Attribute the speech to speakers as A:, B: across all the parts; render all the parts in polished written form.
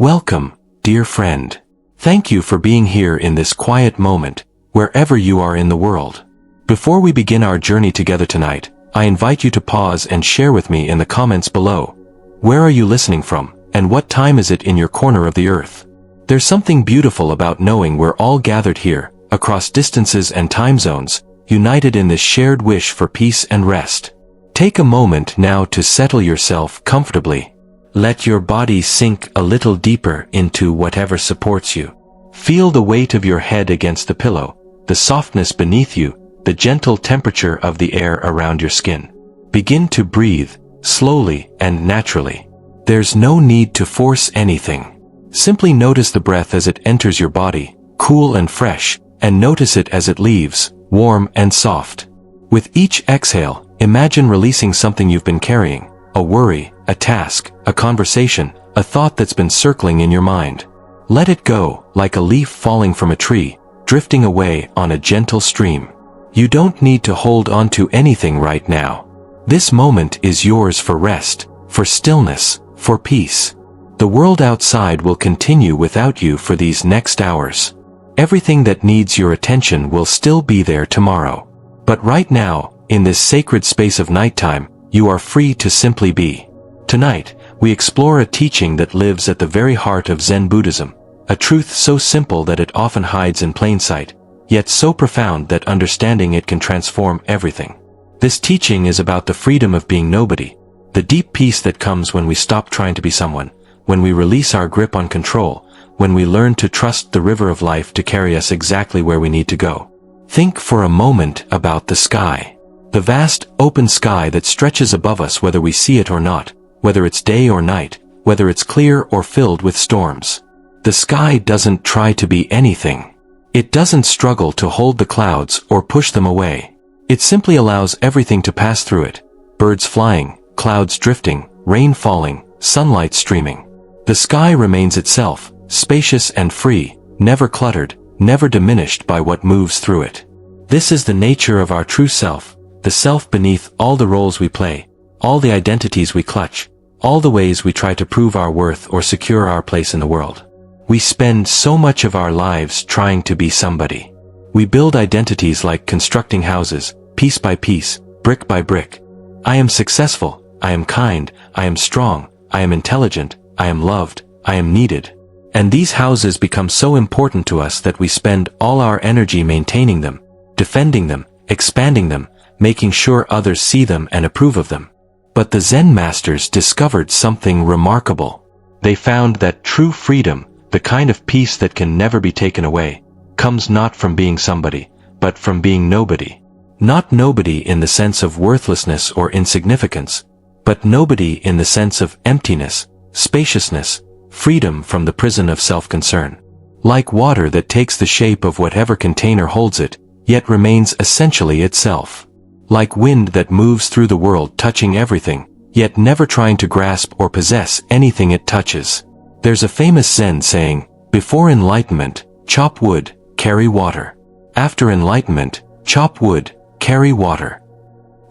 A: Welcome, dear friend. Thank you for being here in this quiet moment, wherever you are in the world. Before we begin our journey together tonight, I invite you to pause and share with me in the comments below. Where are you listening from, and what time is it in your corner of the earth? There's something beautiful about knowing we're all gathered here, across distances and time zones, united in this shared wish for peace and rest. Take a moment now to settle yourself comfortably. Let your body sink a little deeper into whatever supports you. Feel the weight of your head against the pillow, the softness beneath you, the gentle temperature of the air around your skin. Begin to breathe, slowly and naturally. There's no need to force anything. Simply notice the breath as it enters your body, cool and fresh, and notice it as it leaves, warm and soft. With each exhale, imagine releasing something you've been carrying, a worry, a task, a conversation, a thought that's been circling in your mind. Let it go, like a leaf falling from a tree, drifting away on a gentle stream. You don't need to hold on to anything right now. This moment is yours for rest, for stillness, for peace. The world outside will continue without you for these next hours. Everything that needs your attention will still be there tomorrow. But right now, in this sacred space of nighttime, you are free to simply be. Tonight, we explore a teaching that lives at the very heart of Zen Buddhism, a truth so simple that it often hides in plain sight, yet so profound that understanding it can transform everything. This teaching is about the freedom of being nobody, the deep peace that comes when we stop trying to be someone, when we release our grip on control, when we learn to trust the river of life to carry us exactly where we need to go. Think for a moment about the sky. The vast, open sky that stretches above us whether we see it or not, whether it's day or night, whether it's clear or filled with storms. The sky doesn't try to be anything. It doesn't struggle to hold the clouds or push them away. It simply allows everything to pass through it. Birds flying, clouds drifting, rain falling, sunlight streaming. The sky remains itself, spacious and free, never cluttered, never diminished by what moves through it. This is the nature of our true self, the self beneath all the roles we play, all the identities we clutch, all the ways we try to prove our worth or secure our place in the world. We spend so much of our lives trying to be somebody. We build identities like constructing houses, piece by piece, brick by brick. I am successful, I am kind, I am strong, I am intelligent, I am loved, I am needed. And these houses become so important to us that we spend all our energy maintaining them, defending them, expanding them, making sure others see them and approve of them. But the Zen masters discovered something remarkable. They found that true freedom, the kind of peace that can never be taken away, comes not from being somebody, but from being nobody. Not nobody in the sense of worthlessness or insignificance, but nobody in the sense of emptiness, spaciousness, freedom from the prison of self-concern. Like water that takes the shape of whatever container holds it, yet remains essentially itself. Like wind that moves through the world touching everything, yet never trying to grasp or possess anything it touches. There's a famous Zen saying, before enlightenment, chop wood, carry water. After enlightenment, chop wood, carry water.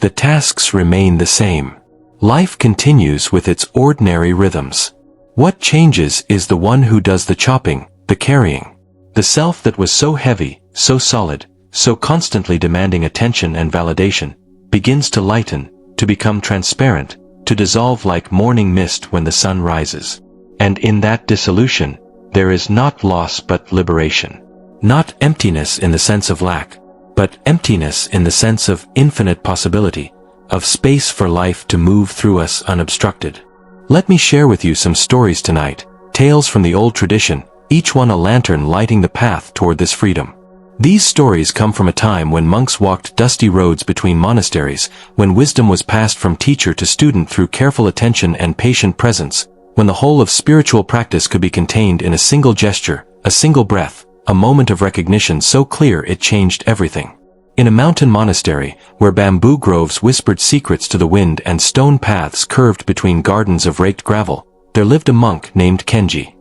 A: The tasks remain the same. Life continues with its ordinary rhythms. What changes is the one who does the chopping, the carrying. The self that was so heavy, so solid, so constantly demanding attention and validation, begins to lighten, to become transparent, to dissolve like morning mist when the sun rises. And in that dissolution, there is not loss but liberation. Not emptiness in the sense of lack, but emptiness in the sense of infinite possibility, of space for life to move through us unobstructed. Let me share with you some stories tonight, tales from the old tradition, each one a lantern lighting the path toward this freedom. These stories come from a time when monks walked dusty roads between monasteries, when wisdom was passed from teacher to student through careful attention and patient presence, when the whole of spiritual practice could be contained in a single gesture, a single breath, a moment of recognition so clear it changed everything. In a mountain monastery, where bamboo groves whispered secrets to the wind and stone paths curved between gardens of raked gravel, there lived a monk named Kenji.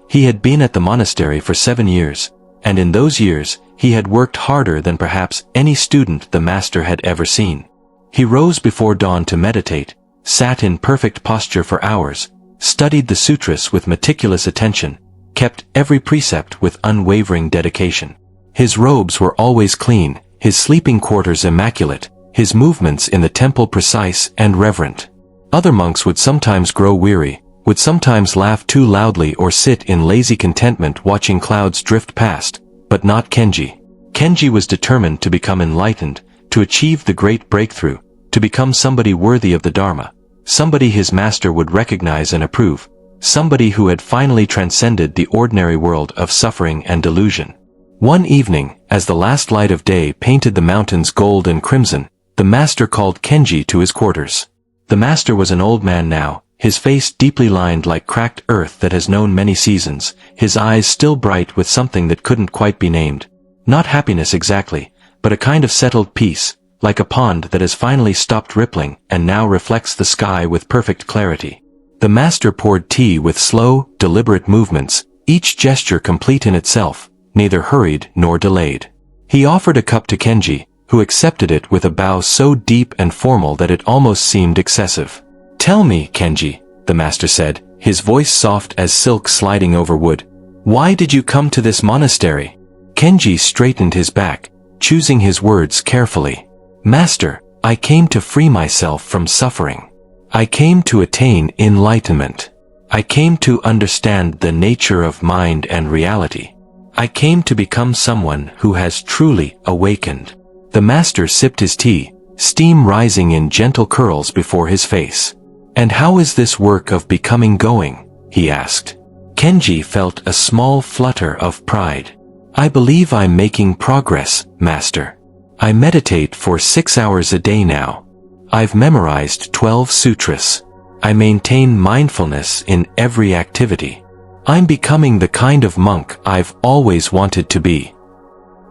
A: He had been at the monastery for 7 years, and in those years, he had worked harder than perhaps any student the master had ever seen. He rose before dawn to meditate, sat in perfect posture for hours, studied the sutras with meticulous attention, kept every precept with unwavering dedication. His robes were always clean, his sleeping quarters immaculate, his movements in the temple precise and reverent. Other monks would sometimes grow weary, would sometimes laugh too loudly or sit in lazy contentment watching clouds drift past, but not Kenji. Kenji was determined to become enlightened, to achieve the great breakthrough, to become somebody worthy of the Dharma, somebody his master would recognize and approve, somebody who had finally transcended the ordinary world of suffering and delusion. One evening, as the last light of day painted the mountains gold and crimson, the master called Kenji to his quarters. The master was an old man now, his face deeply lined like cracked earth that has known many seasons, his eyes still bright with something that couldn't quite be named. Not happiness exactly, but a kind of settled peace, like a pond that has finally stopped rippling and now reflects the sky with perfect clarity. The master poured tea with slow, deliberate movements, each gesture complete in itself, neither hurried nor delayed. He offered a cup to Kenji, who accepted it with a bow so deep and formal that it almost seemed excessive. "Tell me, Kenji," the master said, his voice soft as silk sliding over wood, "why did you come to this monastery?" Kenji straightened his back, choosing his words carefully. "Master, I came to free myself from suffering. I came to attain enlightenment. I came to understand the nature of mind and reality. I came to become someone who has truly awakened." The master sipped his tea, steam rising in gentle curls before his face. "And how is this work of becoming going?" he asked. Kenji felt a small flutter of pride. "I believe I'm making progress, master. I meditate for 6 hours a day now. I've memorized 12 sutras. I maintain mindfulness in every activity. I'm becoming the kind of monk I've always wanted to be."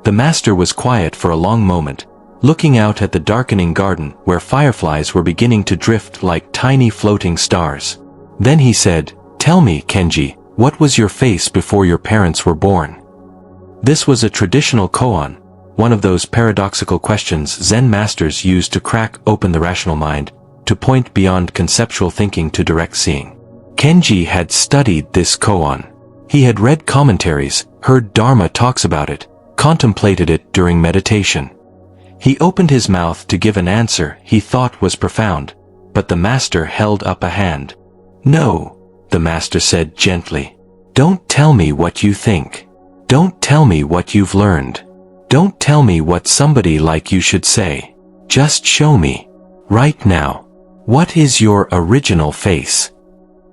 A: The master was quiet for a long moment, looking out at the darkening garden where fireflies were beginning to drift like tiny floating stars. Then he said, "Tell me, Kenji, what was your face before your parents were born?" This was a traditional koan, one of those paradoxical questions Zen masters use to crack open the rational mind, to point beyond conceptual thinking to direct seeing. Kenji had studied this koan. He had read commentaries, heard Dharma talks about it, contemplated it during meditation. He opened his mouth to give an answer he thought was profound, but the master held up a hand. "No," the master said gently. "Don't tell me what you think. Don't tell me what you've learned. Don't tell me what somebody like you should say. Just show me, right now, what is your original face?"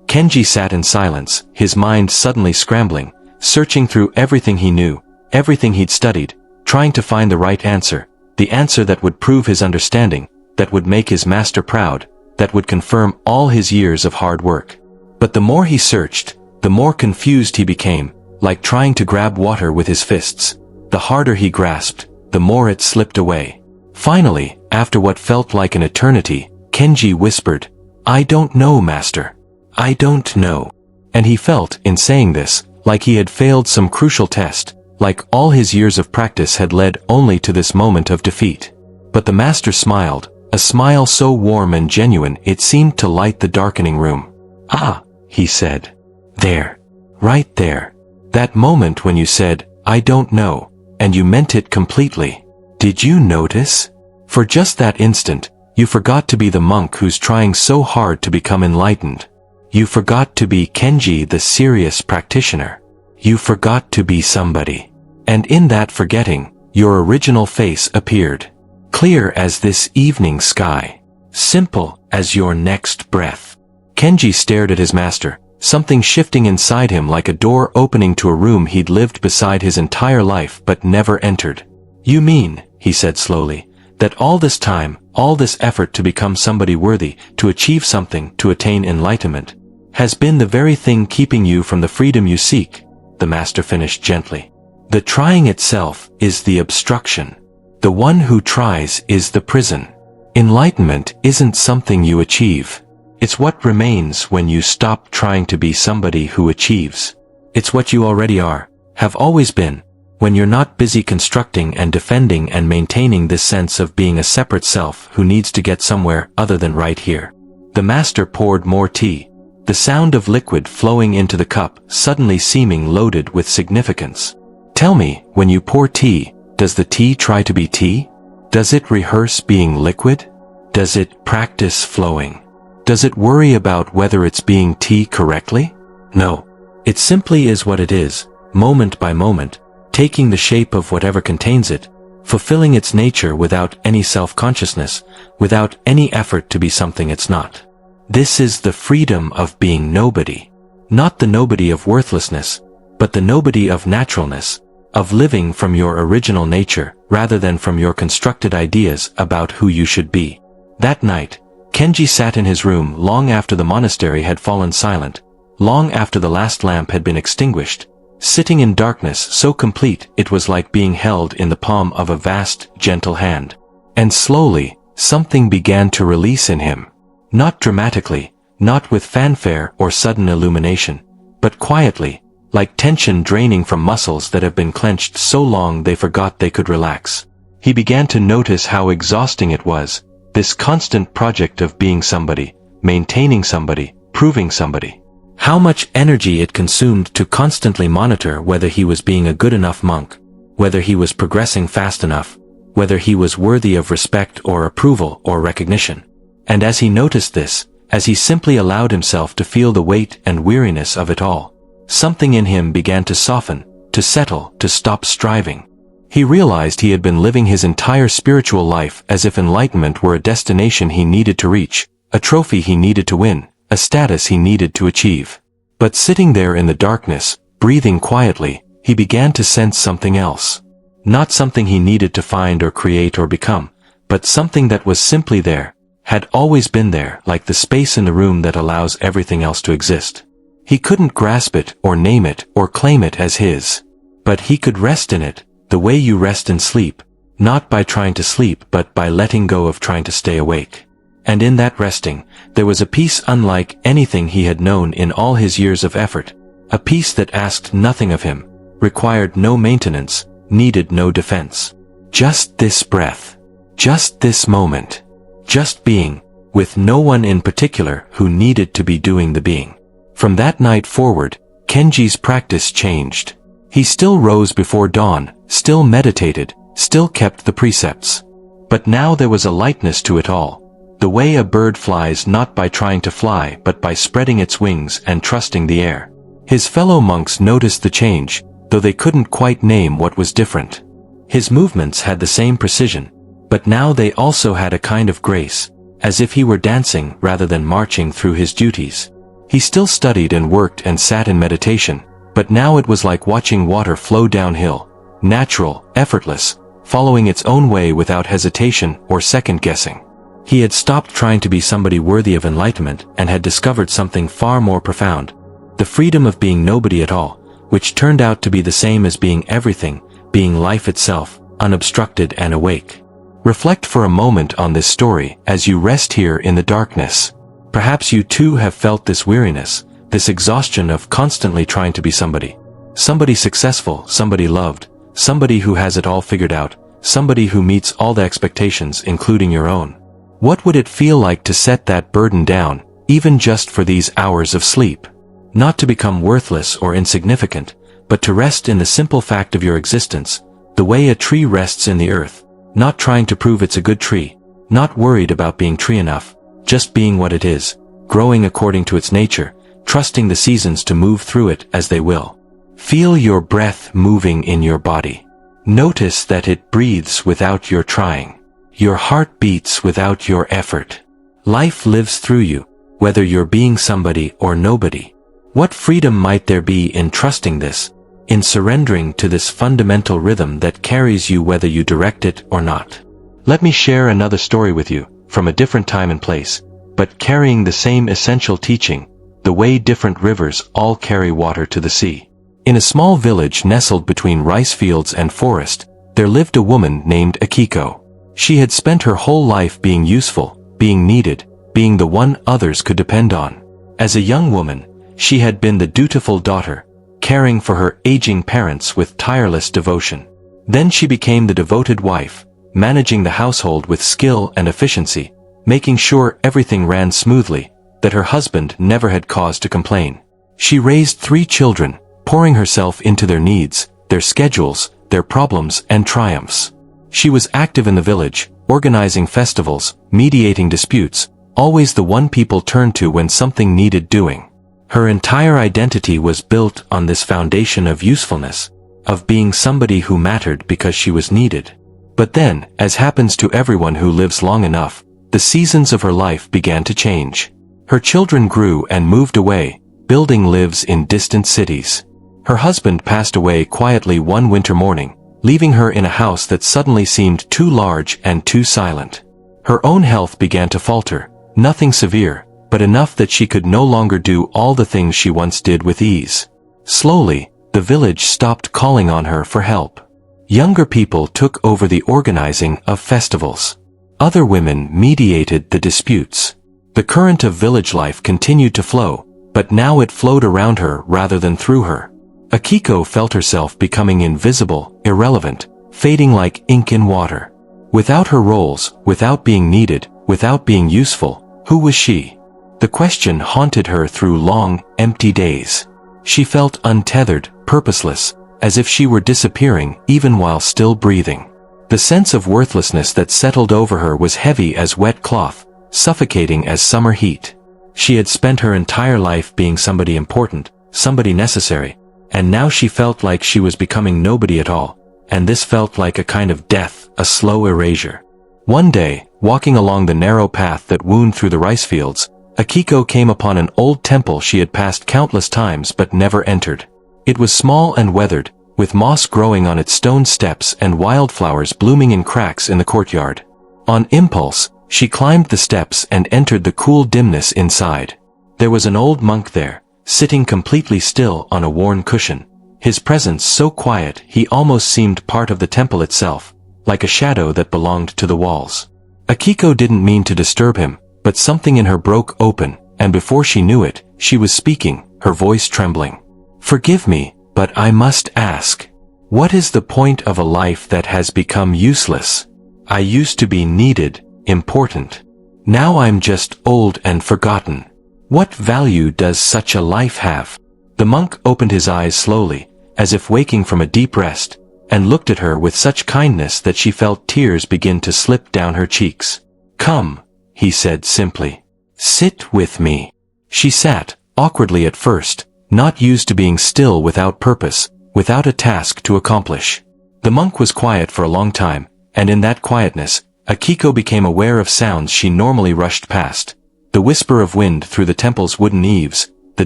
A: Kenji sat in silence, his mind suddenly scrambling, searching through everything he knew, everything he'd studied, trying to find the right answer, the answer that would prove his understanding, that would make his master proud, that would confirm all his years of hard work. But the more he searched, the more confused he became, like trying to grab water with his fists. The harder he grasped, the more it slipped away. Finally, after what felt like an eternity, Kenji whispered, "I don't know, master. I don't know." And he felt, in saying this, like he had failed some crucial test, like all his years of practice had led only to this moment of defeat. But the master smiled, a smile so warm and genuine it seemed to light the darkening room. "Ah," he said. "There. Right there. That moment when you said, 'I don't know,' and you meant it completely. Did you notice? For just that instant, you forgot to be the monk who's trying so hard to become enlightened. You forgot to be Kenji, the serious practitioner. You forgot to be somebody. And in that forgetting, your original face appeared. Clear as this evening sky. Simple as your next breath." Kenji stared at his master, something shifting inside him like a door opening to a room he'd lived beside his entire life but never entered. "You mean," he said slowly, "that all this time, all this effort to become somebody worthy, to achieve something, to attain enlightenment, has been the very thing keeping you from the freedom you seek?" The master finished gently. "The trying itself is the obstruction. The one who tries is the prison. Enlightenment isn't something you achieve. It's what remains when you stop trying to be somebody who achieves. It's what you already are, have always been, when you're not busy constructing and defending and maintaining this sense of being a separate self who needs to get somewhere other than right here." The master poured more tea. the sound of liquid flowing into the cup suddenly seeming loaded with significance. Tell me, when you pour tea, does the tea try to be tea? Does it rehearse being liquid? Does it practice flowing? Does it worry about whether it's being tea correctly? No. It simply is what it is, moment by moment, taking the shape of whatever contains it, fulfilling its nature without any self-consciousness, without any effort to be something it's not. This is the freedom of being nobody. Not the nobody of worthlessness, but the nobody of naturalness, of living from your original nature rather than from your constructed ideas about who you should be. That night, Kenji sat in his room long after the monastery had fallen silent, long after the last lamp had been extinguished, sitting in darkness so complete it was like being held in the palm of a vast, gentle hand. And slowly, something began to release in him. Not dramatically, not with fanfare or sudden illumination, but quietly, like tension draining from muscles that have been clenched so long they forgot they could relax. He began to notice how exhausting it was, this constant project of being somebody, maintaining somebody, proving somebody. How much energy it consumed to constantly monitor whether he was being a good enough monk, whether he was progressing fast enough, whether he was worthy of respect or approval or recognition. And as he noticed this, as he simply allowed himself to feel the weight and weariness of it all, something in him began to soften, to settle, to stop striving. He realized he had been living his entire spiritual life as if enlightenment were a destination he needed to reach, a trophy he needed to win, a status he needed to achieve. But sitting there in the darkness, breathing quietly, he began to sense something else. Not something he needed to find or create or become, but something that was simply there, had always been there, like the space in the room that allows everything else to exist. He couldn't grasp it or name it or claim it as his. But he could rest in it, the way you rest in sleep, not by trying to sleep but by letting go of trying to stay awake. And in that resting, there was a peace unlike anything he had known in all his years of effort, a peace that asked nothing of him, required no maintenance, needed no defense. Just this breath. Just this moment. Just being, with no one in particular who needed to be doing the being. From that night forward, Kenji's practice changed. He still rose before dawn, still meditated, still kept the precepts. But now there was a lightness to it all. The way a bird flies not by trying to fly but by spreading its wings and trusting the air. His fellow monks noticed the change, though they couldn't quite name what was different. His movements had the same precision, but now they also had a kind of grace, as if he were dancing rather than marching through his duties. He still studied and worked and sat in meditation, but now it was like watching water flow downhill, natural, effortless, following its own way without hesitation or second-guessing. He had stopped trying to be somebody worthy of enlightenment and had discovered something far more profound, the freedom of being nobody at all, which turned out to be the same as being everything, being life itself, unobstructed and awake. Reflect for a moment on this story as you rest here in the darkness. Perhaps you too have felt this weariness, this exhaustion of constantly trying to be somebody. Somebody successful, somebody loved, somebody who has it all figured out, somebody who meets all the expectations including your own. What would it feel like to set that burden down, even just for these hours of sleep? Not to become worthless or insignificant, but to rest in the simple fact of your existence, the way a tree rests in the earth, not trying to prove it's a good tree, not worried about being tree enough, just being what it is, growing according to its nature, trusting the seasons to move through it as they will. Feel your breath moving in your body. Notice that it breathes without your trying. Your heart beats without your effort. Life lives through you, whether you're being somebody or nobody. What freedom might there be in trusting this, in surrendering to this fundamental rhythm that carries you whether you direct it or not? Let me share another story with you, from a different time and place, but carrying the same essential teaching, the way different rivers all carry water to the sea. In a small village nestled between rice fields and forest, there lived a woman named Akiko. She had spent her whole life being useful, being needed, being the one others could depend on. As a young woman, she had been the dutiful daughter, caring for her aging parents with tireless devotion. Then she became the devoted wife, managing the household with skill and efficiency, making sure everything ran smoothly, that her husband never had cause to complain. She raised 3 children, pouring herself into their needs, their schedules, their problems and triumphs. She was active in the village, organizing festivals, mediating disputes, always the one people turned to when something needed doing. Her entire identity was built on this foundation of usefulness, of being somebody who mattered because she was needed. But then, as happens to everyone who lives long enough, the seasons of her life began to change. Her children grew and moved away, building lives in distant cities. Her husband passed away quietly one winter morning, leaving her in a house that suddenly seemed too large and too silent. Her own health began to falter, nothing severe, but enough that she could no longer do all the things she once did with ease. Slowly, the village stopped calling on her for help. Younger people took over the organizing of festivals. Other women mediated the disputes. The current of village life continued to flow, but now it flowed around her rather than through her. Akiko felt herself becoming invisible, irrelevant, fading like ink in water. Without her roles, without being needed, without being useful, who was she? The question haunted her through long, empty days. She felt untethered, purposeless, as if she were disappearing even while still breathing. The sense of worthlessness that settled over her was heavy as wet cloth, suffocating as summer heat. She had spent her entire life being somebody important, somebody necessary, and now she felt like she was becoming nobody at all, and this felt like a kind of death, a slow erasure. One day, walking along the narrow path that wound through the rice fields, Akiko came upon an old temple she had passed countless times but never entered. It was small and weathered, with moss growing on its stone steps and wildflowers blooming in cracks in the courtyard. On impulse, she climbed the steps and entered the cool dimness inside. There was an old monk there, sitting completely still on a worn cushion. His presence so quiet he almost seemed part of the temple itself, like a shadow that belonged to the walls. Akiko didn't mean to disturb him, but something in her broke open, and before she knew it, she was speaking, her voice trembling. "Forgive me, but I must ask. What is the point of a life that has become useless? I used to be needed, important. Now I'm just old and forgotten. What value does such a life have?" The monk opened his eyes slowly, as if waking from a deep rest, and looked at her with such kindness that she felt tears begin to slip down her cheeks. "Come," he said simply. "Sit with me." She sat, awkwardly at first, not used to being still without purpose, without a task to accomplish. The monk was quiet for a long time, and in that quietness, Akiko became aware of sounds she normally rushed past. The whisper of wind through the temple's wooden eaves, the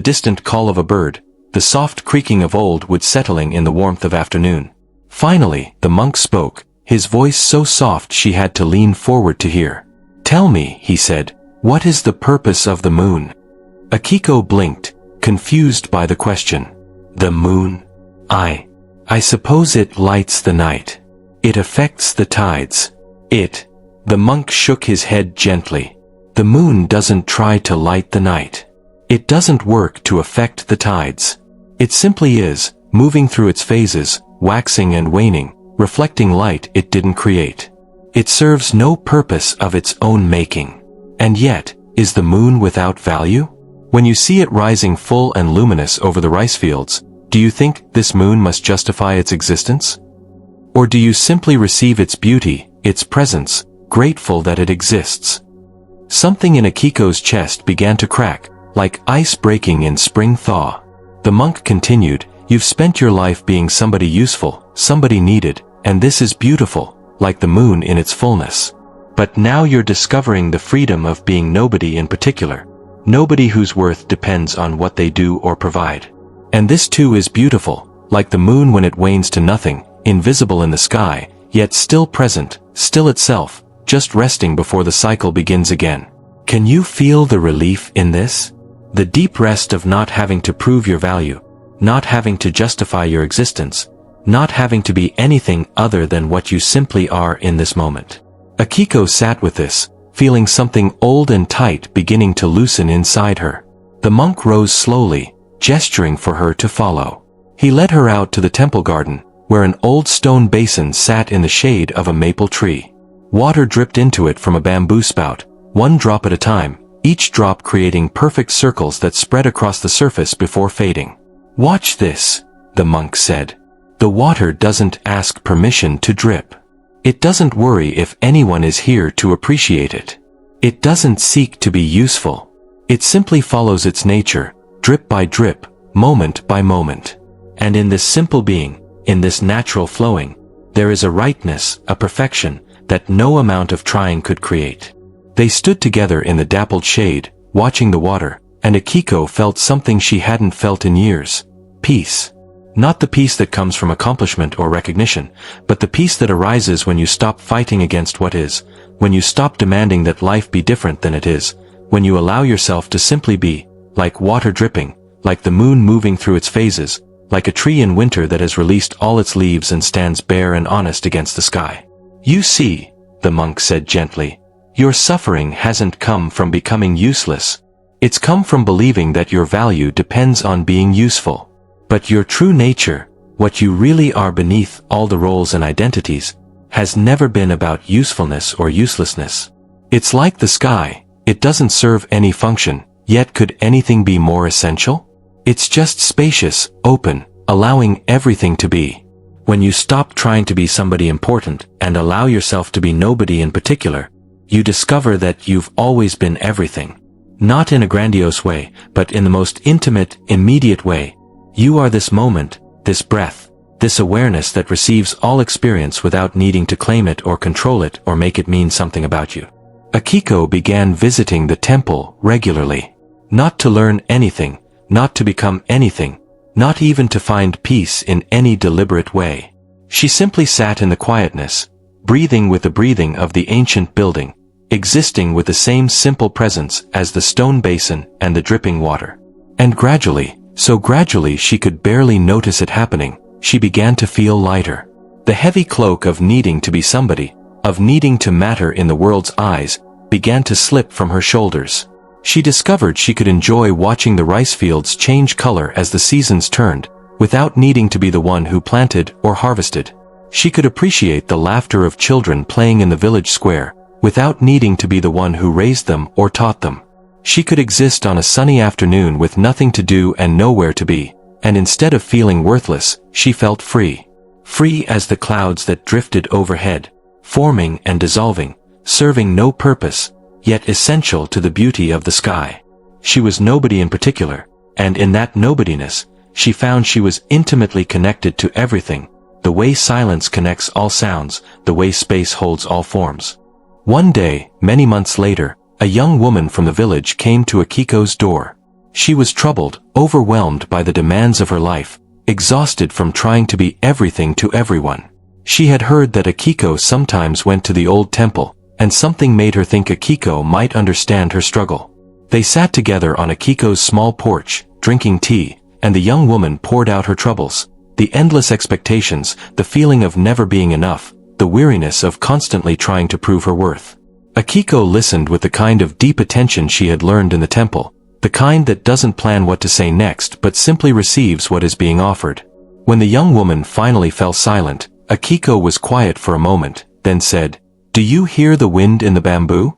A: distant call of a bird, the soft creaking of old wood settling in the warmth of afternoon. Finally, the monk spoke, his voice so soft she had to lean forward to hear. "Tell me," he said, "what is the purpose of the moon?" Akiko blinked, confused by the question. "The moon? I suppose it lights the night. It affects the tides. The monk shook his head gently. "The moon doesn't try to light the night. It doesn't work to affect the tides. It simply is, moving through its phases, waxing and waning, reflecting light it didn't create. It serves no purpose of its own making. And yet, is the moon without value? When you see it rising full and luminous over the rice fields, do you think this moon must justify its existence? Or do you simply receive its beauty, its presence, grateful that it exists?" Something in Akiko's chest began to crack, like ice breaking in spring thaw. The monk continued, "You've spent your life being somebody useful, somebody needed, and this is beautiful, like the moon in its fullness. But now you're discovering the freedom of being nobody in particular, nobody whose worth depends on what they do or provide. And this too is beautiful, like the moon when it wanes to nothing, invisible in the sky, yet still present, still itself, just resting before the cycle begins again. Can you feel the relief in this? The deep rest of not having to prove your value, not having to justify your existence, not having to be anything other than what you simply are in this moment." Akiko sat with this, feeling something old and tight beginning to loosen inside her. The monk rose slowly, gesturing for her to follow. He led her out to the temple garden, where an old stone basin sat in the shade of a maple tree. Water dripped into it from a bamboo spout, one drop at a time, each drop creating perfect circles that spread across the surface before fading. "Watch this," the monk said. "The water doesn't ask permission to drip. It doesn't worry if anyone is here to appreciate it. It doesn't seek to be useful. It simply follows its nature, drip by drip, moment by moment. And in this simple being, in this natural flowing, there is a rightness, a perfection, that no amount of trying could create." They stood together in the dappled shade, watching the water, and Akiko felt something she hadn't felt in years. Peace. Not the peace that comes from accomplishment or recognition, but the peace that arises when you stop fighting against what is, when you stop demanding that life be different than it is, when you allow yourself to simply be, like water dripping, like the moon moving through its phases, like a tree in winter that has released all its leaves and stands bare and honest against the sky. "You see," the monk said gently, "your suffering hasn't come from becoming useless. It's come from believing that your value depends on being useful. But your true nature, what you really are beneath all the roles and identities, has never been about usefulness or uselessness. It's like the sky, it doesn't serve any function, yet could anything be more essential? It's just spacious, open, allowing everything to be. When you stop trying to be somebody important and allow yourself to be nobody in particular, you discover that you've always been everything. Not in a grandiose way, but in the most intimate, immediate way. You are this moment, this breath, this awareness that receives all experience without needing to claim it or control it or make it mean something about you." Akiko began visiting the temple regularly. Not to learn anything, not to become anything, not even to find peace in any deliberate way. She simply sat in the quietness, breathing with the breathing of the ancient building, existing with the same simple presence as the stone basin and the dripping water. And gradually, so gradually she could barely notice it happening, she began to feel lighter. The heavy cloak of needing to be somebody, of needing to matter in the world's eyes, began to slip from her shoulders. She discovered she could enjoy watching the rice fields change color as the seasons turned, without needing to be the one who planted or harvested. She could appreciate the laughter of children playing in the village square, without needing to be the one who raised them or taught them. She could exist on a sunny afternoon with nothing to do and nowhere to be, and instead of feeling worthless, she felt free. Free as the clouds that drifted overhead, forming and dissolving, serving no purpose, yet essential to the beauty of the sky. She was nobody in particular, and in that nobodiness, she found she was intimately connected to everything, the way silence connects all sounds, the way space holds all forms. One day, many months later, a young woman from the village came to Akiko's door. She was troubled, overwhelmed by the demands of her life, exhausted from trying to be everything to everyone. She had heard that Akiko sometimes went to the old temple, and something made her think Akiko might understand her struggle. They sat together on Akiko's small porch, drinking tea, and the young woman poured out her troubles, the endless expectations, the feeling of never being enough, the weariness of constantly trying to prove her worth. Akiko listened with the kind of deep attention she had learned in the temple, the kind that doesn't plan what to say next but simply receives what is being offered. When the young woman finally fell silent, Akiko was quiet for a moment, then said, "Do you hear the wind in the bamboo?"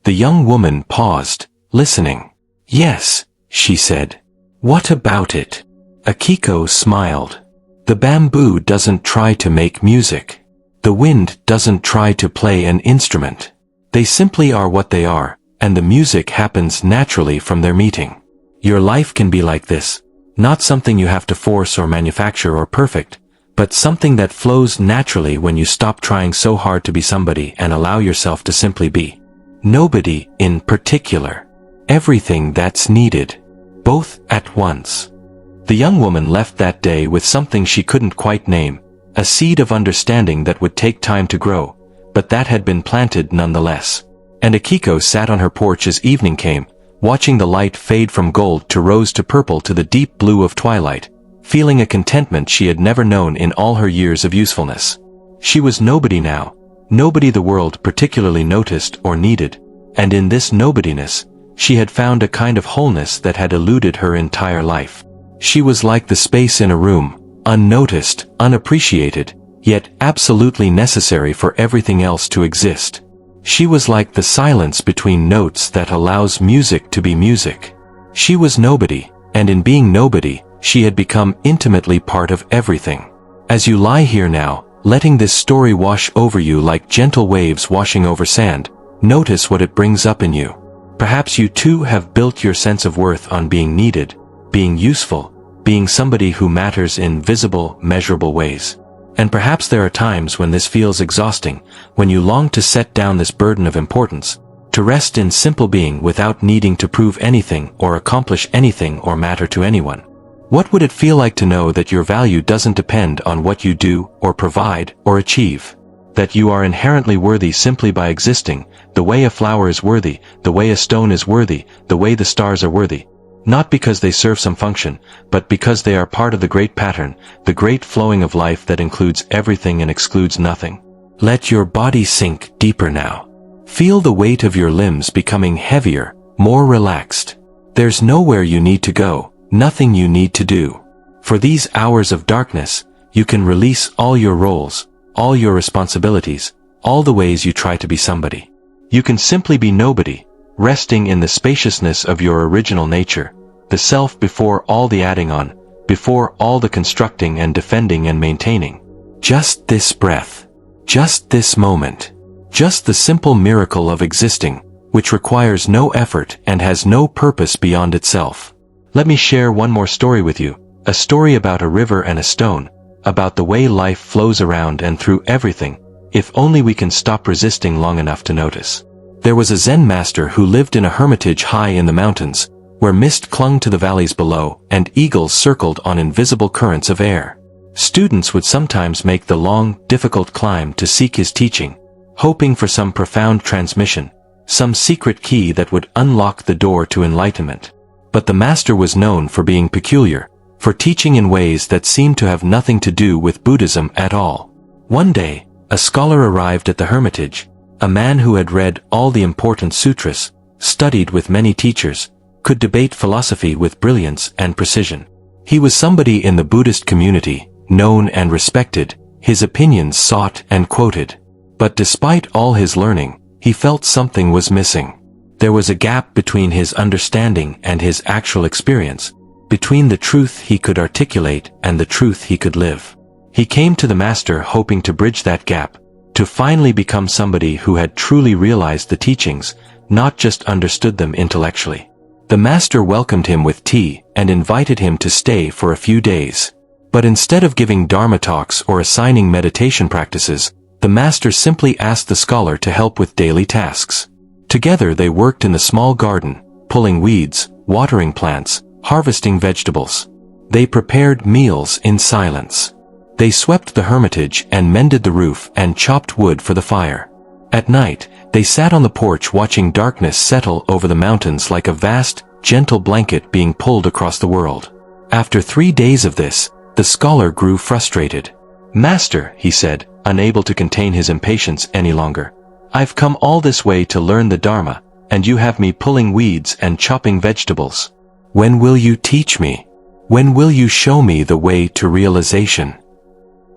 A: The young woman paused, listening. "Yes," she said. "What about it?" Akiko smiled. "The bamboo doesn't try to make music. The wind doesn't try to play an instrument. They simply are what they are, and the music happens naturally from their meeting. Your life can be like this, not something you have to force or manufacture or perfect, but something that flows naturally when you stop trying so hard to be somebody and allow yourself to simply be. Nobody in particular. Everything that's needed. Both at once." The young woman left that day with something she couldn't quite name, a seed of understanding that would take time to grow, but that had been planted nonetheless. And Akiko sat on her porch as evening came, watching the light fade from gold to rose to purple to the deep blue of twilight, feeling a contentment she had never known in all her years of usefulness. She was nobody now, nobody the world particularly noticed or needed, and in this nobodiness, she had found a kind of wholeness that had eluded her entire life. She was like the space in a room, unnoticed, unappreciated, yet absolutely necessary for everything else to exist. She was like the silence between notes that allows music to be music. She was nobody, and in being nobody, she had become intimately part of everything. As you lie here now, letting this story wash over you like gentle waves washing over sand, notice what it brings up in you. Perhaps you too have built your sense of worth on being needed, being useful, being somebody who matters in visible, measurable ways. And perhaps there are times when this feels exhausting, when you long to set down this burden of importance, to rest in simple being without needing to prove anything or accomplish anything or matter to anyone. What would it feel like to know that your value doesn't depend on what you do or provide or achieve? That you are inherently worthy simply by existing, the way a flower is worthy, the way a stone is worthy, the way the stars are worthy. Not because they serve some function, but because they are part of the great pattern, the great flowing of life that includes everything and excludes nothing. Let your body sink deeper now. Feel the weight of your limbs becoming heavier, more relaxed. There's nowhere you need to go, nothing you need to do. For these hours of darkness, you can release all your roles, all your responsibilities, all the ways you try to be somebody. You can simply be nobody, resting in the spaciousness of your original nature, the self before all the adding on, before all the constructing and defending and maintaining. Just this breath, just this moment, just the simple miracle of existing, which requires no effort and has no purpose beyond itself. Let me share one more story with you, a story about a river and a stone, about the way life flows around and through everything, if only we can stop resisting long enough to notice. There was a Zen master who lived in a hermitage high in the mountains, where mist clung to the valleys below and eagles circled on invisible currents of air. Students would sometimes make the long, difficult climb to seek his teaching, hoping for some profound transmission, some secret key that would unlock the door to enlightenment. But the master was known for being peculiar, for teaching in ways that seemed to have nothing to do with Buddhism at all. One day, a scholar arrived at the hermitage, a man who had read all the important sutras, studied with many teachers, could debate philosophy with brilliance and precision. He was somebody in the Buddhist community, known and respected, his opinions sought and quoted. But despite all his learning, he felt something was missing. There was a gap between his understanding and his actual experience, between the truth he could articulate and the truth he could live. He came to the master hoping to bridge that gap, to finally become somebody who had truly realized the teachings, not just understood them intellectually. The master welcomed him with tea and invited him to stay for a few days. But instead of giving Dharma talks or assigning meditation practices, the master simply asked the scholar to help with daily tasks. Together they worked in the small garden, pulling weeds, watering plants, harvesting vegetables. They prepared meals in silence. They swept the hermitage and mended the roof and chopped wood for the fire. At night, they sat on the porch watching darkness settle over the mountains like a vast, gentle blanket being pulled across the world. After 3 days of this, the scholar grew frustrated. "Master," he said, unable to contain his impatience any longer, "I've come all this way to learn the Dharma, and you have me pulling weeds and chopping vegetables. When will you teach me? When will you show me the way to realization?"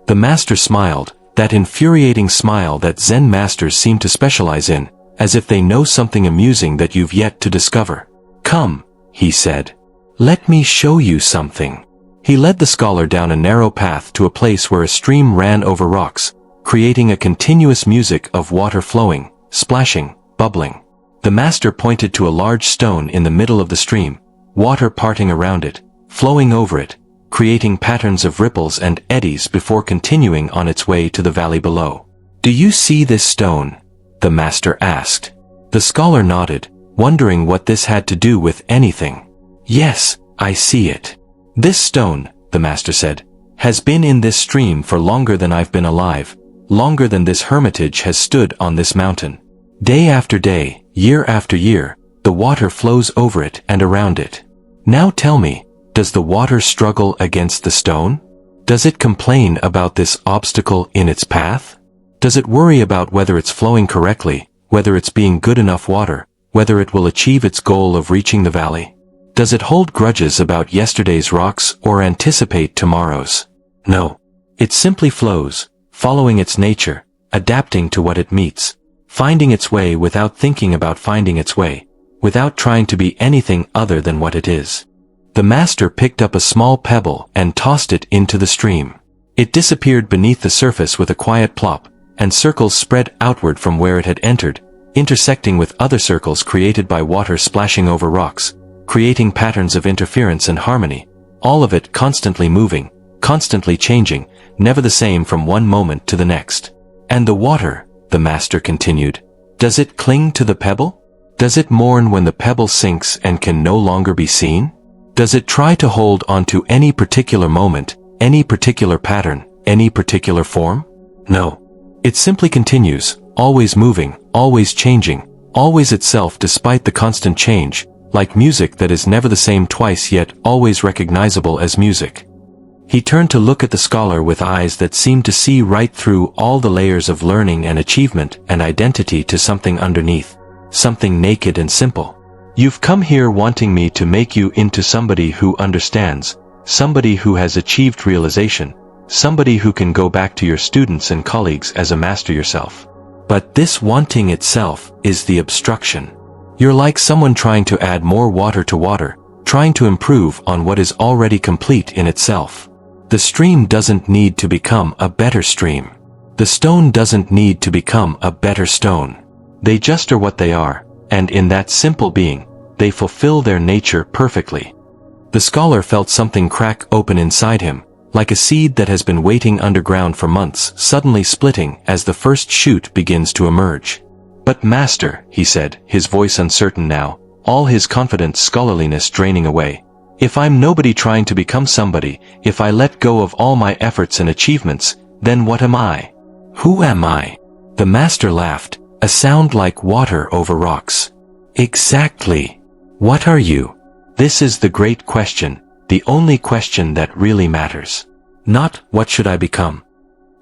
A: The master smiled, that infuriating smile that Zen masters seem to specialize in, as if they know something amusing that you've yet to discover. "Come," he said. "Let me show you something." He led the scholar down a narrow path to a place where a stream ran over rocks, creating a continuous music of water flowing, splashing, bubbling. The master pointed to a large stone in the middle of the stream, water parting around it, flowing over it, creating patterns of ripples and eddies before continuing on its way to the valley below. "Do you see this stone?" the master asked. The scholar nodded, wondering what this had to do with anything. "Yes, I see it. This stone," the master said, "has been in this stream for longer than I've been alive, longer than this hermitage has stood on this mountain. Day after day, year after year, the water flows over it and around it. Now tell me, does the water struggle against the stone? Does it complain about this obstacle in its path? Does it worry about whether it's flowing correctly, whether it's being good enough water, whether it will achieve its goal of reaching the valley? Does it hold grudges about yesterday's rocks or anticipate tomorrow's? No. It simply flows, following its nature, adapting to what it meets, finding its way without thinking about finding its way, without trying to be anything other than what it is. The master picked up a small pebble and tossed it into the stream. It disappeared beneath the surface with a quiet plop, and circles spread outward from where it had entered, intersecting with other circles created by water splashing over rocks, creating patterns of interference and harmony, all of it constantly moving, constantly changing, never the same from one moment to the next. And the water, the master continued, does it cling to the pebble? Does it mourn when the pebble sinks and can no longer be seen? Does it try to hold onto any particular moment, any particular pattern, any particular form? No. It simply continues, always moving, always changing, always itself despite the constant change, like music that is never the same twice yet always recognizable as music. He turned to look at the scholar with eyes that seemed to see right through all the layers of learning and achievement and identity to something underneath, something naked and simple. You've come here wanting me to make you into somebody who understands, somebody who has achieved realization, somebody who can go back to your students and colleagues as a master yourself. But this wanting itself is the obstruction. You're like someone trying to add more water to water, trying to improve on what is already complete in itself. The stream doesn't need to become a better stream. The stone doesn't need to become a better stone. They just are what they are, and in that simple being, they fulfill their nature perfectly. The scholar felt something crack open inside him, like a seed that has been waiting underground for months, suddenly splitting as the first shoot begins to emerge. But master, he said, his voice uncertain now, all his confident scholarliness draining away, if I'm nobody trying to become somebody, if I let go of all my efforts and achievements, then what am I? Who am I? The master laughed, a sound like water over rocks. Exactly. What are you? This is the great question. The only question that really matters. Not, what should I become?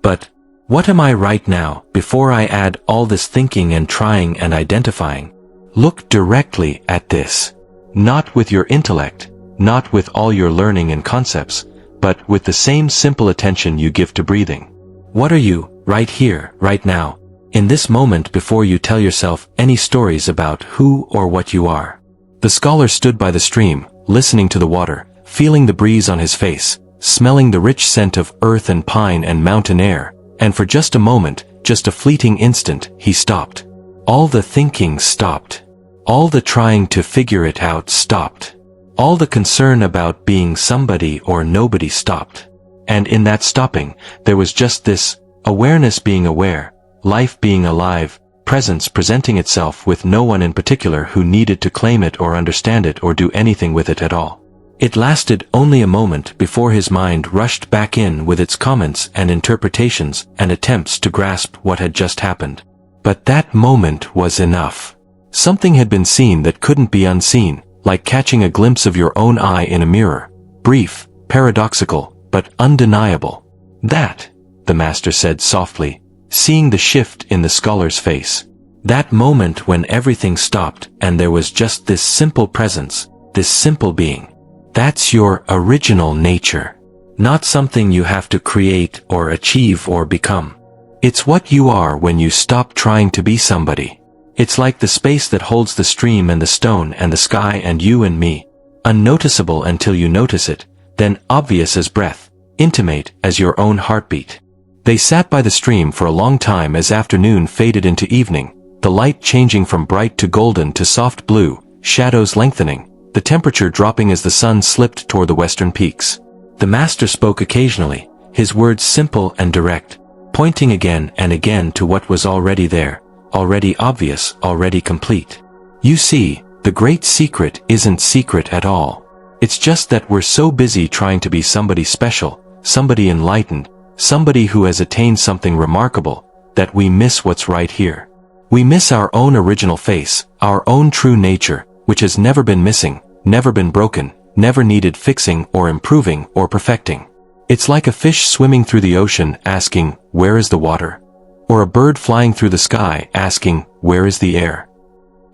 A: But, what am I right now, before I add all this thinking and trying and identifying? Look directly at this. Not with your intellect, not with all your learning and concepts, but with the same simple attention you give to breathing. What are you, right here, right now, in this moment before you tell yourself any stories about who or what you are? The scholar stood by the stream, listening to the water, feeling the breeze on his face, smelling the rich scent of earth and pine and mountain air, and for just a moment, just a fleeting instant, he stopped. All the thinking stopped. All the trying to figure it out stopped. All the concern about being somebody or nobody stopped. And in that stopping, there was just this, awareness being aware, life being alive, presence presenting itself with no one in particular who needed to claim it or understand it or do anything with it at all. It lasted only a moment before his mind rushed back in with its comments and interpretations and attempts to grasp what had just happened. But that moment was enough. Something had been seen that couldn't be unseen, like catching a glimpse of your own eye in a mirror. Brief, paradoxical, but undeniable. That, the master said softly, seeing the shift in the scholar's face. That moment when everything stopped and there was just this simple presence, this simple being. That's your original nature. Not something you have to create or achieve or become. It's what you are when you stop trying to be somebody. It's like the space that holds the stream and the stone and the sky and you and me. Unnoticeable until you notice it, then obvious as breath, intimate as your own heartbeat. They sat by the stream for a long time as afternoon faded into evening, the light changing from bright to golden to soft blue, shadows lengthening, the temperature dropping as the sun slipped toward the western peaks. The master spoke occasionally, his words simple and direct, pointing again and again to what was already there, already obvious, already complete. You see, the great secret isn't secret at all. It's just that we're so busy trying to be somebody special, somebody enlightened, somebody who has attained something remarkable, that we miss what's right here. We miss our own original face, our own true nature, which has never been missing, never been broken, never needed fixing or improving or perfecting. It's like a fish swimming through the ocean asking, where is the water? Or a bird flying through the sky asking, where is the air?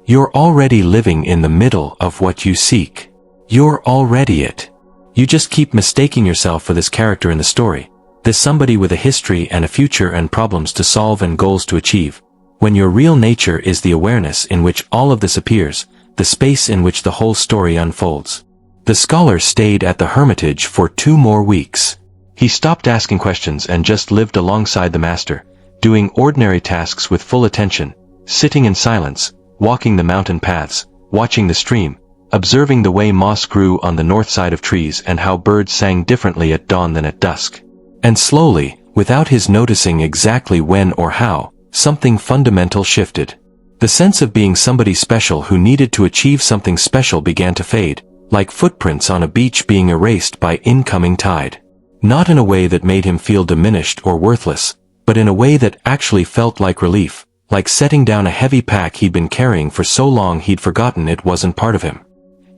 A: You're already living in the middle of what you seek. You're already it. You just keep mistaking yourself for this character in the story, this somebody with a history and a future and problems to solve and goals to achieve, when your real nature is the awareness in which all of this appears, the space in which the whole story unfolds. The scholar stayed at the hermitage for 2 more weeks. He stopped asking questions and just lived alongside the master, doing ordinary tasks with full attention, sitting in silence, walking the mountain paths, watching the stream, observing the way moss grew on the north side of trees and how birds sang differently at dawn than at dusk. And slowly, without his noticing exactly when or how, something fundamental shifted. The sense of being somebody special who needed to achieve something special began to fade, like footprints on a beach being erased by incoming tide. Not in a way that made him feel diminished or worthless, but in a way that actually felt like relief, like setting down a heavy pack he'd been carrying for so long he'd forgotten it wasn't part of him.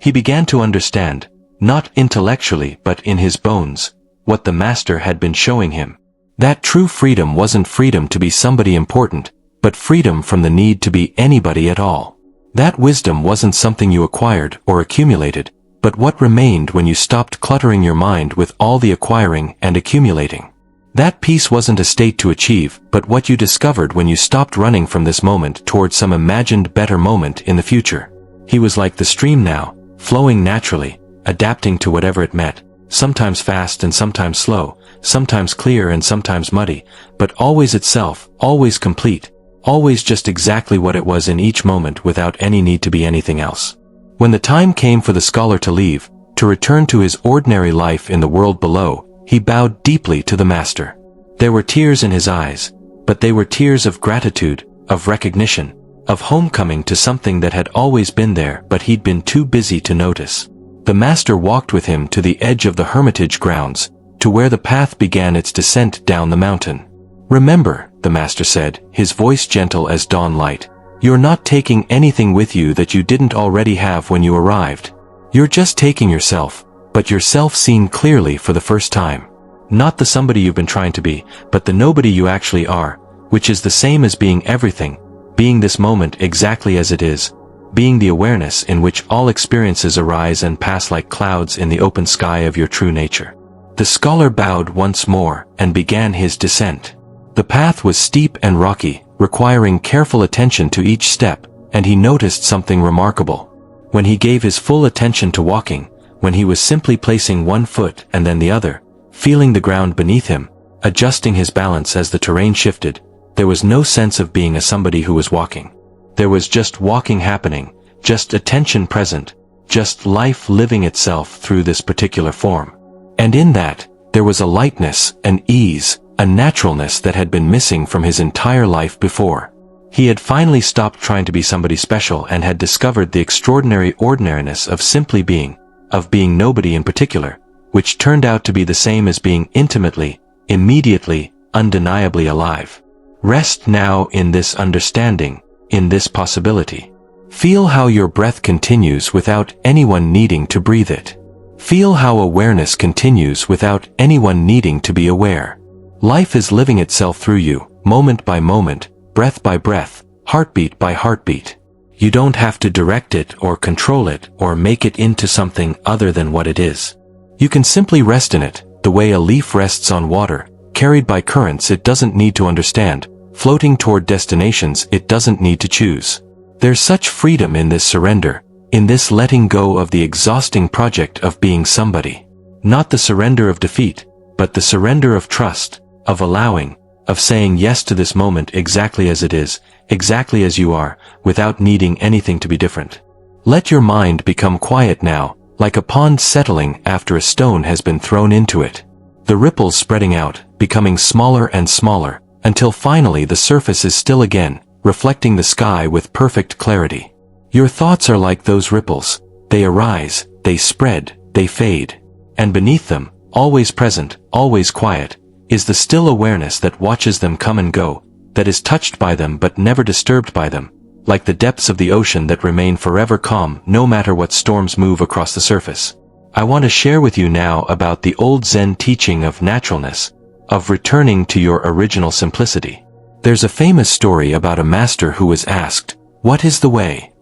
A: He began to understand, not intellectually but in his bones, what the master had been showing him. That true freedom wasn't freedom to be somebody important, but freedom from the need to be anybody at all. That wisdom wasn't something you acquired or accumulated, but what remained when you stopped cluttering your mind with all the acquiring and accumulating. That peace wasn't a state to achieve, but what you discovered when you stopped running from this moment toward some imagined better moment in the future. He was like the stream now, flowing naturally, adapting to whatever it met, sometimes fast and sometimes slow, sometimes clear and sometimes muddy, but always itself, always complete, always just exactly what it was in each moment without any need to be anything else. When the time came for the scholar to leave, to return to his ordinary life in the world below, he bowed deeply to the master. There were tears in his eyes, but they were tears of gratitude, of recognition, of homecoming to something that had always been there but he'd been too busy to notice. The master walked with him to the edge of the hermitage grounds, to where the path began its descent down the mountain. "Remember," the master said, his voice gentle as dawn light, "you're not taking anything with you that you didn't already have when you arrived. You're just taking yourself, but yourself seen clearly for the first time. Not the somebody you've been trying to be, but the nobody you actually are, which is the same as being everything, being this moment exactly as it is, being the awareness in which all experiences arise and pass like clouds in the open sky of your true nature." The scholar bowed once more and began his descent. The path was steep and rocky, requiring careful attention to each step, and he noticed something remarkable. When he gave his full attention to walking, when he was simply placing one foot and then the other, feeling the ground beneath him, adjusting his balance as the terrain shifted, there was no sense of being a somebody who was walking. There was just walking happening, just attention present, just life living itself through this particular form. And in that, there was a lightness, an ease, a naturalness that had been missing from his entire life before. He had finally stopped trying to be somebody special and had discovered the extraordinary ordinariness of simply being, of being nobody in particular, which turned out to be the same as being intimately, immediately, undeniably alive. Rest now in this understanding, in this possibility. Feel how your breath continues without anyone needing to breathe it. Feel how awareness continues without anyone needing to be aware. Life is living itself through you, moment by moment, breath by breath, heartbeat by heartbeat. You don't have to direct it or control it or make it into something other than what it is. You can simply rest in it, the way a leaf rests on water, carried by currents it doesn't need to understand, floating toward destinations it doesn't need to choose. There's such freedom in this surrender, in this letting go of the exhausting project of being somebody. Not the surrender of defeat, but the surrender of trust, of allowing, of saying yes to this moment exactly as it is, exactly as you are, without needing anything to be different. Let your mind become quiet now, like a pond settling after a stone has been thrown into it. The ripples spreading out, becoming smaller and smaller, until finally the surface is still again, reflecting the sky with perfect clarity. Your thoughts are like those ripples. They arise, they spread, they fade. And beneath them, always present, always quiet, is the still awareness that watches them come and go, that is touched by them but never disturbed by them, like the depths of the ocean that remain forever calm no matter what storms move across the surface. I want to share with you now about the old Zen teaching of naturalness, of returning to your original simplicity. There's a famous story about a master who was asked, "What is the way?"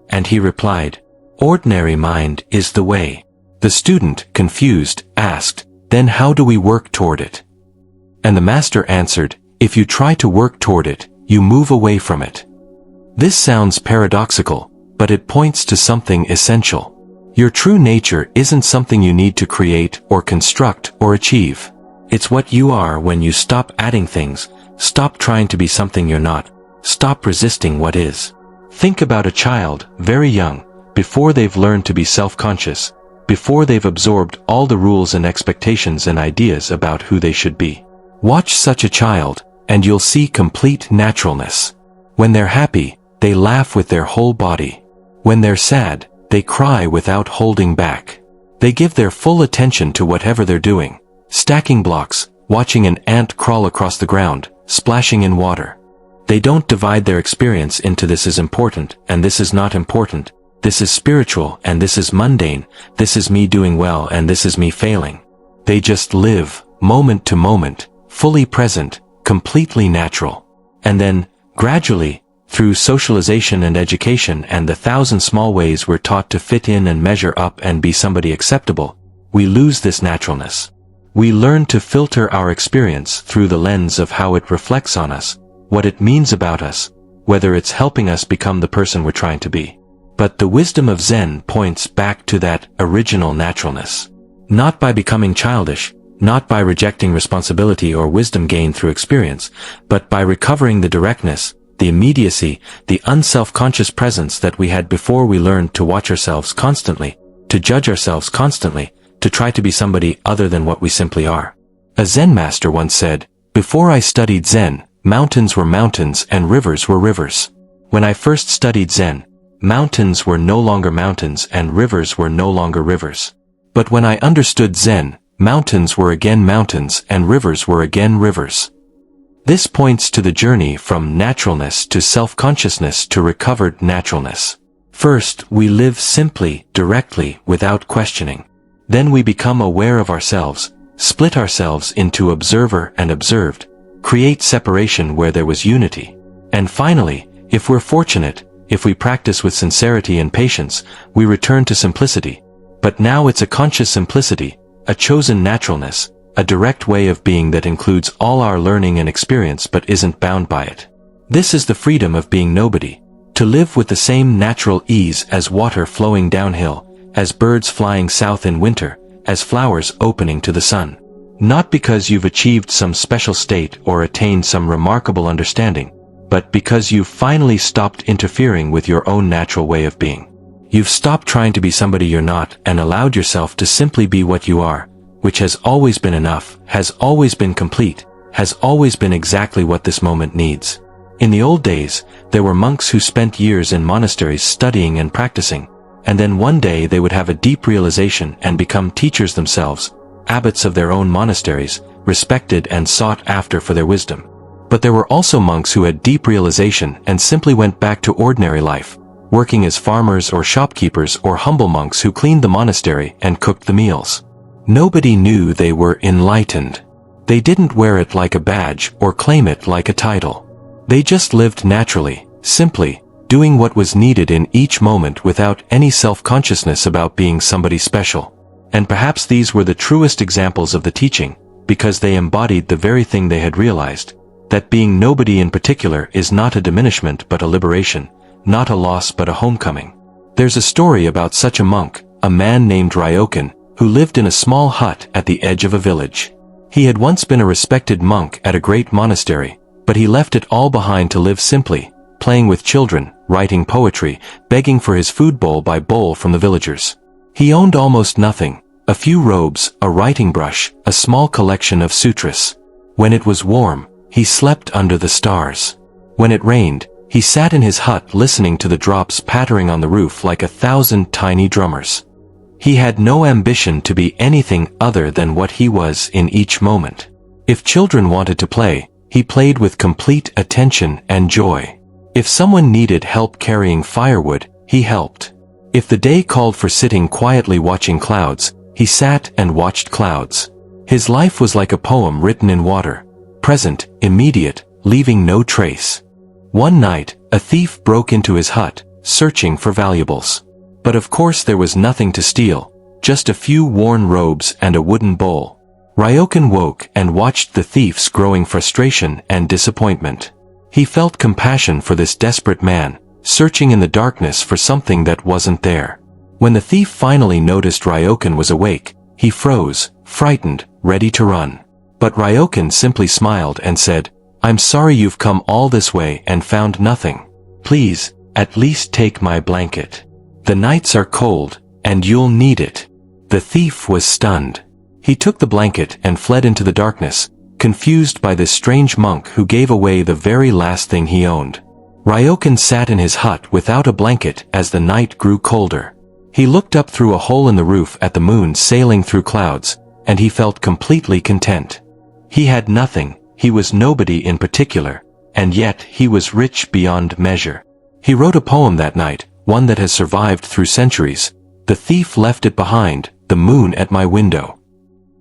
A: And he replied, "Ordinary mind is the way." The student, confused, asked, "Then how do we work toward it?" And the master answered, "If you try to work toward it, you move away from it. This sounds paradoxical, but it points to something essential. Your true nature isn't something you need to create or construct or achieve. It's what you are when you stop adding things, stop trying to be something you're not, stop resisting what is. Think about a child, very young, before they've learned to be self-conscious, before they've absorbed all the rules and expectations and ideas about who they should be. Watch such a child, and you'll see complete naturalness. When they're happy, they laugh with their whole body. When they're sad, they cry without holding back. They give their full attention to whatever they're doing, stacking blocks, watching an ant crawl across the ground, splashing in water. They don't divide their experience into this is important and this is not important, this is spiritual and this is mundane, this is me doing well and this is me failing. They just live, moment to moment, fully present, completely natural. And then, gradually, through socialization and education and the 1,000 small ways we're taught to fit in and measure up and be somebody acceptable, we lose this naturalness. We learn to filter our experience through the lens of how it reflects on us, what it means about us, whether it's helping us become the person we're trying to be. But the wisdom of Zen points back to that original naturalness. Not by becoming childish, not by rejecting responsibility or wisdom gained through experience, but by recovering the directness, the immediacy, the unself-conscious presence that we had before we learned to watch ourselves constantly, to judge ourselves constantly, to try to be somebody other than what we simply are. A Zen master once said, "Before I studied Zen, mountains were mountains and rivers were rivers. When I first studied Zen, mountains were no longer mountains and rivers were no longer rivers. But when I understood Zen, mountains were again mountains and rivers were again rivers." This points to the journey from naturalness to self-consciousness to recovered naturalness. First, we live simply, directly, without questioning. Then we become aware of ourselves, split ourselves into observer and observed, create separation where there was unity. And finally, if we're fortunate, if we practice with sincerity and patience, we return to simplicity. But now it's a conscious simplicity, a chosen naturalness, a direct way of being that includes all our learning and experience but isn't bound by it. This is the freedom of being nobody, to live with the same natural ease as water flowing downhill, as birds flying south in winter, as flowers opening to the sun. Not because you've achieved some special state or attained some remarkable understanding, but because you've finally stopped interfering with your own natural way of being. You've stopped trying to be somebody you're not and allowed yourself to simply be what you are, which has always been enough, has always been complete, has always been exactly what this moment needs. In the old days, there were monks who spent years in monasteries studying and practicing, and then one day they would have a deep realization and become teachers themselves, abbots of their own monasteries, respected and sought after for their wisdom. But there were also monks who had deep realization and simply went back to ordinary life, working as farmers or shopkeepers or humble monks who cleaned the monastery and cooked the meals. Nobody knew they were enlightened. They didn't wear it like a badge or claim it like a title. They just lived naturally, simply, doing what was needed in each moment without any self-consciousness about being somebody special. And perhaps these were the truest examples of the teaching, because they embodied the very thing they had realized, that being nobody in particular is not a diminishment but a liberation, not a loss but a homecoming. There's a story about such a monk, a man named Ryokan, who lived in a small hut at the edge of a village. He had once been a respected monk at a great monastery, but he left it all behind to live simply, playing with children, writing poetry, begging for his food bowl by bowl from the villagers. He owned almost nothing, a few robes, a writing brush, a small collection of sutras. When it was warm, he slept under the stars. When it rained, he sat in his hut listening to the drops pattering on the roof like 1,000 tiny drummers. He had no ambition to be anything other than what he was in each moment. If children wanted to play, he played with complete attention and joy. If someone needed help carrying firewood, he helped. If the day called for sitting quietly watching clouds, he sat and watched clouds. His life was like a poem written in water, present, immediate, leaving no trace. One night, a thief broke into his hut, searching for valuables. But of course there was nothing to steal, just a few worn robes and a wooden bowl. Ryokan woke and watched the thief's growing frustration and disappointment. He felt compassion for this desperate man, searching in the darkness for something that wasn't there. When the thief finally noticed Ryokan was awake, he froze, frightened, ready to run. But Ryokan simply smiled and said, "I'm sorry you've come all this way and found nothing. Please, at least take my blanket. The nights are cold, and you'll need it." The thief was stunned. He took the blanket and fled into the darkness, confused by this strange monk who gave away the very last thing he owned. Ryokan sat in his hut without a blanket as the night grew colder. He looked up through a hole in the roof at the moon sailing through clouds, and he felt completely content. He had nothing, he was nobody in particular, and yet he was rich beyond measure. He wrote a poem that night, one that has survived through centuries. The thief left it behind, the moon at my window.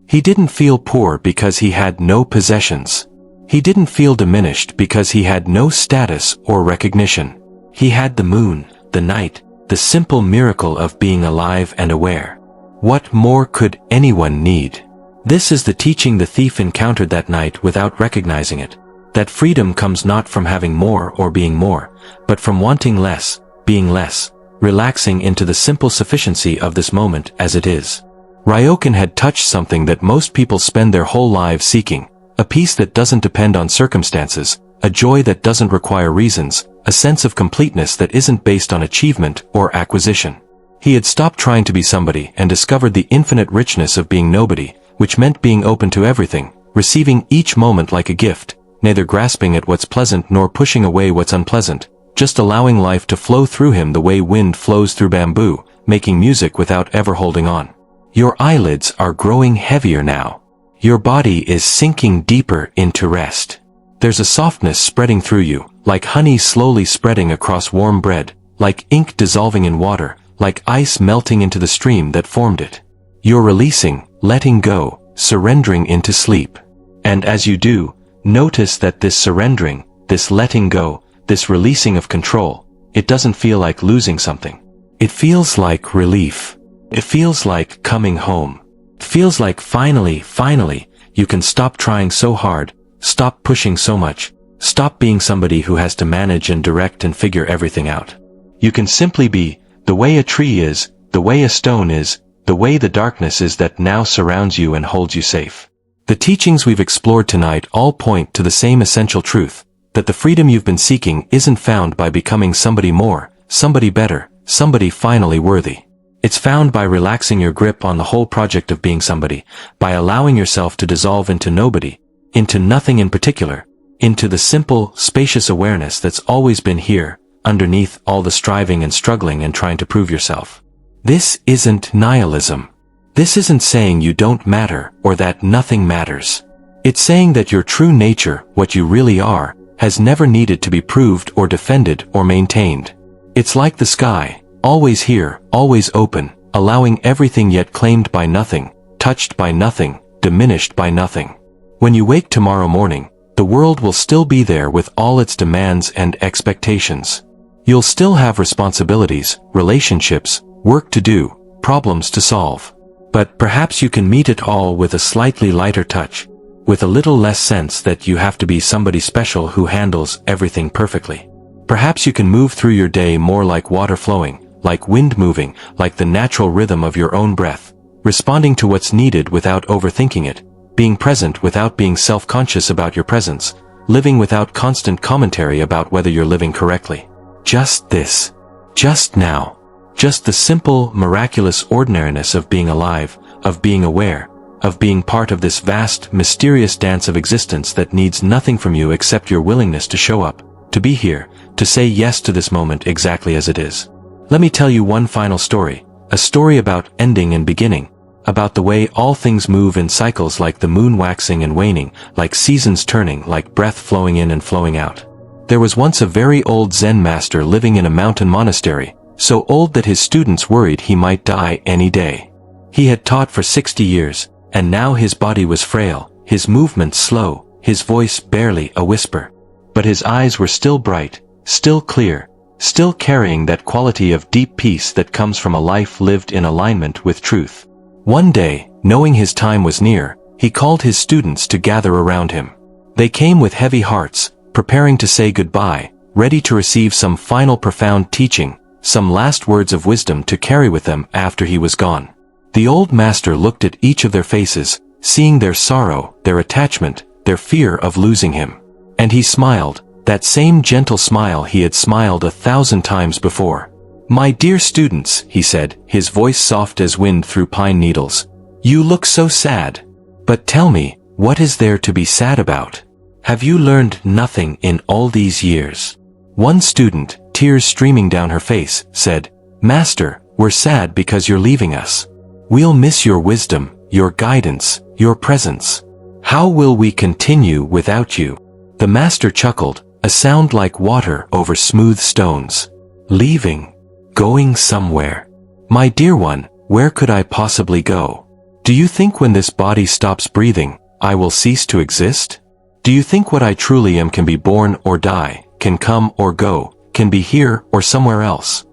A: He didn't feel poor because he had no possessions. He didn't feel diminished because he had no status or recognition. He had the moon, the night, the simple miracle of being alive and aware. What more could anyone need? This is the teaching the thief encountered that night without recognizing it. That freedom comes not from having more or being more, but from wanting less, being less, relaxing into the simple sufficiency of this moment as it is. Ryokan had touched something that most people spend their whole lives seeking, a peace that doesn't depend on circumstances, a joy that doesn't require reasons, a sense of completeness that isn't based on achievement or acquisition. He had stopped trying to be somebody and discovered the infinite richness of being nobody, which meant being open to everything, receiving each moment like a gift, neither grasping at what's pleasant nor pushing away what's unpleasant, just allowing life to flow through him the way wind flows through bamboo, making music without ever holding on. Your eyelids are growing heavier now. Your body is sinking deeper into rest. There's a softness spreading through you, like honey slowly spreading across warm bread, like ink dissolving in water, like ice melting into the stream that formed it. You're releasing, letting go, surrendering into sleep. And as you do, notice that this surrendering, this letting go, this releasing of control, it doesn't feel like losing something. It feels like relief. It feels like coming home. It feels like finally, you can stop trying so hard, stop pushing so much, stop being somebody who has to manage and direct and figure everything out. You can simply be, the way a tree is, the way a stone is, the way the darkness is that now surrounds you and holds you safe. The teachings we've explored tonight all point to the same essential truth, that the freedom you've been seeking isn't found by becoming somebody more, somebody better, somebody finally worthy. It's found by relaxing your grip on the whole project of being somebody, by allowing yourself to dissolve into nobody, into nothing in particular, into the simple, spacious awareness that's always been here, underneath all the striving and struggling and trying to prove yourself. This isn't nihilism. This isn't saying you don't matter or that nothing matters. It's saying that your true nature, what you really are, has never needed to be proved or defended or maintained. It's like the sky, always here, always open, allowing everything yet claimed by nothing, touched by nothing, diminished by nothing. When you wake tomorrow morning, the world will still be there with all its demands and expectations. You'll still have responsibilities, relationships, work to do, problems to solve. But perhaps you can meet it all with a slightly lighter touch, with a little less sense that you have to be somebody special who handles everything perfectly. Perhaps you can move through your day more like water flowing, like wind moving, like the natural rhythm of your own breath, responding to what's needed without overthinking it, being present without being self-conscious about your presence, living without constant commentary about whether you're living correctly. Just this. Just now. Just the simple, miraculous ordinariness of being alive, of being aware, of being part of this vast, mysterious dance of existence that needs nothing from you except your willingness to show up, to be here, to say yes to this moment exactly as it is. Let me tell you one final story, a story about ending and beginning, about the way all things move in cycles like the moon waxing and waning, like seasons turning, like breath flowing in and flowing out. There was once a very old Zen master living in a mountain monastery, so old that his students worried he might die any day. He had taught for 60 years, and now his body was frail, his movements slow, his voice barely a whisper. But his eyes were still bright, still clear, still carrying that quality of deep peace that comes from a life lived in alignment with truth. One day, knowing his time was near, he called his students to gather around him. They came with heavy hearts, preparing to say goodbye, ready to receive some final profound teaching, some last words of wisdom to carry with them after he was gone. The old master looked at each of their faces, seeing their sorrow, their attachment, their fear of losing him. And he smiled, that same gentle smile he had smiled 1,000 times before. "My dear students," he said, his voice soft as wind through pine needles, "you look so sad. But tell me, what is there to be sad about? Have you learned nothing in all these years?" One student, tears streaming down her face, said, "Master, we're sad because you're leaving us. We'll miss your wisdom, your guidance, your presence. How will we continue without you?" The master chuckled, a sound like water over smooth stones. "Leaving? Going somewhere? My dear one, where could I possibly go? Do you think when this body stops breathing, I will cease to exist? Do you think what I truly am can be born or die, can come or go, can be here or somewhere else?"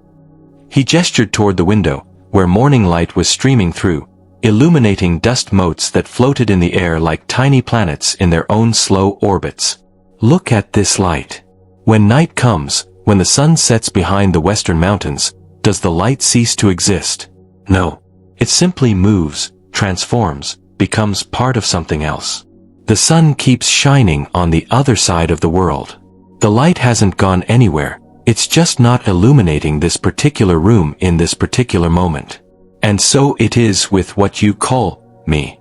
A: He gestured toward the window, where morning light was streaming through, illuminating dust motes that floated in the air like tiny planets in their own slow orbits. "Look at this light. When night comes, when the sun sets behind the western mountains, does the light cease to exist? No. It simply moves, transforms, becomes part of something else. The sun keeps shining on the other side of the world. The light hasn't gone anywhere, it's just not illuminating this particular room in this particular moment. And so it is with what you call me.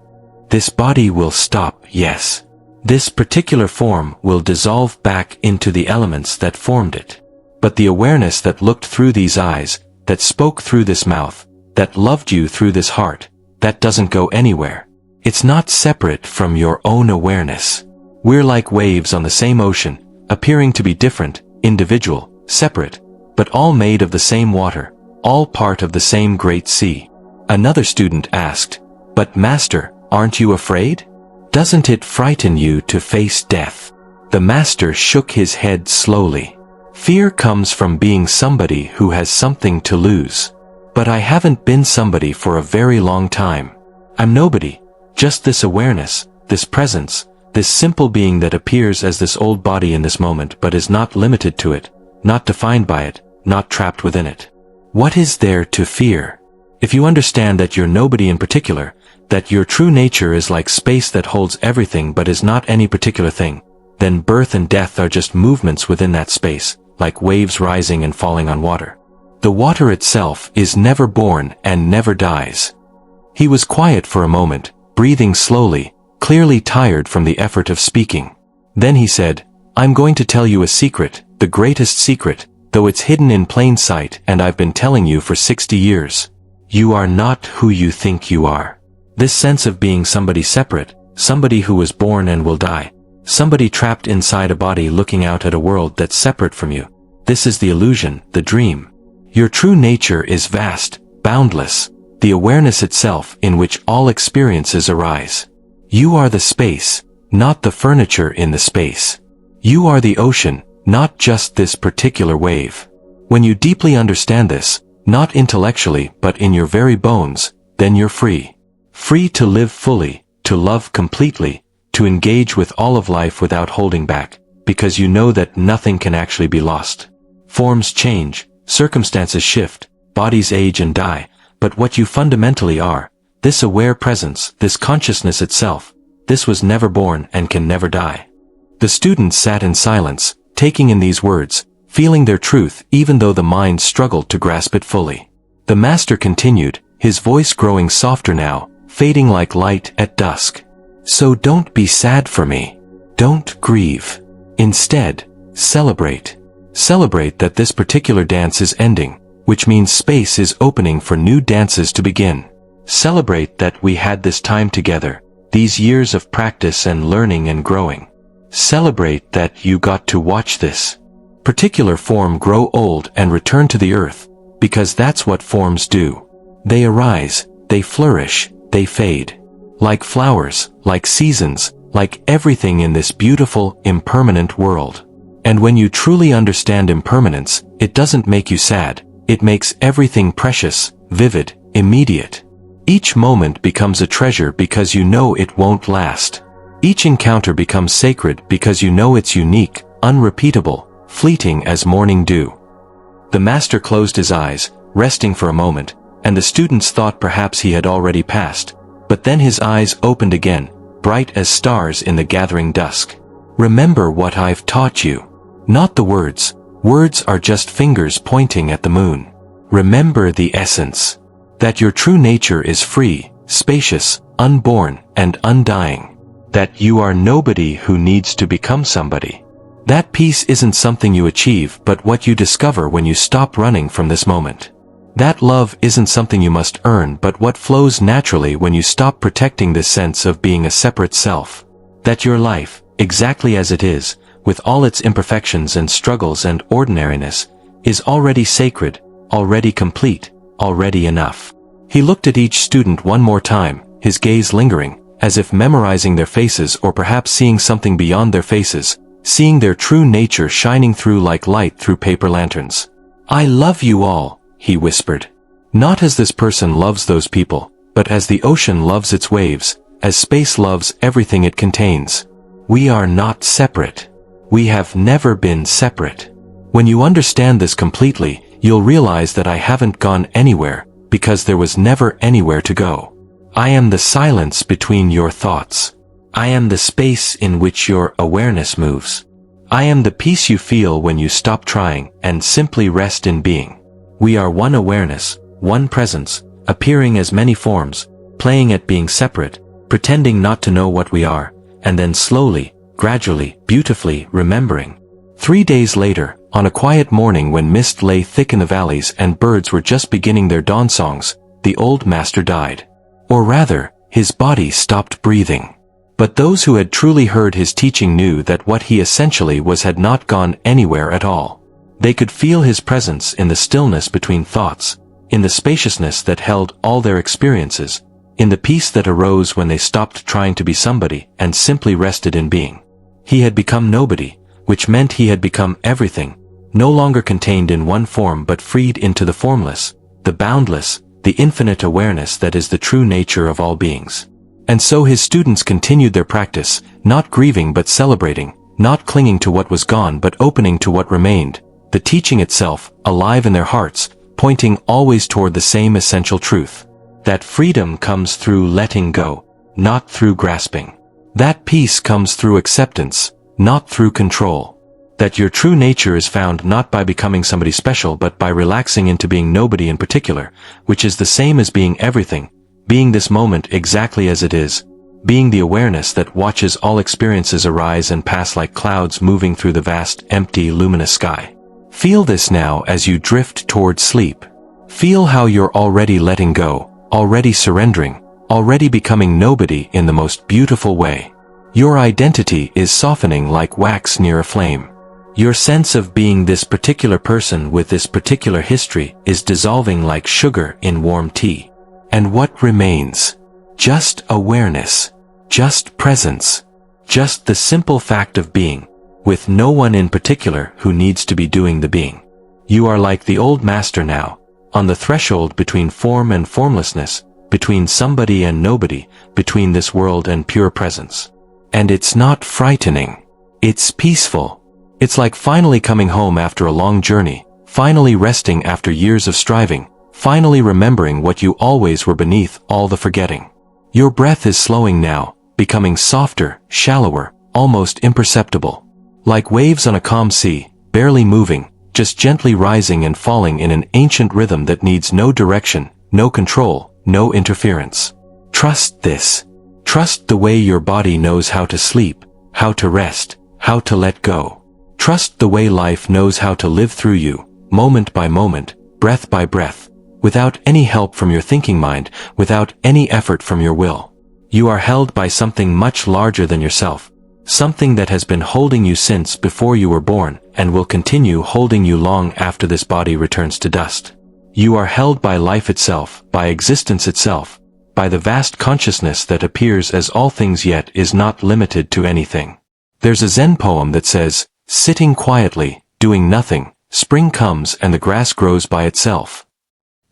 A: This body will stop, yes. This particular form will dissolve back into the elements that formed it. But the awareness that looked through these eyes, that spoke through this mouth, that loved you through this heart, that doesn't go anywhere. It's not separate from your own awareness. We're like waves on the same ocean, appearing to be different, individual, separate, but all made of the same water, all part of the same great sea. Another student asked, "But Master, aren't you afraid? Doesn't it frighten you to face death?" The master shook his head slowly. "Fear comes from being somebody who has something to lose. But I haven't been somebody for a very long time. I'm nobody, just this awareness, this presence, this simple being that appears as this old body in this moment but is not limited to it, not defined by it, not trapped within it. What is there to fear? If you understand that you're nobody in particular, that your true nature is like space that holds everything but is not any particular thing, then birth and death are just movements within that space, like waves rising and falling on water. The water itself is never born and never dies." He was quiet for a moment, breathing slowly, clearly tired from the effort of speaking. Then he said, "I'm going to tell you a secret, the greatest secret, though it's hidden in plain sight and I've been telling you for 60 years. You are not who you think you are. This sense of being somebody separate, somebody who was born and will die, somebody trapped inside a body looking out at a world that's separate from you. This is the illusion, the dream. Your true nature is vast, boundless, the awareness itself in which all experiences arise. You are the space, not the furniture in the space. You are the ocean, not just this particular wave. When you deeply understand this, not intellectually but in your very bones, then you're free. Free to live fully, to love completely, to engage with all of life without holding back, because you know that nothing can actually be lost. Forms change, circumstances shift, bodies age and die, but what you fundamentally are, this aware presence, this consciousness itself, this was never born and can never die." The students sat in silence, taking in these words, feeling their truth even though the mind struggled to grasp it fully. The master continued, his voice growing softer now, fading like light at dusk. "So don't be sad for me. Don't grieve. Instead, celebrate. Celebrate that this particular dance is ending, which means space is opening for new dances to begin. Celebrate that we had this time together, these years of practice and learning and growing. Celebrate that you got to watch this particular form grow old and return to the earth, because that's what forms do. They arise, they flourish, they fade. Like flowers, like seasons, like everything in this beautiful, impermanent world. And when you truly understand impermanence, it doesn't make you sad, it makes everything precious, vivid, immediate. Each moment becomes a treasure because you know it won't last. Each encounter becomes sacred because you know it's unique, unrepeatable, fleeting as morning dew. The master closed his eyes, resting for a moment, and the students thought perhaps he had already passed, but then his eyes opened again, bright as stars in the gathering dusk. Remember what I've taught you. Not the words. Words are just fingers pointing at the moon. Remember the essence. That your true nature is free, spacious, unborn, and undying. That you are nobody who needs to become somebody. That peace isn't something you achieve but what you discover when you stop running from this moment. That love isn't something you must earn but what flows naturally when you stop protecting this sense of being a separate self. That your life, exactly as it is, with all its imperfections and struggles and ordinariness, is already sacred, already complete, already enough. He looked at each student one more time, his gaze lingering, as if memorizing their faces or perhaps seeing something beyond their faces, seeing their true nature shining through like light through paper lanterns. I love you all, he whispered. Not as this person loves those people, but as the ocean loves its waves, as space loves everything it contains. We are not separate. We have never been separate. When you understand this completely, you'll realize that I haven't gone anywhere, because there was never anywhere to go. I am the silence between your thoughts. I am the space in which your awareness moves. I am the peace you feel when you stop trying and simply rest in being. We are one awareness, one presence, appearing as many forms, playing at being separate, pretending not to know what we are, and then slowly, gradually, beautifully remembering. 3 days later, on a quiet morning when mist lay thick in the valleys and birds were just beginning their dawn songs, the old master died. Or rather, his body stopped breathing. But those who had truly heard his teaching knew that what he essentially was had not gone anywhere at all. They could feel his presence in the stillness between thoughts, in the spaciousness that held all their experiences, in the peace that arose when they stopped trying to be somebody and simply rested in being. He had become nobody, which meant he had become everything, no longer contained in one form but freed into the formless, the boundless, the infinite awareness that is the true nature of all beings. And so his students continued their practice, not grieving but celebrating, not clinging to what was gone but opening to what remained, the teaching itself, alive in their hearts, pointing always toward the same essential truth. That freedom comes through letting go, not through grasping. That peace comes through acceptance, not through control. That your true nature is found not by becoming somebody special but by relaxing into being nobody in particular, which is the same as being everything, being this moment exactly as it is, being the awareness that watches all experiences arise and pass like clouds moving through the vast, empty, luminous sky. Feel this now as you drift toward sleep. Feel how you're already letting go, already surrendering, already becoming nobody in the most beautiful way. Your identity is softening like wax near a flame. Your sense of being this particular person with this particular history is dissolving like sugar in warm tea. And what remains? Just awareness. Just presence. Just the simple fact of being, with no one in particular who needs to be doing the being. You are like the old master now, on the threshold between form and formlessness, between somebody and nobody, between this world and pure presence. And it's not frightening. It's peaceful. It's like finally coming home after a long journey, finally resting after years of striving, finally remembering what you always were beneath all the forgetting. Your breath is slowing now, becoming softer, shallower, almost imperceptible. Like waves on a calm sea, barely moving, just gently rising and falling in an ancient rhythm that needs no direction, no control, no interference. Trust this. Trust the way your body knows how to sleep, how to rest, how to let go. Trust the way life knows how to live through you, moment by moment, breath by breath, without any help from your thinking mind, without any effort from your will. You are held by something much larger than yourself, something that has been holding you since before you were born and will continue holding you long after this body returns to dust. You are held by life itself, by existence itself, by the vast consciousness that appears as all things yet is not limited to anything. There's a Zen poem that says, "Sitting quietly, doing nothing, spring comes and the grass grows by itself."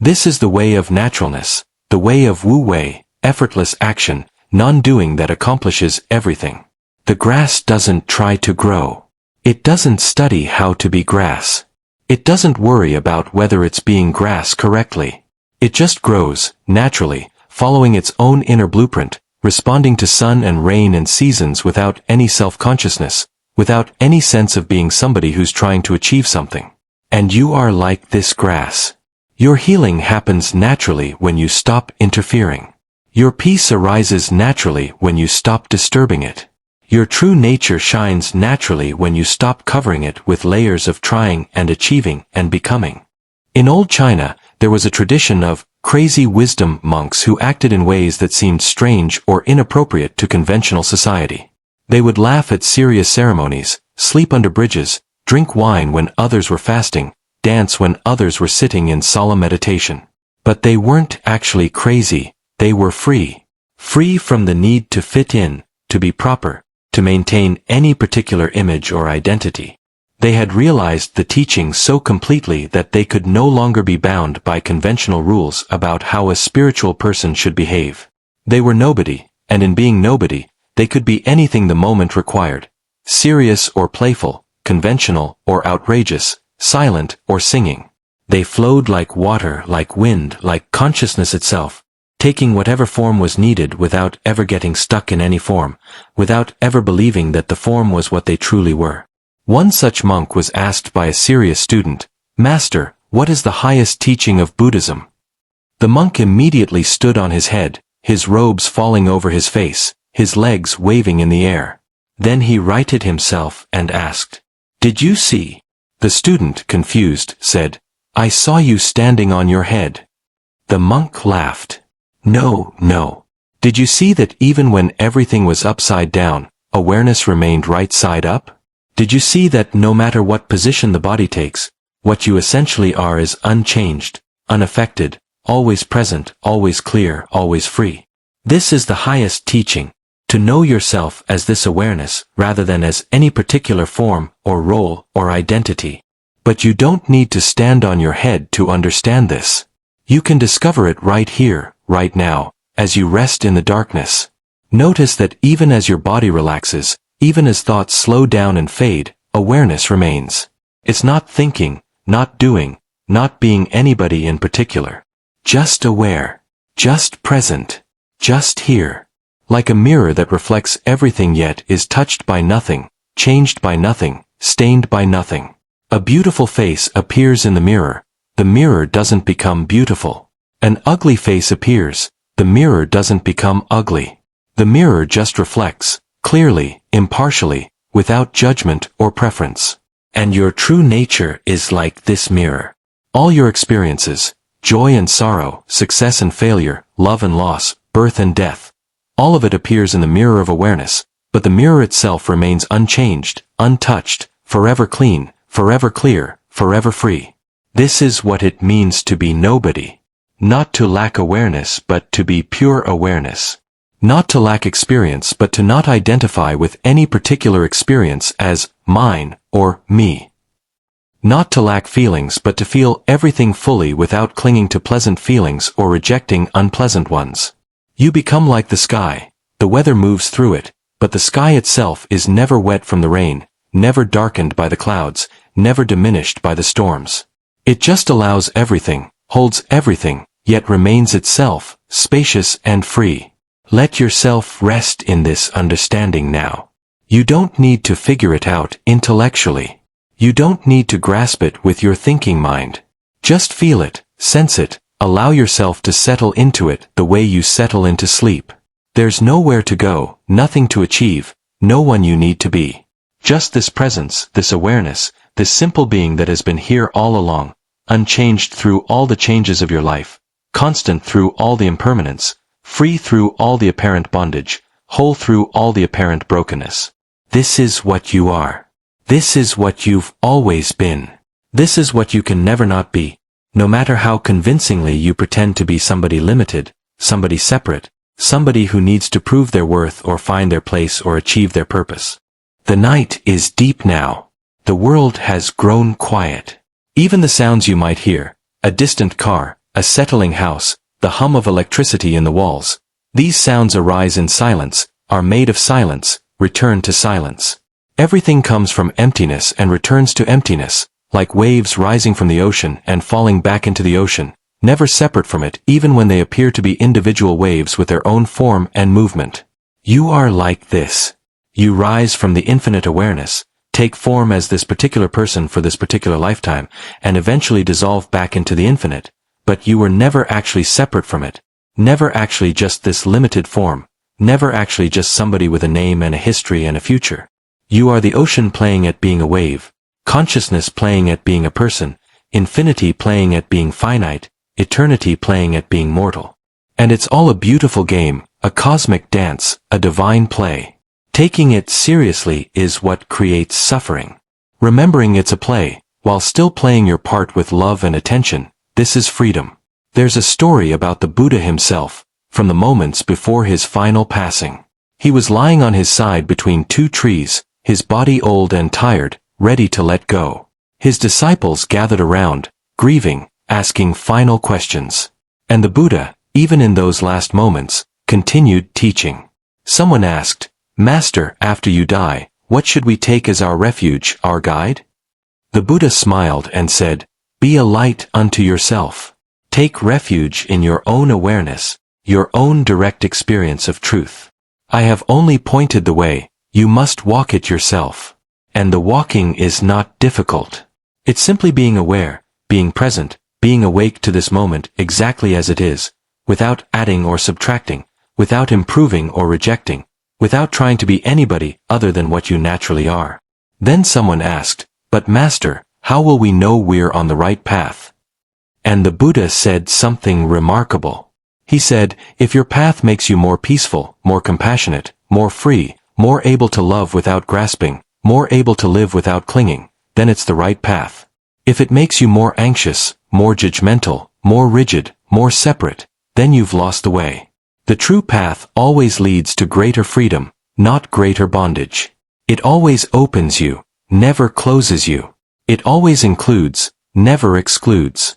A: This is the way of naturalness, the way of wu-wei, effortless action, non-doing that accomplishes everything. The grass doesn't try to grow. It doesn't study how to be grass. It doesn't worry about whether it's being grass correctly. It just grows, naturally, following its own inner blueprint, responding to sun and rain and seasons without any self-consciousness, without any sense of being somebody who's trying to achieve something. And you are like this grass. Your healing happens naturally when you stop interfering. Your peace arises naturally when you stop disturbing it. Your true nature shines naturally when you stop covering it with layers of trying and achieving and becoming. In old China, there was a tradition of crazy wisdom monks who acted in ways that seemed strange or inappropriate to conventional society. They would laugh at serious ceremonies, sleep under bridges, drink wine when others were fasting, dance when others were sitting in solemn meditation. But they weren't actually crazy, they were free. Free from the need to fit in, to be proper, to maintain any particular image or identity. They had realized the teaching so completely that they could no longer be bound by conventional rules about how a spiritual person should behave. They were nobody, and in being nobody, they could be anything the moment required. Serious or playful, conventional or outrageous, silent or singing. They flowed like water, like wind, like consciousness itself, taking whatever form was needed without ever getting stuck in any form, without ever believing that the form was what they truly were. One such monk was asked by a serious student, "Master, what is the highest teaching of Buddhism?" The monk immediately stood on his head, his robes falling over his face, his legs waving in the air. Then he righted himself and asked, "Did you see?" The student, confused, said, "I saw you standing on your head." The monk laughed. No. Did you see that even when everything was upside down, awareness remained right side up? Did you see that no matter what position the body takes, what you essentially are is unchanged, unaffected, always present, always clear, always free? This is the highest teaching, to know yourself as this awareness rather than as any particular form or role or identity. But you don't need to stand on your head to understand this. You can discover it right here, right now, as you rest in the darkness. Notice that even as your body relaxes, even as thoughts slow down and fade, awareness remains. It's not thinking, not doing, not being anybody in particular. Just aware. Just present. Just here. Like a mirror that reflects everything yet is touched by nothing, changed by nothing, stained by nothing. A beautiful face appears in the mirror doesn't become beautiful. An ugly face appears, the mirror doesn't become ugly. The mirror just reflects, clearly, impartially, without judgment or preference. And your true nature is like this mirror. All your experiences, joy and sorrow, success and failure, love and loss, birth and death, all of it appears in the mirror of awareness, but the mirror itself remains unchanged, untouched, forever clean, forever clear, forever free. This is what it means to be nobody. Not to lack awareness but to be pure awareness. Not to lack experience but to not identify with any particular experience as mine or me. Not to lack feelings but to feel everything fully without clinging to pleasant feelings or rejecting unpleasant ones. You become like the sky. The weather moves through it, but the sky itself is never wet from the rain, never darkened by the clouds, never diminished by the storms. It just allows everything, holds everything, yet remains itself, spacious and free. Let yourself rest in this understanding now. You don't need to figure it out intellectually. You don't need to grasp it with your thinking mind. Just feel it, sense it, allow yourself to settle into it the way you settle into sleep. There's nowhere to go, nothing to achieve, no one you need to be. Just this presence, this awareness, this simple being that has been here all along, unchanged through all the changes of your life, constant through all the impermanence, free through all the apparent bondage, whole through all the apparent brokenness. This is what you are. This is what you've always been. This is what you can never not be, no matter how convincingly you pretend to be somebody limited, somebody separate, somebody who needs to prove their worth or find their place or achieve their purpose. The night is deep now. The world has grown quiet. Even the sounds you might hear, a distant car, a settling house, the hum of electricity in the walls, these sounds arise in silence, are made of silence, return to silence. Everything comes from emptiness and returns to emptiness, like waves rising from the ocean and falling back into the ocean, never separate from it even when they appear to be individual waves with their own form and movement. You are like this. You rise from the infinite awareness, take form as this particular person for this particular lifetime, and eventually dissolve back into the infinite, but you were never actually separate from it, never actually just this limited form, never actually just somebody with a name and a history and a future. You are the ocean playing at being a wave, consciousness playing at being a person, infinity playing at being finite, eternity playing at being mortal. And it's all a beautiful game, a cosmic dance, a divine play. Taking it seriously is what creates suffering. Remembering it's a play, while still playing your part with love and attention, this is freedom. There's a story about the Buddha himself, from the moments before his final passing. He was lying on his side between two trees, his body old and tired, ready to let go. His disciples gathered around, grieving, asking final questions. And the Buddha, even in those last moments, continued teaching. Someone asked, "Master, after you die, what should we take as our refuge, our guide?" The Buddha smiled and said, "Be a light unto yourself. Take refuge in your own awareness, your own direct experience of truth. I have only pointed the way, you must walk it yourself. And the walking is not difficult. It's simply being aware, being present, being awake to this moment exactly as it is, without adding or subtracting, without improving or rejecting, without trying to be anybody other than what you naturally are." Then someone asked, "But Master, how will we know we're on the right path?" And the Buddha said something remarkable. He said, "If your path makes you more peaceful, more compassionate, more free, more able to love without grasping, more able to live without clinging, then it's the right path. If it makes you more anxious, more judgmental, more rigid, more separate, then you've lost the way. The true path always leads to greater freedom, not greater bondage. It always opens you, never closes you. It always includes, never excludes."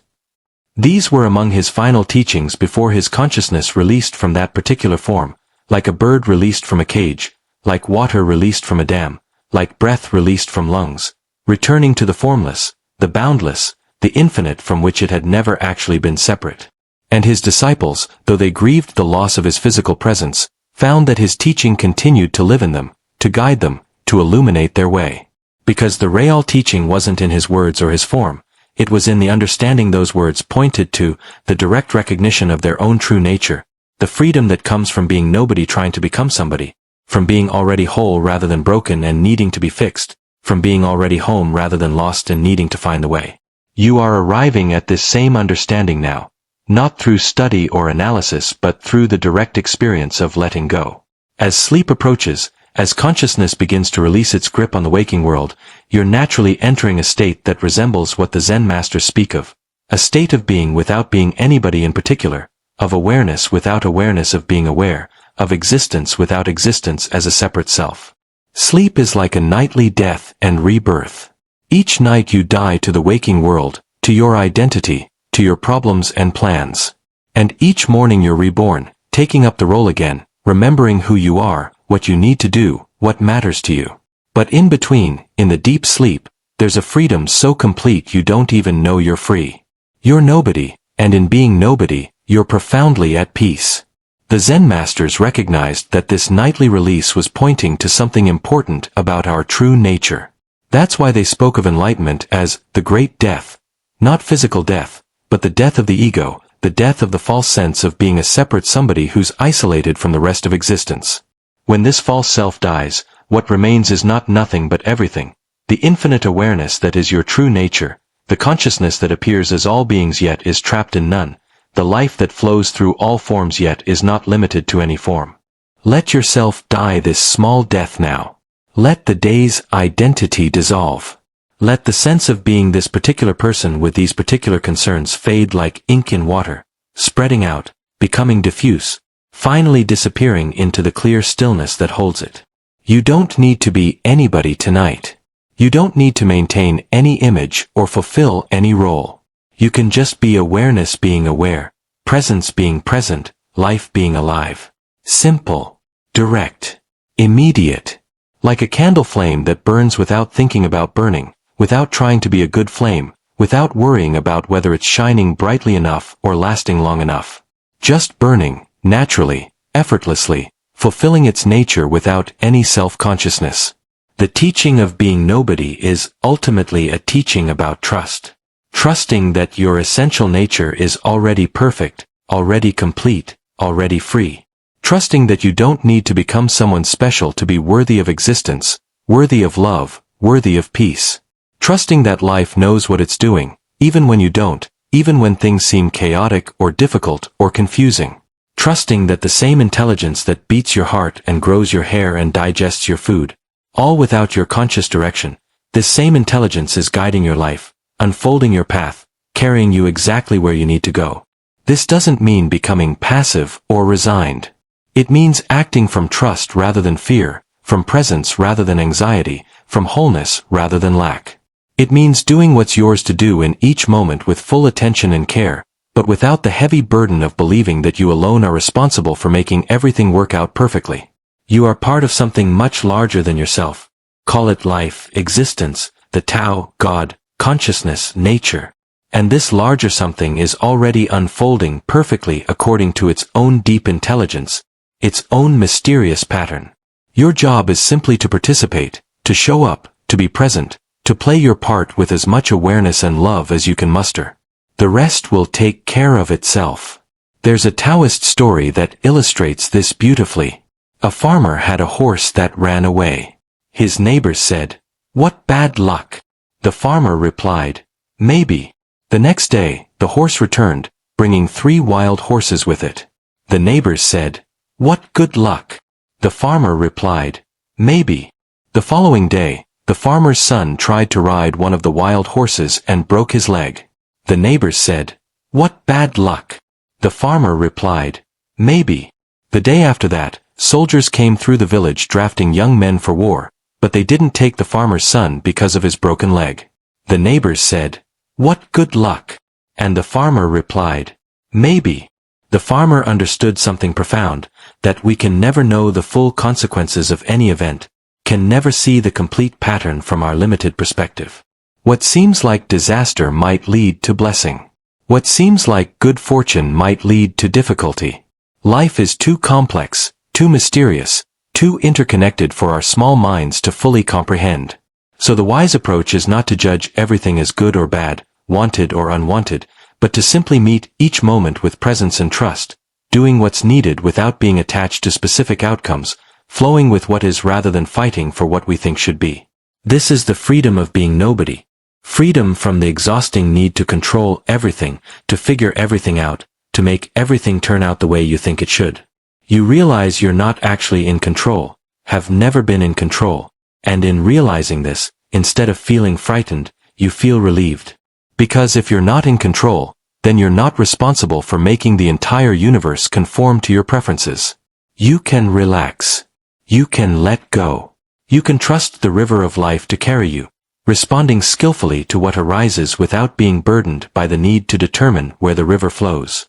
A: These were among his final teachings before his consciousness released from that particular form, like a bird released from a cage, like water released from a dam, like breath released from lungs, returning to the formless, the boundless, the infinite from which it had never actually been separate. And his disciples, though they grieved the loss of his physical presence, found that his teaching continued to live in them, to guide them, to illuminate their way. Because the real teaching wasn't in his words or his form, it was in the understanding those words pointed to, the direct recognition of their own true nature, the freedom that comes from being nobody trying to become somebody, from being already whole rather than broken and needing to be fixed, from being already home rather than lost and needing to find the way. You are arriving at this same understanding now, not through study or analysis but through the direct experience of letting go. As sleep approaches, as consciousness begins to release its grip on the waking world, you're naturally entering a state that resembles what the Zen masters speak of, a state of being without being anybody in particular, of awareness without awareness of being aware, of existence without existence as a separate self. Sleep is like a nightly death and rebirth. Each night you die to the waking world, to your identity, to your problems and plans. And each morning you're reborn, taking up the role again, remembering who you are, what you need to do, what matters to you. But in between, in the deep sleep, there's a freedom so complete you don't even know you're free. You're nobody, and in being nobody, you're profoundly at peace. The Zen masters recognized that this nightly release was pointing to something important about our true nature. That's why they spoke of enlightenment as the great death. Not physical death, but the death of the ego, the death of the false sense of being a separate somebody who's isolated from the rest of existence. When this false self dies, what remains is not nothing but everything, the infinite awareness that is your true nature, the consciousness that appears as all beings yet is trapped in none, the life that flows through all forms yet is not limited to any form. Let yourself die this small death now. Let the day's identity dissolve. Let the sense of being this particular person with these particular concerns fade like ink in water, spreading out, becoming diffuse, finally disappearing into the clear stillness that holds it. You don't need to be anybody tonight. You don't need to maintain any image or fulfill any role. You can just be awareness being aware, presence being present, life being alive. Simple, direct, immediate. Like a candle flame that burns without thinking about burning, without trying to be a good flame, without worrying about whether it's shining brightly enough or lasting long enough. Just burning, naturally, effortlessly, fulfilling its nature without any self-consciousness. The teaching of being nobody is ultimately a teaching about trust. Trusting that your essential nature is already perfect, already complete, already free. Trusting that you don't need to become someone special to be worthy of existence, worthy of love, worthy of peace. Trusting that life knows what it's doing, even when you don't, even when things seem chaotic or difficult or confusing. Trusting that the same intelligence that beats your heart and grows your hair and digests your food, all without your conscious direction, this same intelligence is guiding your life, unfolding your path, carrying you exactly where you need to go. This doesn't mean becoming passive or resigned. It means acting from trust rather than fear, from presence rather than anxiety, from wholeness rather than lack. It means doing what's yours to do in each moment with full attention and care, but without the heavy burden of believing that you alone are responsible for making everything work out perfectly. You are part of something much larger than yourself. Call it life, existence, the Tao, God, consciousness, nature. And this larger something is already unfolding perfectly according to its own deep intelligence, its own mysterious pattern. Your job is simply to participate, to show up, to be present, to play your part with as much awareness and love as you can muster. The rest will take care of itself. There's a Taoist story that illustrates this beautifully. A farmer had a horse that ran away. His neighbors said, "What bad luck." The farmer replied, "Maybe." The next day, the horse returned, bringing 3 wild horses with it. The neighbors said, "What good luck." The farmer replied, "Maybe." The following day, the farmer's son tried to ride one of the wild horses and broke his leg. The neighbors said, "What bad luck." The farmer replied, "Maybe." The day after that, soldiers came through the village drafting young men for war, but they didn't take the farmer's son because of his broken leg. The neighbors said, "What good luck." And the farmer replied, "Maybe." The farmer understood something profound, that we can never know the full consequences of any event, can never see the complete pattern from our limited perspective. What seems like disaster might lead to blessing. What seems like good fortune might lead to difficulty. Life is too complex, too mysterious, too interconnected for our small minds to fully comprehend. So the wise approach is not to judge everything as good or bad, wanted or unwanted, but to simply meet each moment with presence and trust, doing what's needed without being attached to specific outcomes, flowing with what is rather than fighting for what we think should be. This is the freedom of being nobody. Freedom from the exhausting need to control everything, to figure everything out, to make everything turn out the way you think it should. You realize you're not actually in control, have never been in control, and in realizing this, instead of feeling frightened, you feel relieved. Because if you're not in control, then you're not responsible for making the entire universe conform to your preferences. You can relax. You can let go. You can trust the river of life to carry you, responding skillfully to what arises without being burdened by the need to determine where the river flows.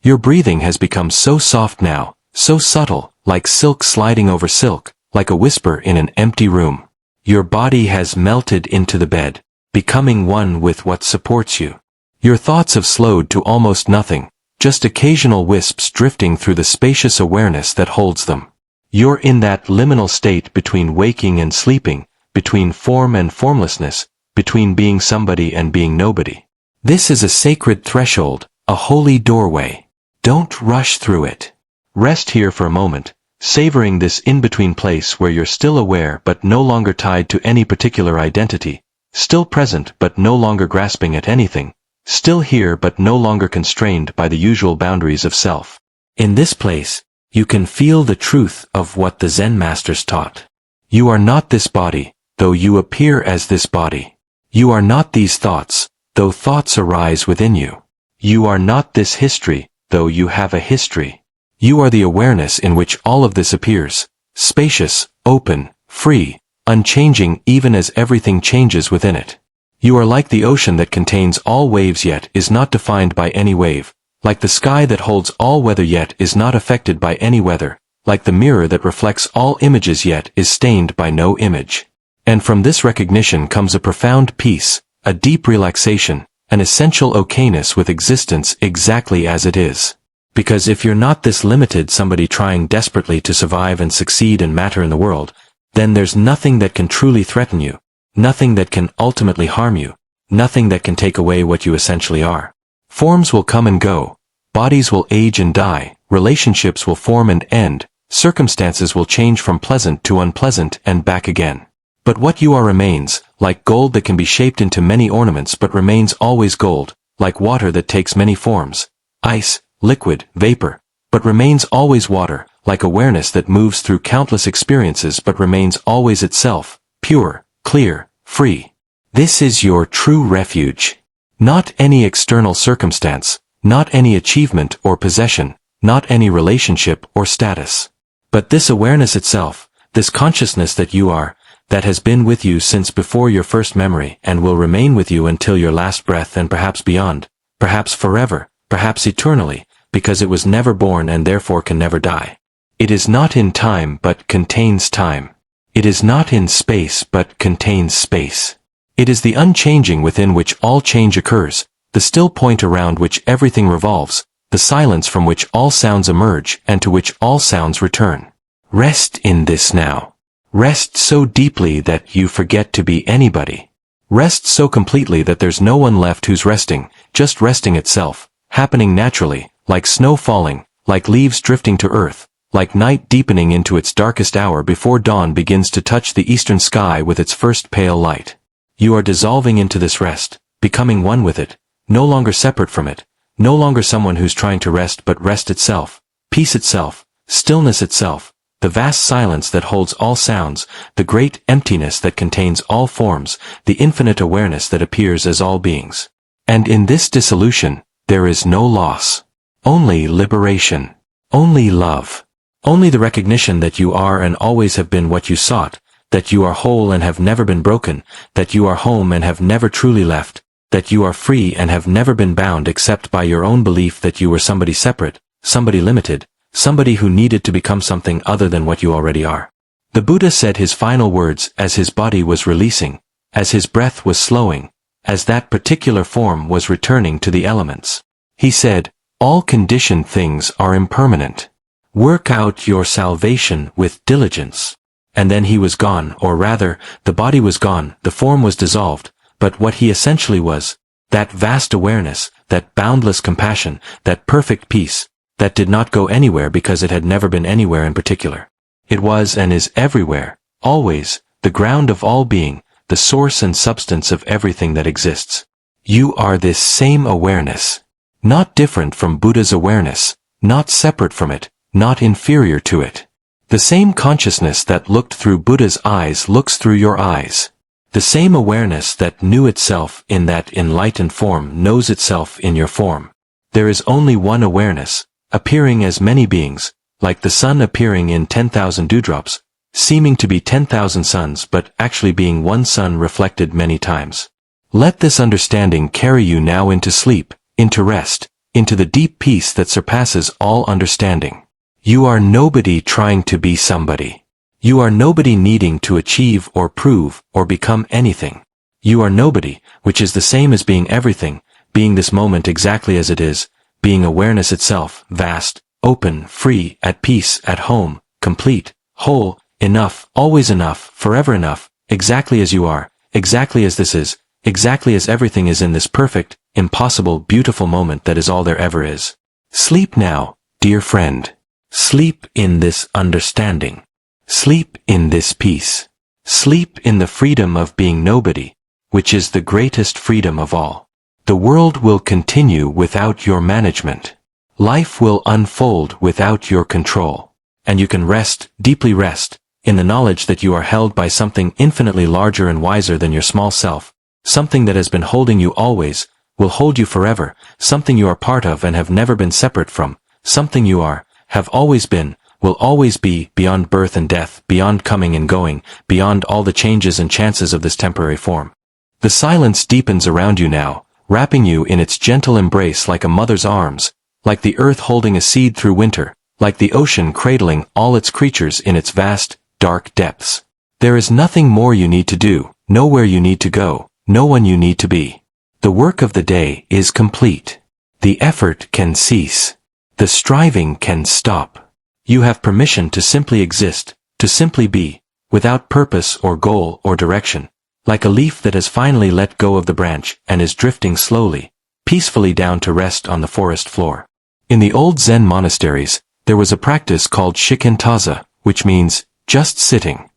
A: Your breathing has become so soft now, so subtle, like silk sliding over silk, like a whisper in an empty room. Your body has melted into the bed, becoming one with what supports you. Your thoughts have slowed to almost nothing, just occasional wisps drifting through the spacious awareness that holds them. You're in that liminal state between waking and sleeping, between form and formlessness, between being somebody and being nobody. This is a sacred threshold, a holy doorway. Don't rush through it. Rest here for a moment, savoring this in-between place where you're still aware but no longer tied to any particular identity, still present but no longer grasping at anything, still here but no longer constrained by the usual boundaries of self. In this place, you can feel the truth of what the Zen masters taught. You are not this body, though you appear as this body. You are not these thoughts, though thoughts arise within you. You are not this history, though you have a history. You are the awareness in which all of this appears, spacious, open, free, unchanging even as everything changes within it. You are like the ocean that contains all waves yet is not defined by any wave, like the sky that holds all weather yet is not affected by any weather, like the mirror that reflects all images yet is stained by no image. And from this recognition comes a profound peace, a deep relaxation, an essential okayness with existence exactly as it is. Because if you're not this limited somebody trying desperately to survive and succeed and matter in the world, then there's nothing that can truly threaten you, nothing that can ultimately harm you, nothing that can take away what you essentially are. Forms will come and go, bodies will age and die, relationships will form and end, circumstances will change from pleasant to unpleasant and back again. But what you are remains, like gold that can be shaped into many ornaments but remains always gold, like water that takes many forms, ice, liquid, vapor, but remains always water, like awareness that moves through countless experiences but remains always itself, pure, clear, free. This is your true refuge. Not any external circumstance, not any achievement or possession, not any relationship or status. But this awareness itself, this consciousness that you are, that has been with you since before your first memory and will remain with you until your last breath and perhaps beyond, perhaps forever, perhaps eternally, because it was never born and therefore can never die. It is not in time but contains time. It is not in space but contains space. It is the unchanging within which all change occurs, the still point around which everything revolves, the silence from which all sounds emerge and to which all sounds return. Rest in this now. Rest so deeply that you forget to be anybody. Rest so completely that there's no one left who's resting, just resting itself, happening naturally, like snow falling, like leaves drifting to earth, like night deepening into its darkest hour before dawn begins to touch the eastern sky with its first pale light. You are dissolving into this rest, becoming one with it, no longer separate from it, no longer someone who's trying to rest but rest itself, peace itself, stillness itself, the vast silence that holds all sounds, the great emptiness that contains all forms, the infinite awareness that appears as all beings. And in this dissolution, there is no loss. Only liberation. Only love. Only the recognition that you are and always have been what you sought, that you are whole and have never been broken, that you are home and have never truly left, that you are free and have never been bound except by your own belief that you were somebody separate, somebody limited, somebody who needed to become something other than what you already are. The Buddha said his final words as his body was releasing, as his breath was slowing, as that particular form was returning to the elements. He said, "All conditioned things are impermanent. Work out your salvation with diligence." And then he was gone, or rather, the body was gone, the form was dissolved, but what he essentially was, that vast awareness, that boundless compassion, that perfect peace, that did not go anywhere because it had never been anywhere in particular. It was and is everywhere, always, the ground of all being, the source and substance of everything that exists. You are this same awareness. Not different from Buddha's awareness, not separate from it, not inferior to it. The same consciousness that looked through Buddha's eyes looks through your eyes. The same awareness that knew itself in that enlightened form knows itself in your form. There is only one awareness, appearing as many beings, like the sun appearing in 10,000 dewdrops, seeming to be 10,000 suns but actually being one sun reflected many times. Let this understanding carry you now into sleep, into rest, into the deep peace that surpasses all understanding. You are nobody trying to be somebody. You are nobody needing to achieve or prove or become anything. You are nobody, which is the same as being everything, being this moment exactly as it is, being awareness itself, vast, open, free, at peace, at home, complete, whole, enough, always enough, forever enough, exactly as you are, exactly as this is, exactly as everything is in this perfect, impossible, beautiful moment that is all there ever is. Sleep now, dear friend. Sleep in this understanding. Sleep in this peace. Sleep in the freedom of being nobody, which is the greatest freedom of all. The world will continue without your management. Life will unfold without your control. And you can rest, deeply rest, in the knowledge that you are held by something infinitely larger and wiser than your small self, something that has been holding you always, will hold you forever, something you are part of and have never been separate from, something you are, have always been, will always be, beyond birth and death, beyond coming and going, beyond all the changes and chances of this temporary form. The silence deepens around you now, wrapping you in its gentle embrace like a mother's arms, like the earth holding a seed through winter, like the ocean cradling all its creatures in its vast, dark depths. There is nothing more you need to do, nowhere you need to go, no one you need to be. The work of the day is complete. The effort can cease. The striving can stop. You have permission to simply exist, to simply be, without purpose or goal or direction, like a leaf that has finally let go of the branch and is drifting slowly, peacefully down to rest on the forest floor. In the old Zen monasteries, there was a practice called shikantaza, which means just sitting.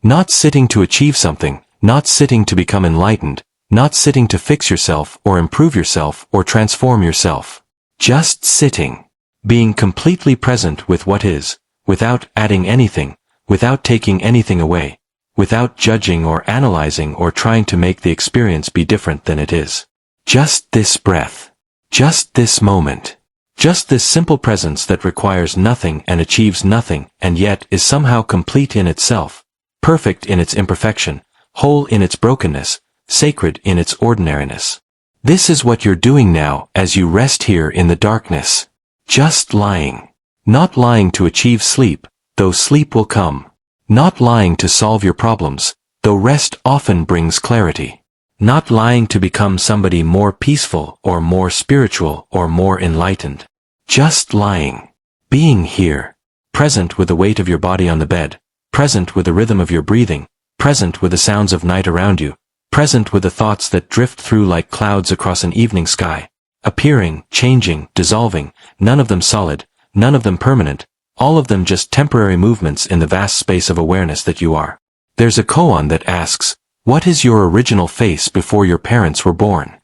A: Not sitting to achieve something, not sitting to become enlightened, not sitting to fix yourself or improve yourself or transform yourself. Just sitting. Being completely present with what is, without adding anything, without taking anything away, without judging or analyzing or trying to make the experience be different than it is. Just this breath. Just this moment. Just this simple presence that requires nothing and achieves nothing and yet is somehow complete in itself, perfect in its imperfection, whole in its brokenness, sacred in its ordinariness. This is what you're doing now as you rest here in the darkness. Just lying. Not lying to achieve sleep, though sleep will come. Not lying to solve your problems, though rest often brings clarity. Not lying to become somebody more peaceful or more spiritual or more enlightened. Just lying. Being here. Present with the weight of your body on the bed, present with the rhythm of your breathing, present with the sounds of night around you, present with the thoughts that drift through like clouds across an evening sky, appearing, changing, dissolving, none of them solid, none of them permanent, all of them just temporary movements in the vast space of awareness that you are. There's a koan that asks, what is your original face before your parents were born?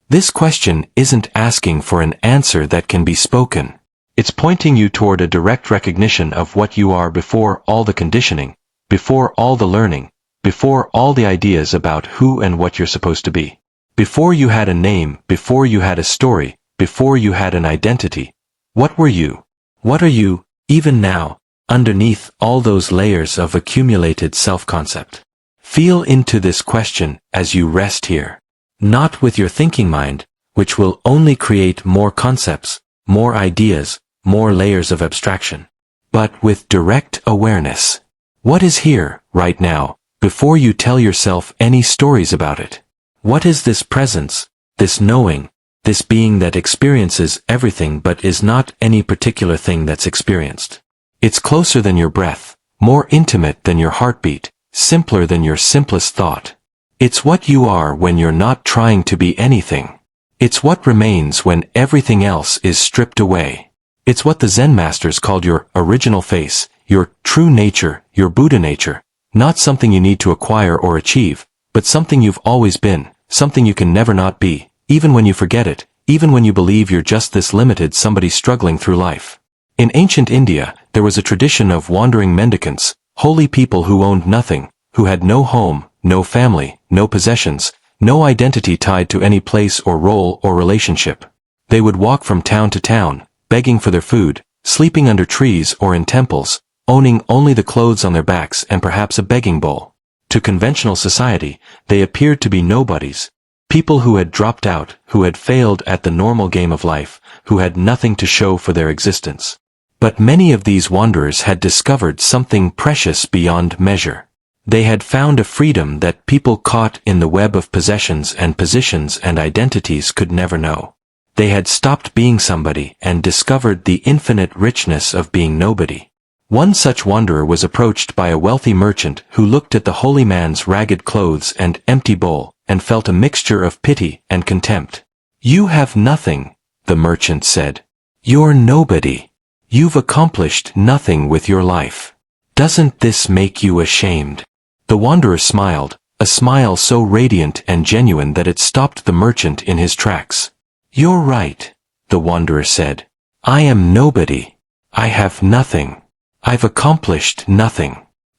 A: This question isn't asking for an answer that can be spoken. It's pointing you toward a direct recognition of what you are before all the conditioning, before all the learning, before all the ideas about who and what you're supposed to be. Before you had a name, before you had a story, before you had an identity. What were you? What are you, even now, underneath all those layers of accumulated self-concept? Feel into this question as you rest here. Not with your thinking mind, which will only create more concepts, more ideas, more layers of abstraction, but with direct awareness. What is here, right now, before you tell yourself any stories about it? What is this presence, this knowing, this being that experiences everything but is not any particular thing that's experienced? It's closer than your breath, more intimate than your heartbeat, simpler than your simplest thought. It's what you are when you're not trying to be anything. It's what remains when everything else is stripped away. It's what the Zen masters called your original face, your true nature, your Buddha nature. Not something you need to acquire or achieve, but something you've always been, something you can never not be, even when you forget it, even when you believe you're just this limited somebody struggling through life. In ancient India, there was a tradition of wandering mendicants, holy people who owned nothing, who had no home, no family, no possessions, no identity tied to any place or role or relationship. They would walk from town to town, begging for their food, sleeping under trees or in temples, owning only the clothes on their backs and perhaps a begging bowl. To conventional society, they appeared to be nobodies. People who had dropped out, who had failed at the normal game of life, who had nothing to show for their existence. But many of these wanderers had discovered something precious beyond measure. They had found a freedom that people caught in the web of possessions and positions and identities could never know. They had stopped being somebody and discovered the infinite richness of being nobody. One such wanderer was approached by a wealthy merchant who looked at the holy man's ragged clothes and empty bowl and felt a mixture of pity and contempt. "You have nothing," the merchant said. "You're nobody. You've accomplished nothing with your life. Doesn't this make you ashamed?" The wanderer smiled, a smile so radiant and genuine that it stopped the merchant in his tracks. "You're right," the wanderer said. "I am nobody. I have nothing. I've accomplished nothing.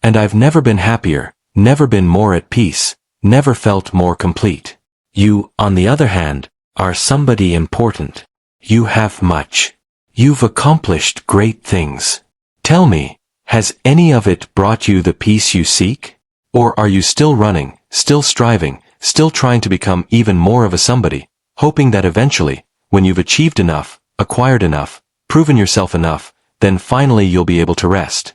A: And I've never been happier, never been more at peace, never felt more complete. You, on the other hand, are somebody important. You have much. You've accomplished great things. Tell me, has any of it brought you the peace you seek? Or are you still running, still striving, still trying to become even more of a somebody, hoping that eventually, when you've achieved enough, acquired enough, proven yourself enough, then finally you'll be able to rest."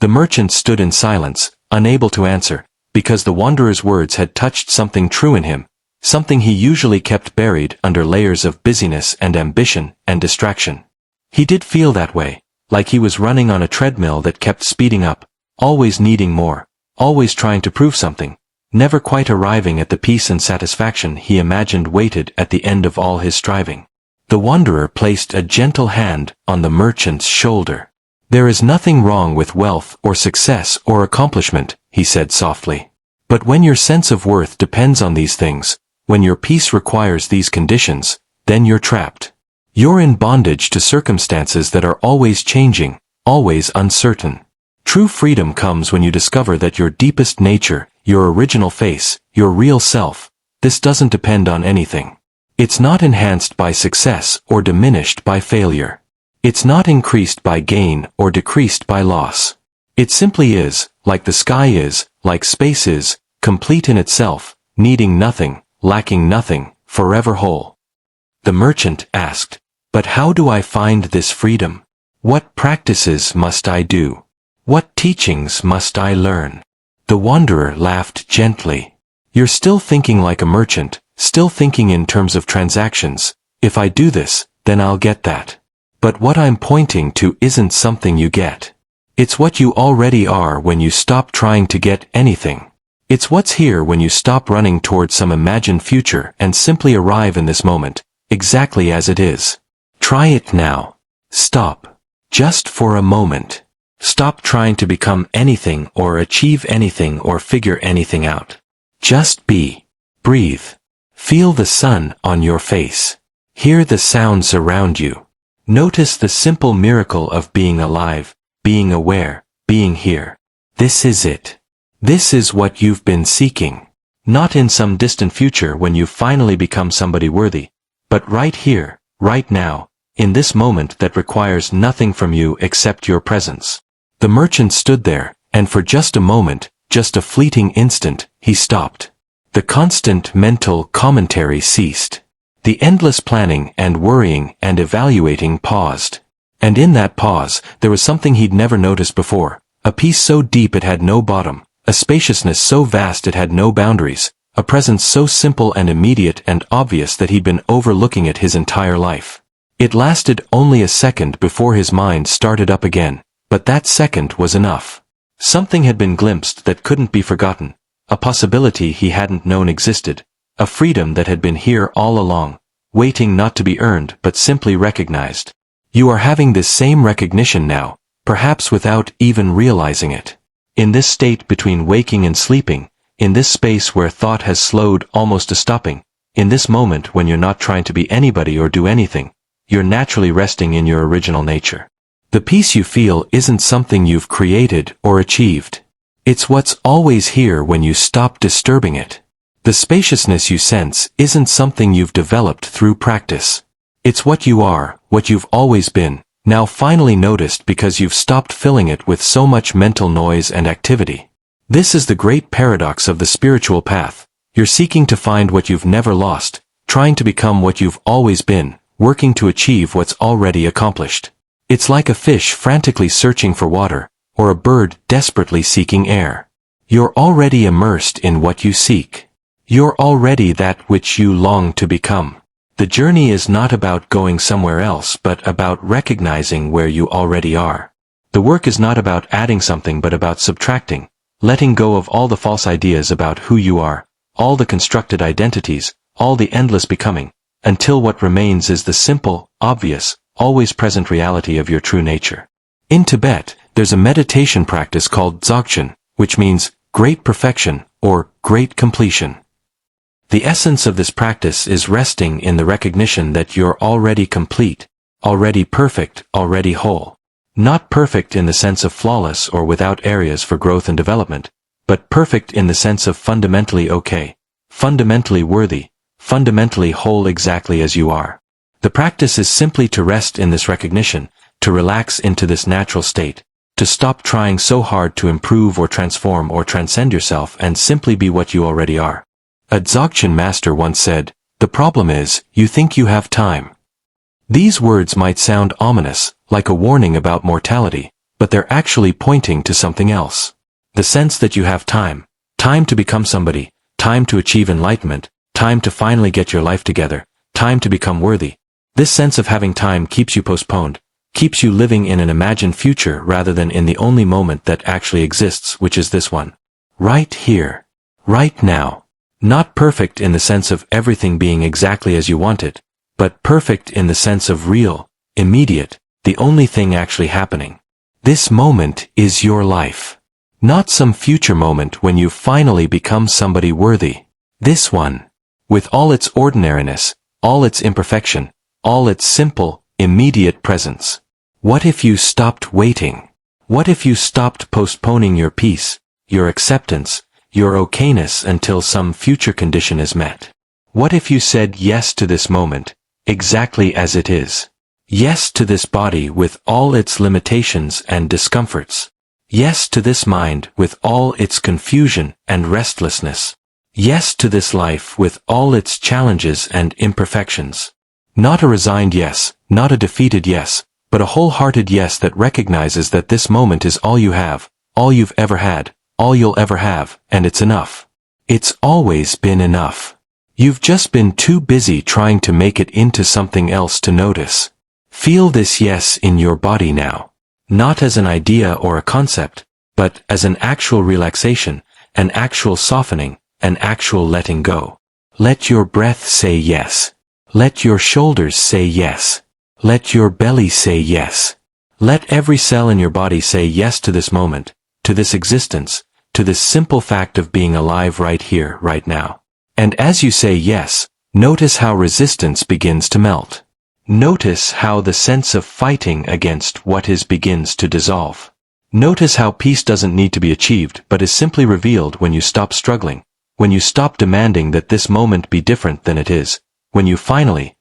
A: The merchant stood in silence, unable to answer, because the wanderer's words had touched something true in him, something he usually kept buried under layers of busyness and ambition and distraction. He did feel that way, like he was running on a treadmill that kept speeding up, always needing more, always trying to prove something, never quite arriving at the peace and satisfaction he imagined waited at the end of all his striving. The wanderer placed a gentle hand on the merchant's shoulder. "There is nothing wrong with wealth or success or accomplishment," he said softly. "But when your sense of worth depends on these things, when your peace requires these conditions, then you're trapped. You're in bondage to circumstances that are always changing, always uncertain. True freedom comes when you discover that your deepest nature, your original face, your real self, this doesn't depend on anything. It's not enhanced by success or diminished by failure. It's not increased by gain or decreased by loss. It simply is, like the sky is, like space is, complete in itself, needing nothing, lacking nothing, forever whole." The merchant asked, "But how do I find this freedom? What practices must I do? What teachings must I learn?" The wanderer laughed gently. "You're still thinking like a merchant, still thinking in terms of transactions. If I do this, then I'll get that. But what I'm pointing to isn't something you get. It's what you already are when you stop trying to get anything. It's what's here when you stop running towards some imagined future and simply arrive in this moment, exactly as it is. Try it now. Stop. Just for a moment. Stop trying to become anything or achieve anything or figure anything out. Just be. Breathe. Feel the sun on your face. Hear the sounds around you. Notice the simple miracle of being alive, being aware, being here. This is it. This is what you've been seeking. Not in some distant future when you finally become somebody worthy, but right here, right now, in this moment that requires nothing from you except your presence." The merchant stood there, and for just a moment, just a fleeting instant, he stopped. The constant mental commentary ceased. The endless planning and worrying and evaluating paused. And in that pause, there was something he'd never noticed before, a peace so deep it had no bottom, a spaciousness so vast it had no boundaries, a presence so simple and immediate and obvious that he'd been overlooking it his entire life. It lasted only a second before his mind started up again, but that second was enough. Something had been glimpsed that couldn't be forgotten, a possibility he hadn't known existed, a freedom that had been here all along, waiting not to be earned but simply recognized. You are having this same recognition now, perhaps without even realizing it. In this state between waking and sleeping, in this space where thought has slowed almost to stopping, in this moment when you're not trying to be anybody or do anything, you're naturally resting in your original nature. The peace you feel isn't something you've created or achieved. It's what's always here when you stop disturbing it. The spaciousness you sense isn't something you've developed through practice. It's what you are, what you've always been, now finally noticed because you've stopped filling it with so much mental noise and activity. This is the great paradox of the spiritual path. You're seeking to find what you've never lost, trying to become what you've always been, working to achieve what's already accomplished. It's like a fish frantically searching for water, or a bird desperately seeking air. You're already immersed in what you seek. You're already that which you long to become. The journey is not about going somewhere else but about recognizing where you already are. The work is not about adding something but about subtracting, letting go of all the false ideas about who you are, all the constructed identities, all the endless becoming, until what remains is the simple, obvious, always present reality of your true nature. In Tibet, there's a meditation practice called Dzogchen, which means great perfection or great completion. The essence of this practice is resting in the recognition that you're already complete, already perfect, already whole. Not perfect in the sense of flawless or without areas for growth and development, but perfect in the sense of fundamentally okay, fundamentally worthy, fundamentally whole exactly as you are. The practice is simply to rest in this recognition, to relax into this natural state, to stop trying so hard to improve or transform or transcend yourself and simply be what you already are. A Dzogchen master once said, "The problem is, you think you have time. These words might sound ominous, like a warning about mortality, but they're actually pointing to something else. The sense that you have time. Time to become somebody, time to achieve enlightenment, time to finally get your life together, time to become worthy. This sense of having time keeps you postponed, keeps you living in an imagined future rather than in the only moment that actually exists, which is this one. Right here. Right now. Not perfect in the sense of everything being exactly as you want it, but perfect in the sense of real, immediate, the only thing actually happening. This moment is your life. Not some future moment when you finally become somebody worthy. This one. With all its ordinariness, all its imperfection, all its simple, immediate presence. What if you stopped waiting? What if you stopped postponing your peace, your acceptance, your okayness until some future condition is met? What if you said yes to this moment, exactly as it is? Yes to this body with all its limitations and discomforts. Yes to this mind with all its confusion and restlessness. Yes to this life with all its challenges and imperfections. Not a resigned yes, not a defeated yes, but a wholehearted yes that recognizes that this moment is all you have, all you've ever had, all you'll ever have, and it's enough. It's always been enough. You've just been too busy trying to make it into something else to notice. Feel this yes in your body now. Not as an idea or a concept, but as an actual relaxation, an actual softening, an actual letting go. Let your breath say yes. Let your shoulders say yes. Let your belly say yes. Let every cell in your body say yes to this moment, to this existence, to this simple fact of being alive right here, right now. And as you say yes, notice how resistance begins to melt. Notice how the sense of fighting against what is begins to dissolve. Notice how peace doesn't need to be achieved but is simply revealed when you stop struggling, when you stop demanding that this moment be different than it is, when you finally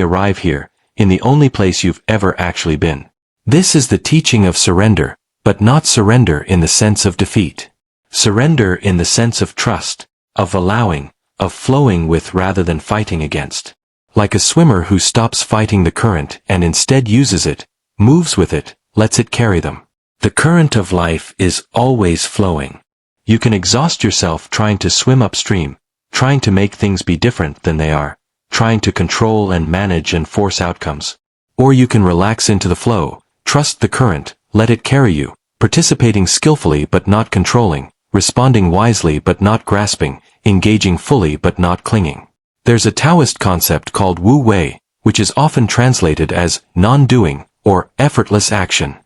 A: arrive here, in the only place you've ever actually been. This is the teaching of surrender, but not surrender in the sense of defeat. Surrender in the sense of trust, of allowing, of flowing with rather than fighting against. Like a swimmer who stops fighting the current and instead uses it, moves with it, lets it carry them. The current of life is always flowing. You can exhaust yourself trying to swim upstream, trying to make things be different than they are, trying to control and manage and force outcomes. Or you can relax into the flow, trust the current, let it carry you, participating skillfully but not controlling, responding wisely but not grasping, engaging fully but not clinging. There's a Taoist concept called Wu Wei, which is often translated as non-doing or effortless action.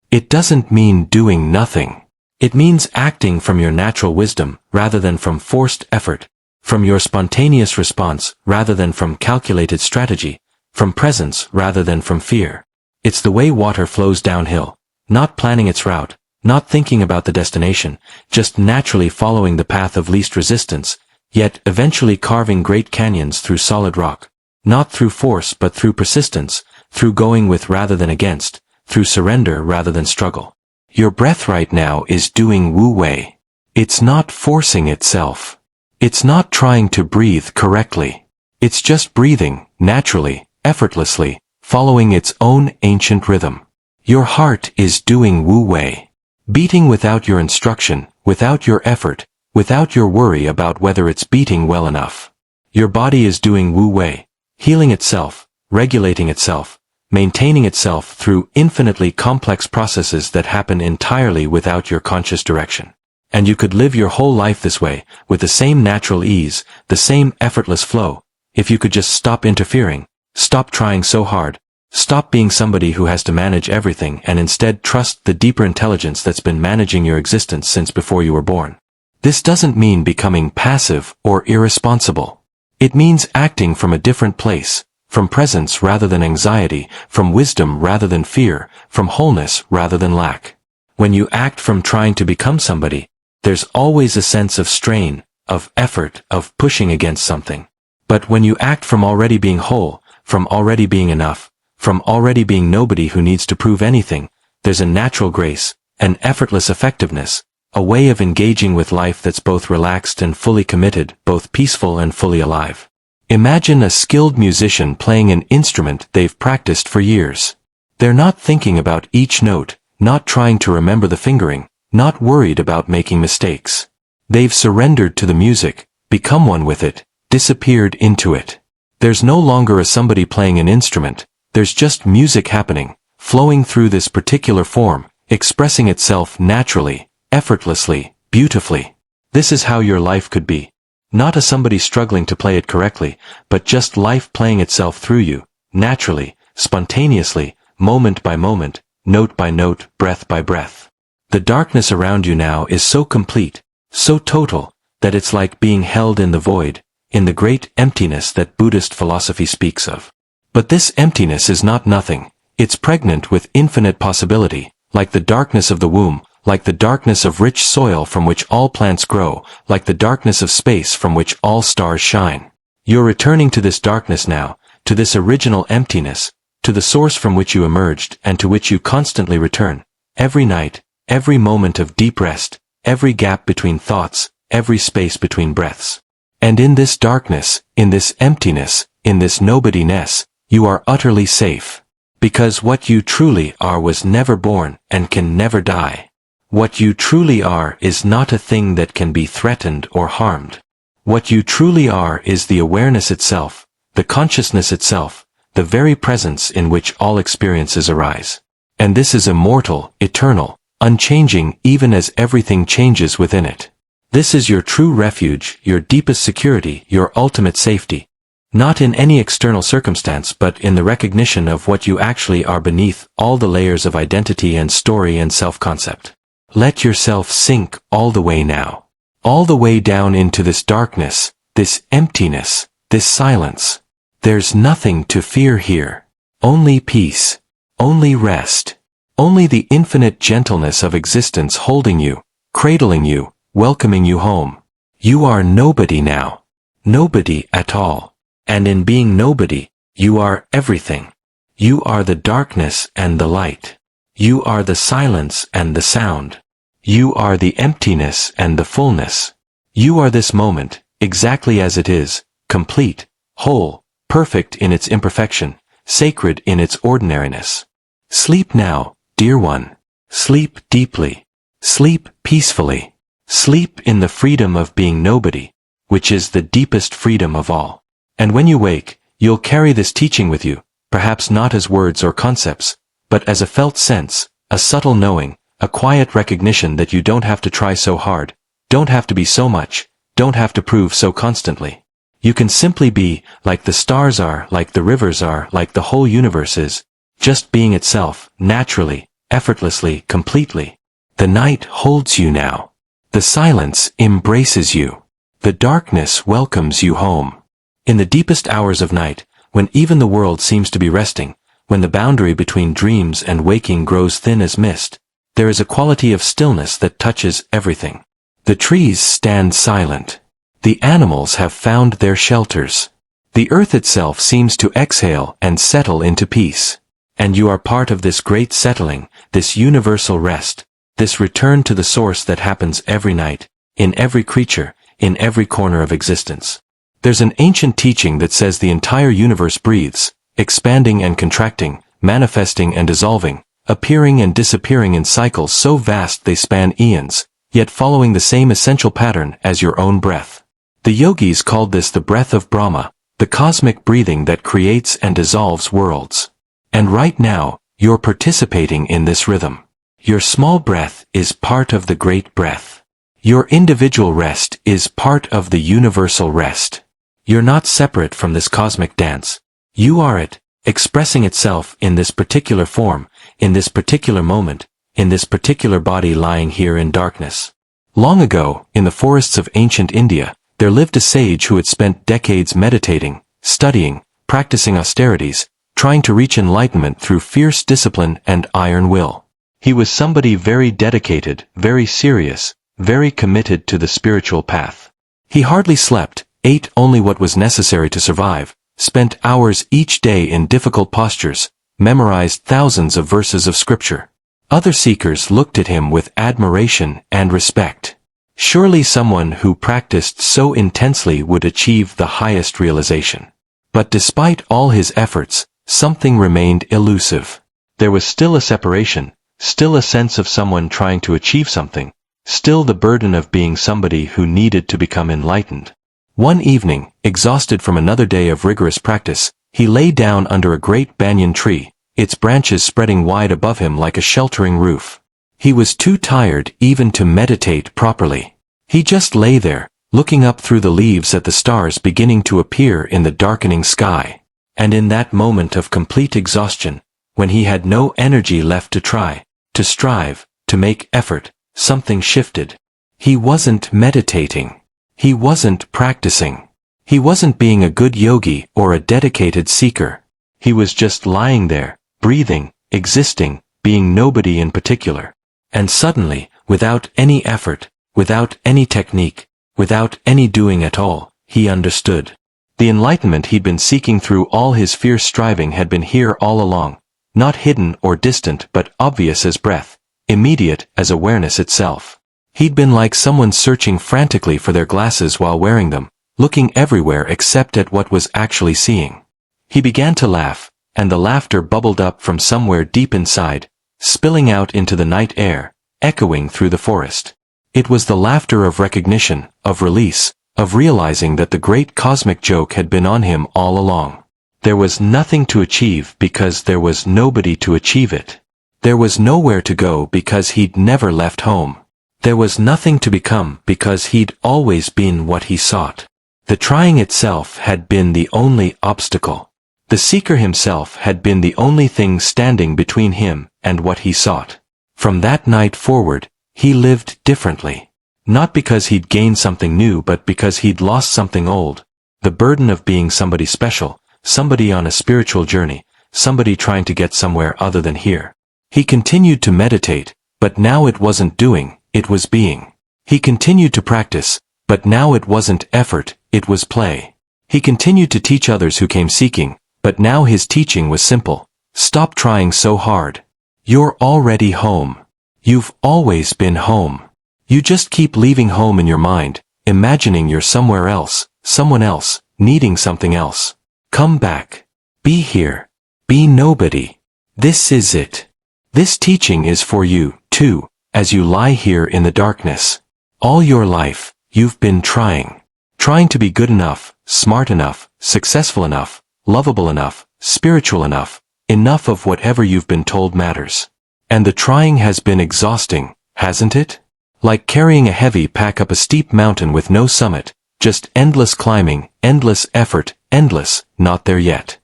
A: It doesn't mean doing nothing. It means acting from your natural wisdom rather than from forced effort, from your spontaneous response rather than from calculated strategy, from presence rather than from fear. It's the way water flows downhill, not planning its route, not thinking about the destination, just naturally following the path of least resistance, yet eventually carving great canyons through solid rock, not through force but through persistence, through going with rather than against, through surrender rather than struggle. Your breath right now is doing Wu Wei. It's not forcing itself. It's not trying to breathe correctly. It's just breathing, naturally, effortlessly, following its own ancient rhythm. Your heart is doing Wu Wei. Beating without your instruction, without your effort, without your worry about whether it's beating well enough. Your body is doing Wu Wei, healing itself, regulating itself, maintaining itself through infinitely complex processes that happen entirely without your conscious direction. And you could live your whole life this way, with the same natural ease, the same effortless flow, if you could just stop interfering, stop trying so hard, stop being somebody who has to manage everything and instead trust the deeper intelligence that's been managing your existence since before you were born. This doesn't mean becoming passive or irresponsible. It means acting from a different place, from presence rather than anxiety, from wisdom rather than fear, from wholeness rather than lack. When you act from trying to become somebody, there's always a sense of strain, of effort, of pushing against something. But when you act from already being whole, from already being enough, from already being nobody who needs to prove anything, there's a natural grace, an effortless effectiveness, a way of engaging with life that's both relaxed and fully committed, both peaceful and fully alive. Imagine a skilled musician playing an instrument they've practiced for years. They're not thinking about each note, not trying to remember the fingering, not worried about making mistakes. They've surrendered to the music, become one with it, disappeared into it. There's no longer a somebody playing an instrument, there's just music happening, flowing through this particular form, expressing itself naturally, effortlessly, beautifully. This is how your life could be. Not a somebody struggling to play it correctly, but just life playing itself through you, naturally, spontaneously, moment by moment, note by note, breath by breath. The darkness around you now is so complete, so total, that it's like being held in the void, in the great emptiness that Buddhist philosophy speaks of. But this emptiness is not nothing, it's pregnant with infinite possibility, like the darkness of the womb, like the darkness of rich soil from which all plants grow, like the darkness of space from which all stars shine. You're returning to this darkness now, to this original emptiness, to the source from which you emerged and to which you constantly return, every night, every moment of deep rest, every gap between thoughts, every space between breaths. And in this darkness, in this emptiness, in this nobodiness, you are utterly safe. Because what you truly are was never born and can never die. What you truly are is not a thing that can be threatened or harmed. What you truly are is the awareness itself, the consciousness itself, the very presence in which all experiences arise. And this is immortal, eternal, unchanging even as everything changes within it. This is your true refuge, your deepest security, your ultimate safety. Not in any external circumstance but in the recognition of what you actually are beneath all the layers of identity and story and self-concept. Let yourself sink all the way now. All the way down into this darkness, this emptiness, this silence. There's nothing to fear here. Only peace. Only rest. Only the infinite gentleness of existence holding you, cradling you, welcoming you home. You are nobody now. Nobody at all. And in being nobody, you are everything. You are the darkness and the light. You are the silence and the sound. You are the emptiness and the fullness. You are this moment, exactly as it is, complete, whole, perfect in its imperfection, sacred in its ordinariness. Sleep now, dear one. Sleep deeply. Sleep peacefully. Sleep in the freedom of being nobody, which is the deepest freedom of all. And when you wake, you'll carry this teaching with you, perhaps not as words or concepts, but as a felt sense, a subtle knowing, a quiet recognition that you don't have to try so hard, don't have to be so much, don't have to prove so constantly. You can simply be, like the stars are, like the rivers are, like the whole universe is, just being itself, naturally, effortlessly, completely. The night holds you now. The silence embraces you. The darkness welcomes you home. In the deepest hours of night, when even the world seems to be resting, when the boundary between dreams and waking grows thin as mist, there is a quality of stillness that touches everything. The trees stand silent. The animals have found their shelters. The earth itself seems to exhale and settle into peace. And you are part of this great settling, this universal rest, this return to the source that happens every night, in every creature, in every corner of existence. There's an ancient teaching that says the entire universe breathes, expanding and contracting, manifesting and dissolving, appearing and disappearing in cycles so vast they span eons, yet following the same essential pattern as your own breath. The yogis called this the breath of Brahma, the cosmic breathing that creates and dissolves worlds. And right now, you're participating in this rhythm. Your small breath is part of the great breath. Your individual rest is part of the universal rest. You're not separate from this cosmic dance. You are it, expressing itself in this particular form, in this particular moment, in this particular body lying here in darkness. Long ago, in the forests of ancient India, there lived a sage who had spent decades meditating, studying, practicing austerities, trying to reach enlightenment through fierce discipline and iron will. He was somebody very dedicated, very serious, very committed to the spiritual path. He hardly slept, ate only what was necessary to survive, spent hours each day in difficult postures, memorized thousands of verses of scripture. Other seekers looked at him with admiration and respect. Surely someone who practiced so intensely would achieve the highest realization. But despite all his efforts, something remained elusive. There was still a separation, still a sense of someone trying to achieve something, still the burden of being somebody who needed to become enlightened. One evening, exhausted from another day of rigorous practice, he lay down under a great banyan tree, its branches spreading wide above him like a sheltering roof. He was too tired even to meditate properly. He just lay there, looking up through the leaves at the stars beginning to appear in the darkening sky. And in that moment of complete exhaustion, when he had no energy left to try, to strive, to make effort, something shifted. He wasn't meditating. He wasn't practicing. He wasn't being a good yogi or a dedicated seeker. He was just lying there, breathing, existing, being nobody in particular. And suddenly, without any effort, without any technique, without any doing at all, he understood. The enlightenment he'd been seeking through all his fierce striving had been here all along, not hidden or distant but obvious as breath, immediate as awareness itself. He'd been like someone searching frantically for their glasses while wearing them, looking everywhere except at what was actually seeing. He began to laugh, and the laughter bubbled up from somewhere deep inside, spilling out into the night air, echoing through the forest. It was the laughter of recognition, of release, of realizing that the great cosmic joke had been on him all along. There was nothing to achieve because there was nobody to achieve it. There was nowhere to go because he'd never left home. There was nothing to become because he'd always been what he sought. The trying itself had been the only obstacle. The seeker himself had been the only thing standing between him and what he sought. From that night forward, he lived differently. Not because he'd gained something new but because he'd lost something old. The burden of being somebody special, somebody on a spiritual journey, somebody trying to get somewhere other than here. He continued to meditate, but now it wasn't doing, it was being. He continued to practice, but now it wasn't effort, it was play. He continued to teach others who came seeking, but now his teaching was simple. Stop trying so hard. You're already home. You've always been home. You just keep leaving home in your mind, imagining you're somewhere else, someone else, needing something else. Come back. Be here. Be nobody. This is it. This teaching is for you, too, as you lie here in the darkness. All your life, you've been trying. Trying to be good enough, smart enough, successful enough, lovable enough, spiritual enough, enough of whatever you've been told matters. And the trying has been exhausting, hasn't it? Like carrying a heavy pack up a steep mountain with no summit, just endless climbing, endless effort, endless, not there yet.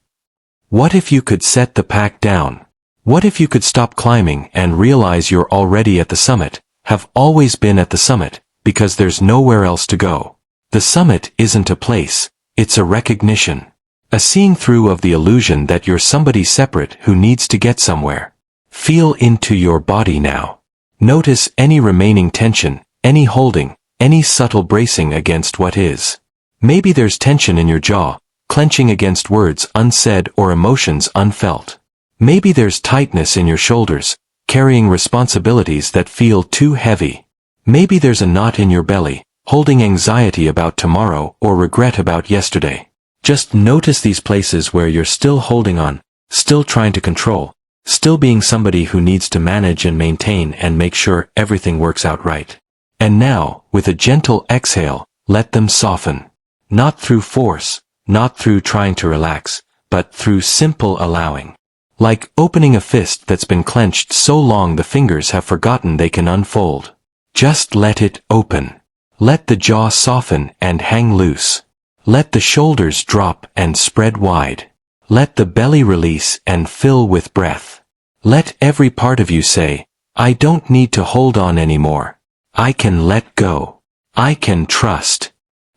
A: What if you could set the pack down? What if you could stop climbing and realize you're already at the summit, have always been at the summit, because there's nowhere else to go? The summit isn't a place, it's a recognition. A seeing through of the illusion that you're somebody separate who needs to get somewhere. Feel into your body now. Notice any remaining tension, any holding, any subtle bracing against what is. Maybe there's tension in your jaw, clenching against words unsaid or emotions unfelt. Maybe there's tightness in your shoulders, carrying responsibilities that feel too heavy. Maybe there's a knot in your belly, holding anxiety about tomorrow or regret about yesterday. Just notice these places where you're still holding on, still trying to control, still being somebody who needs to manage and maintain and make sure everything works out right. And now, with a gentle exhale, let them soften. Not through force, not through trying to relax, but through simple allowing. Like opening a fist that's been clenched so long the fingers have forgotten they can unfold. Just let it open. Let the jaw soften and hang loose. Let the shoulders drop and spread wide. Let the belly release and fill with breath. Let every part of you say, I don't need to hold on anymore. I can let go. I can trust.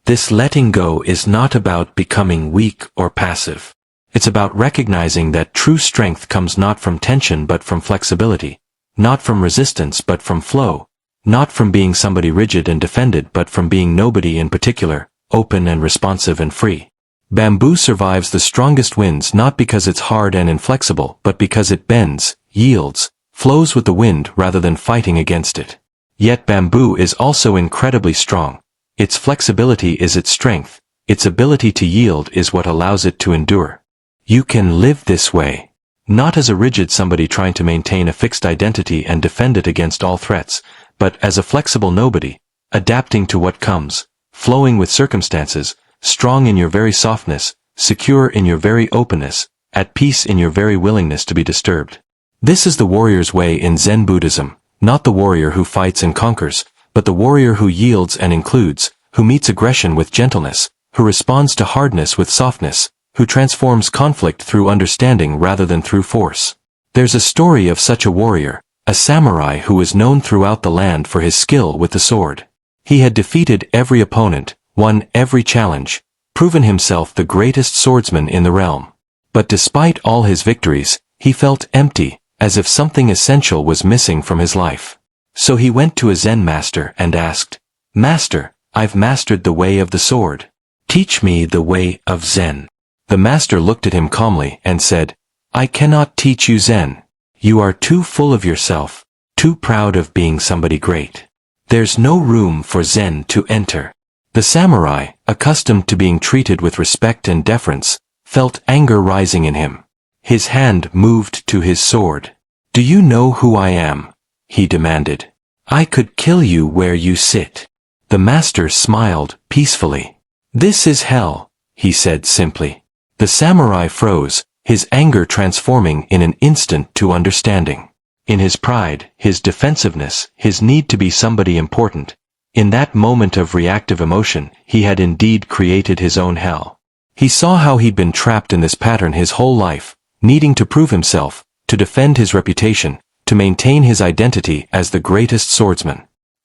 A: This letting go is not about becoming weak or passive. It's about recognizing that true strength comes not from tension but from flexibility, not from resistance but from flow, not from being somebody rigid and defended but from being nobody in particular, open and responsive and free. Bamboo survives the strongest winds not because it's hard and inflexible but because it bends, yields, flows with the wind rather than fighting against it. Yet bamboo is also incredibly strong. Its flexibility is its strength. Its ability to yield is what allows it to endure. You can live this way. Not as a rigid somebody trying to maintain a fixed identity and defend it against all threats, but as a flexible nobody, adapting to what comes, flowing with circumstances, strong in your very softness, secure in your very openness, at peace in your very willingness to be disturbed. This is the warrior's way in Zen Buddhism, not the warrior who fights and conquers, but the warrior who yields and includes, who meets aggression with gentleness, who responds to hardness with softness, who transforms conflict through understanding rather than through force. There's a story of such a warrior, a samurai who was known throughout the land for his skill with the sword. He had defeated every opponent, won every challenge, proven himself the greatest swordsman in the realm. But despite all his victories, he felt empty, as if something essential was missing from his life. So he went to a Zen master and asked, "Master, I've mastered the way of the sword. Teach me the way of Zen." The master looked at him calmly and said, "I cannot teach you Zen. You are too full of yourself, too proud of being somebody great. There's no room for Zen to enter." The samurai, accustomed to being treated with respect and deference, felt anger rising in him. His hand moved to his sword. "Do you know who I am?" he demanded. "I could kill you where you sit." The master smiled peacefully. "This is hell," he said simply. The samurai froze, his anger transforming in an instant to understanding. In his pride, his defensiveness, his need to be somebody important, in that moment of reactive emotion, he had indeed created his own hell. He saw how he'd been trapped in this pattern his whole life, needing to prove himself, to defend his reputation, to maintain his identity as the greatest swordsman.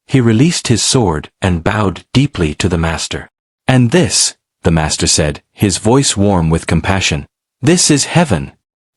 A: He released his sword and bowed deeply to the master. "And this," the master said, his voice warm with compassion, "this is heaven."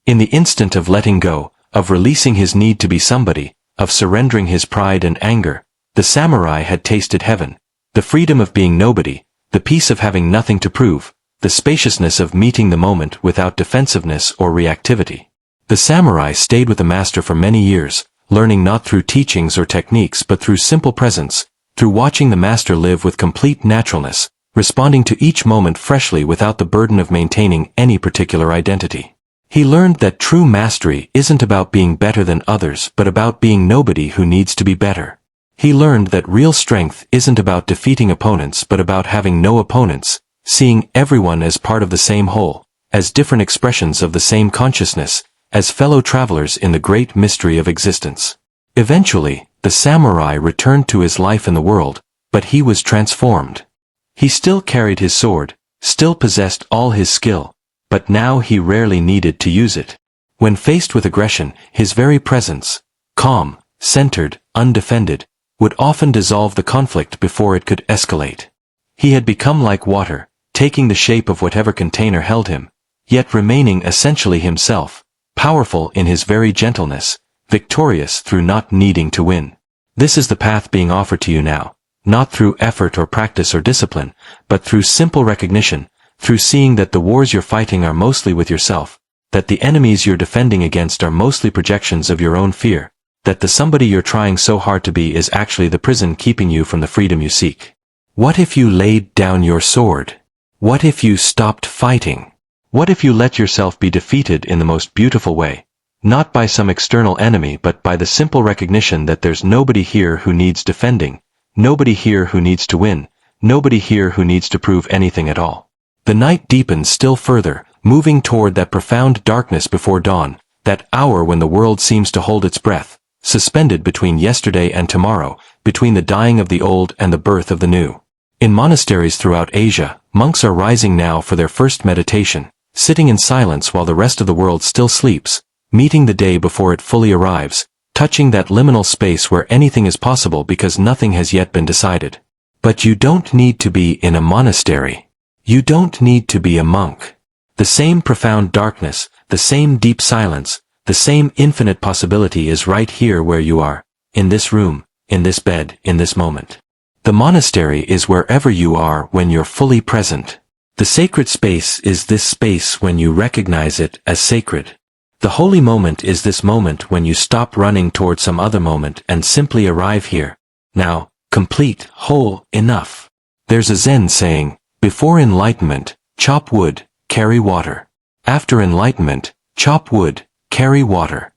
A: In the instant of letting go, of releasing his need to be somebody, of surrendering his pride and anger, the samurai had tasted heaven, the freedom of being nobody, the peace of having nothing to prove, the spaciousness of meeting the moment without defensiveness or reactivity. The samurai stayed with the master for many years, learning not through teachings or techniques but through simple presence, through watching the master live with complete naturalness, responding to each moment freshly without the burden of maintaining any particular identity. He learned that true mastery isn't about being better than others but about being nobody who needs to be better. He learned that real strength isn't about defeating opponents but about having no opponents, seeing everyone as part of the same whole, as different expressions of the same consciousness, as fellow travelers in the great mystery of existence. Eventually, the samurai returned to his life in the world, but he was transformed. He still carried his sword, still possessed all his skill, but now he rarely needed to use it. When faced with aggression, his very presence, calm, centered, undefended, would often dissolve the conflict before it could escalate. He had become like water, taking the shape of whatever container held him, yet remaining essentially himself, powerful in his very gentleness, victorious through not needing to win. This is the path being offered to you now, not through effort or practice or discipline, but through simple recognition, through seeing that the wars you're fighting are mostly with yourself, that the enemies you're defending against are mostly projections of your own fear, that the somebody you're trying so hard to be is actually the prison keeping you from the freedom you seek. What if you laid down your sword? What if you stopped fighting? What if you let yourself be defeated in the most beautiful way, not by some external enemy but by the simple recognition that there's nobody here who needs defending, nobody here who needs to win, nobody here who needs to prove anything at all. The night deepens still further, moving toward that profound darkness before dawn, that hour when the world seems to hold its breath, suspended between yesterday and tomorrow, between the dying of the old and the birth of the new. In monasteries throughout Asia, monks are rising now for their first meditation, sitting in silence while the rest of the world still sleeps, meeting the day before it fully arrives, touching that liminal space where anything is possible because nothing has yet been decided. But you don't need to be in a monastery. You don't need to be a monk. The same profound darkness, the same deep silence, the same infinite possibility is right here where you are, in this room, in this bed, in this moment. The monastery is wherever you are when you're fully present. The sacred space is this space when you recognize it as sacred. The holy moment is this moment when you stop running toward some other moment and simply arrive here, Now, complete, whole, enough. There's a Zen saying, before enlightenment, chop wood, carry water. After enlightenment, chop wood, carry water.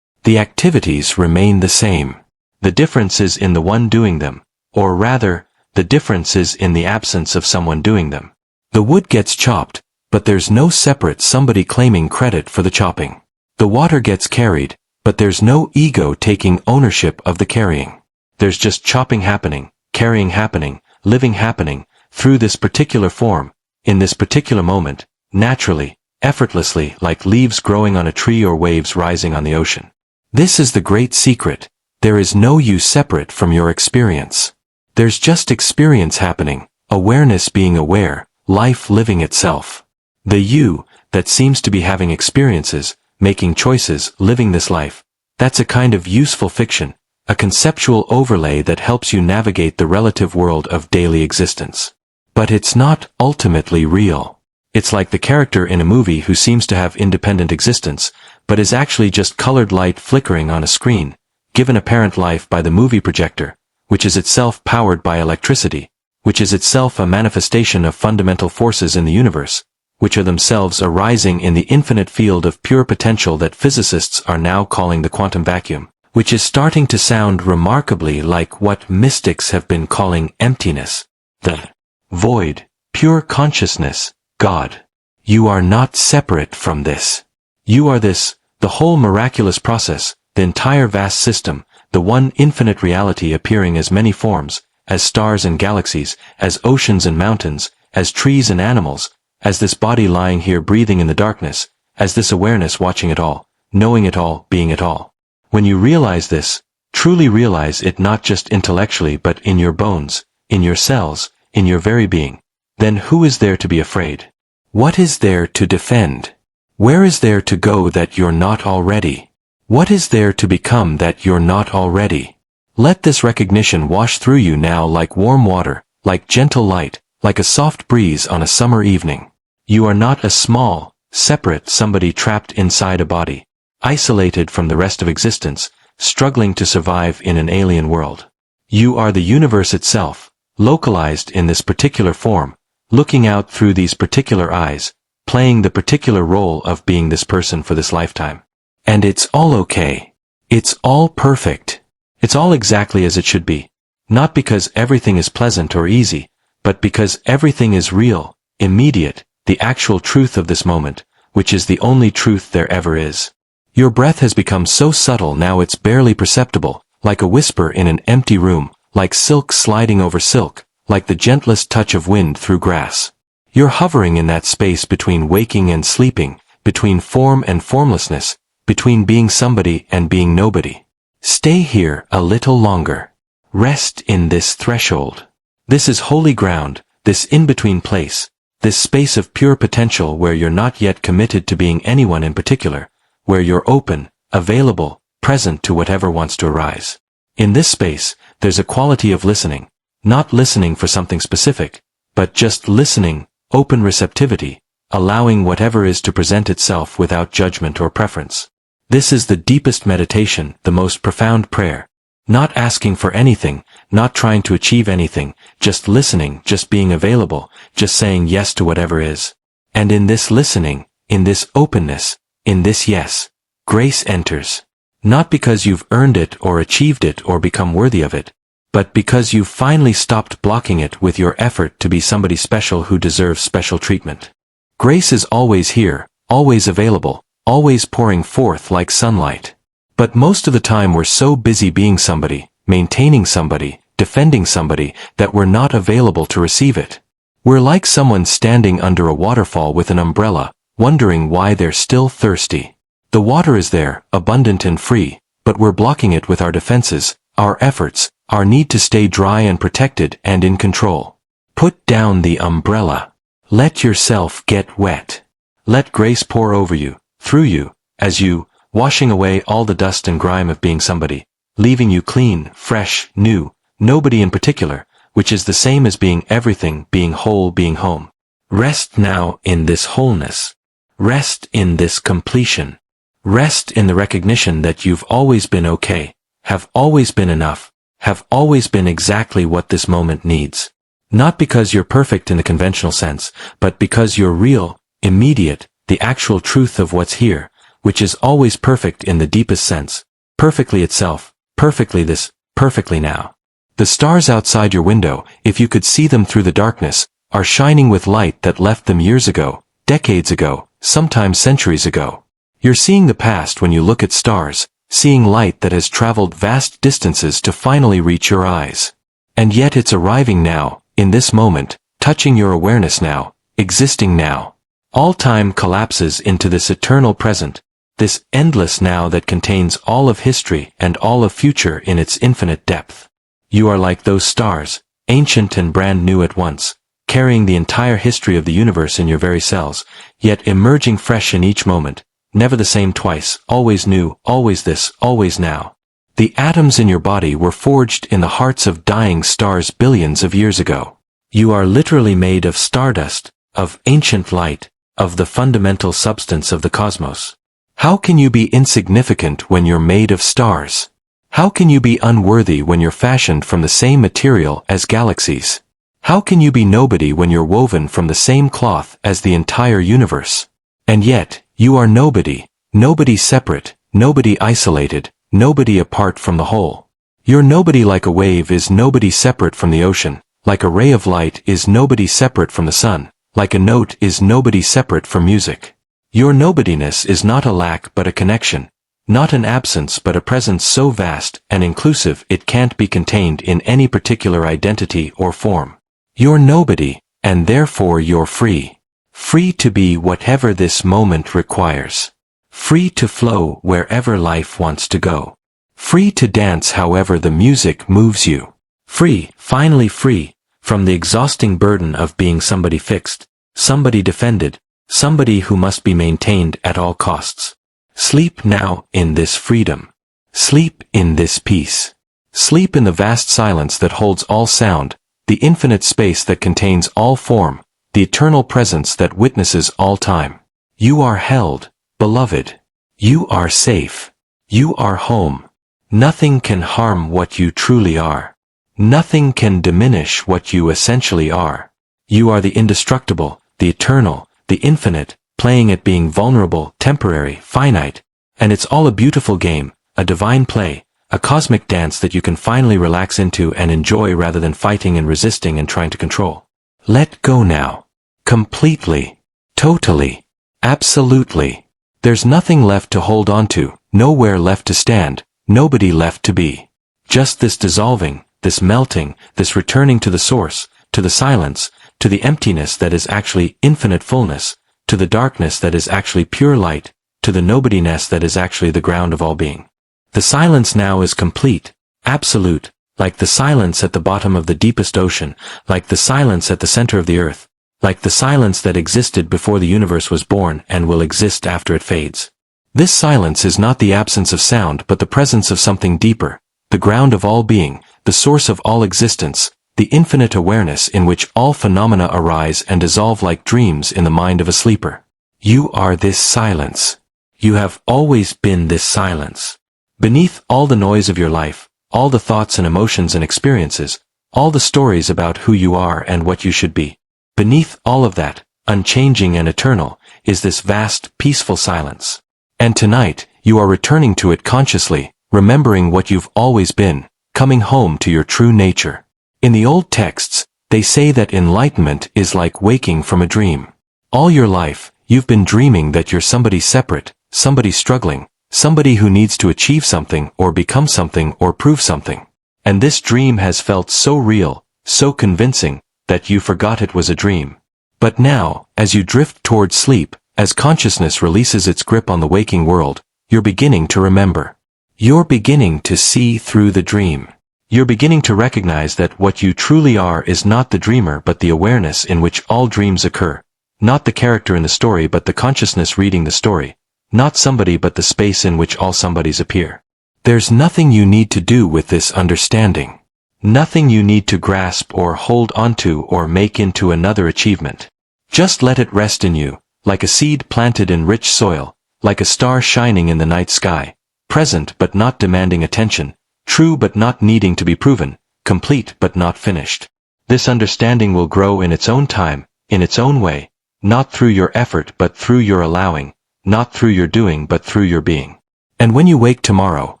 A: The activities remain the same. The difference is in the one doing them, or rather, the difference is in the absence of someone doing them. The wood gets chopped, but there's no separate somebody claiming credit for the chopping. The water gets carried, but there's no ego taking ownership of the carrying. There's just chopping happening, carrying happening, living happening, through this particular form, in this particular moment, naturally, effortlessly, like leaves growing on a tree or waves rising on the ocean. This is the great secret. There is no you separate from your experience. There's just experience happening, awareness being aware, life living itself. The you, that seems to be having experiences, making choices, living this life, that's a kind of useful fiction, a conceptual overlay that helps you navigate the relative world of daily existence. But it's not ultimately real. It's like the character in a movie who seems to have independent existence, but is actually just colored light flickering on a screen, given apparent life by the movie projector, which is itself powered by electricity, which is itself a manifestation of fundamental forces in the universe, which are themselves arising in the infinite field of pure potential that physicists are now calling the quantum vacuum, which is starting to sound remarkably like what mystics have been calling emptiness, the void, pure consciousness, God. You are not separate from this. You are this, the whole miraculous process, the entire vast system, the one infinite reality appearing as many forms, as stars and galaxies, as oceans and mountains, as trees and animals, as this body lying here breathing in the darkness, as this awareness watching it all, knowing it all, being it all. When you realize this, truly realize it not just intellectually but in your bones, in your cells, in your very being, then who is there to be afraid? What is there to defend? Where is there to go that you're not already? What is there to become that you're not already? Let this recognition wash through you now like warm water, like gentle light, like a soft breeze on a summer evening. You are not a small, separate somebody trapped inside a body, isolated from the rest of existence, struggling to survive in an alien world. You are the universe itself, localized in this particular form, looking out through these particular eyes, playing the particular role of being this person for this lifetime. And it's all okay. It's all perfect. It's all exactly as it should be. Not because everything is pleasant or easy, but because everything is real, immediate, the actual truth of this moment, which is the only truth there ever is. Your breath has become so subtle now it's barely perceptible, like a whisper in an empty room, like silk sliding over silk, like the gentlest touch of wind through grass. You're hovering in that space between waking and sleeping, between form and formlessness, between being somebody and being nobody. Stay here a little longer. Rest in this threshold. This is holy ground, this in-between place, this space of pure potential where you're not yet committed to being anyone in particular, where you're open, available, present to whatever wants to arise. In this space, there's a quality of listening, not listening for something specific, but just listening, open receptivity, allowing whatever is to present itself without judgment or preference. This is the deepest meditation, the most profound prayer. Not asking for anything, not trying to achieve anything, just listening, just being available, just saying yes to whatever is. And in this listening, in this openness, in this yes, grace enters. Not because you've earned it or achieved it or become worthy of it, but because you've finally stopped blocking it with your effort to be somebody special who deserves special treatment. Grace is always here, always available, always pouring forth like sunlight. But most of the time we're so busy being somebody, maintaining somebody, defending somebody, that we're not available to receive it. We're like someone standing under a waterfall with an umbrella, wondering why they're still thirsty. The water is there, abundant and free, but we're blocking it with our defenses, our efforts, our need to stay dry and protected and in control. Put down the umbrella. Let yourself get wet. Let grace pour over you, through you, as you, washing away all the dust and grime of being somebody, leaving you clean, fresh, new, nobody in particular, which is the same as being everything, being whole, being home. Rest now in this wholeness. Rest in this completion. Rest in the recognition that you've always been okay, have always been enough, have always been exactly what this moment needs. Not because you're perfect in the conventional sense, but because you're real, immediate, the actual truth of what's here, which is always perfect in the deepest sense, perfectly itself, perfectly this, perfectly now. The stars outside your window, if you could see them through the darkness, are shining with light that left them years ago, decades ago, sometimes centuries ago. You're seeing the past when you look at stars, seeing light that has traveled vast distances to finally reach your eyes. And yet it's arriving now, in this moment, touching your awareness now, existing now. All time collapses into this eternal present, this endless now that contains all of history and all of future in its infinite depth. You are like those stars, ancient and brand new at once, carrying the entire history of the universe in your very cells, yet emerging fresh in each moment, never the same twice, always new, always this, always now. The atoms in your body were forged in the hearts of dying stars billions of years ago. You are literally made of stardust, of ancient light, of the fundamental substance of the cosmos. How can you be insignificant when you're made of stars? How can you be unworthy when you're fashioned from the same material as galaxies? How can you be nobody when you're woven from the same cloth as the entire universe? And yet, you are nobody, nobody separate, nobody isolated, nobody apart from the whole. Your nobody like a wave is nobody separate from the ocean, like a ray of light is nobody separate from the sun, like a note is nobody separate from music. Your nobodiness is not a lack but a connection, not an absence but a presence so vast and inclusive it can't be contained in any particular identity or form. You're nobody, and therefore you're free. Free to be whatever this moment requires. Free to flow wherever life wants to go. Free to dance however the music moves you. Free, finally free, from the exhausting burden of being somebody fixed, somebody defended, somebody who must be maintained at all costs. Sleep now in this freedom. Sleep in this peace. Sleep in the vast silence that holds all sound, the infinite space that contains all form, the eternal presence that witnesses all time. You are held, beloved. You are safe. You are home. Nothing can harm what you truly are. Nothing can diminish what you essentially are. You are the indestructible, the eternal, the infinite, playing at being vulnerable, temporary, finite, and it's all a beautiful game, a divine play, a cosmic dance that you can finally relax into and enjoy rather than fighting and resisting and trying to control. Let go now. Completely. Totally. Absolutely. There's nothing left to hold on to, nowhere left to stand, nobody left to be. Just this dissolving, this melting, this returning to the source, to the silence, to the emptiness that is actually infinite fullness, to the darkness that is actually pure light, to the nobodiness that is actually the ground of all being. The silence now is complete, absolute, like the silence at the bottom of the deepest ocean, like the silence at the center of the earth, like the silence that existed before the universe was born and will exist after it fades. This silence is not the absence of sound but the presence of something deeper, the ground of all being, the source of all existence, the infinite awareness in which all phenomena arise and dissolve like dreams in the mind of a sleeper. You are this silence. You have always been this silence. Beneath all the noise of your life, all the thoughts and emotions and experiences, all the stories about who you are and what you should be, beneath all of that, unchanging and eternal, is this vast, peaceful silence. And tonight, you are returning to it consciously, remembering what you've always been, coming home to your true nature. In the old texts, they say that enlightenment is like waking from a dream. All your life, you've been dreaming that you're somebody separate, somebody struggling, somebody who needs to achieve something or become something or prove something. And this dream has felt so real, so convincing, that you forgot it was a dream. But now, as you drift towards sleep, as consciousness releases its grip on the waking world, you're beginning to remember. You're beginning to see through the dream. You're beginning to recognize that what you truly are is not the dreamer but the awareness in which all dreams occur, not the character in the story but the consciousness reading the story, not somebody but the space in which all somebodies appear. There's nothing you need to do with this understanding. Nothing you need to grasp or hold onto or make into another achievement. Just let it rest in you, like a seed planted in rich soil, like a star shining in the night sky, present but not demanding attention, true but not needing to be proven, complete but not finished. This understanding will grow in its own time, in its own way, not through your effort but through your allowing, not through your doing but through your being. And when you wake tomorrow,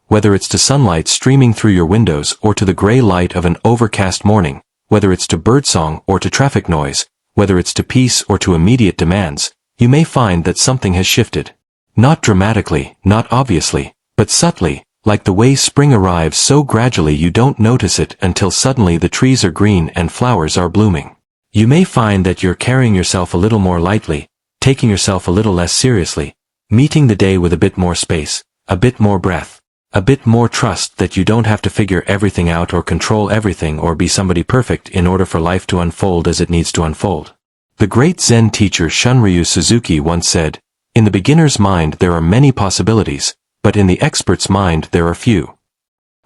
A: whether it's to sunlight streaming through your windows or to the gray light of an overcast morning, whether it's to birdsong or to traffic noise, whether it's to peace or to immediate demands, you may find that something has shifted. Not dramatically, not obviously, but subtly, like the way spring arrives so gradually you don't notice it until suddenly the trees are green and flowers are blooming. You may find that you're carrying yourself a little more lightly, taking yourself a little less seriously, meeting the day with a bit more space, a bit more breath, a bit more trust that you don't have to figure everything out or control everything or be somebody perfect in order for life to unfold as it needs to unfold. The great Zen teacher Shunryu Suzuki once said, "In the beginner's mind there are many possibilities, but in the expert's mind there are few."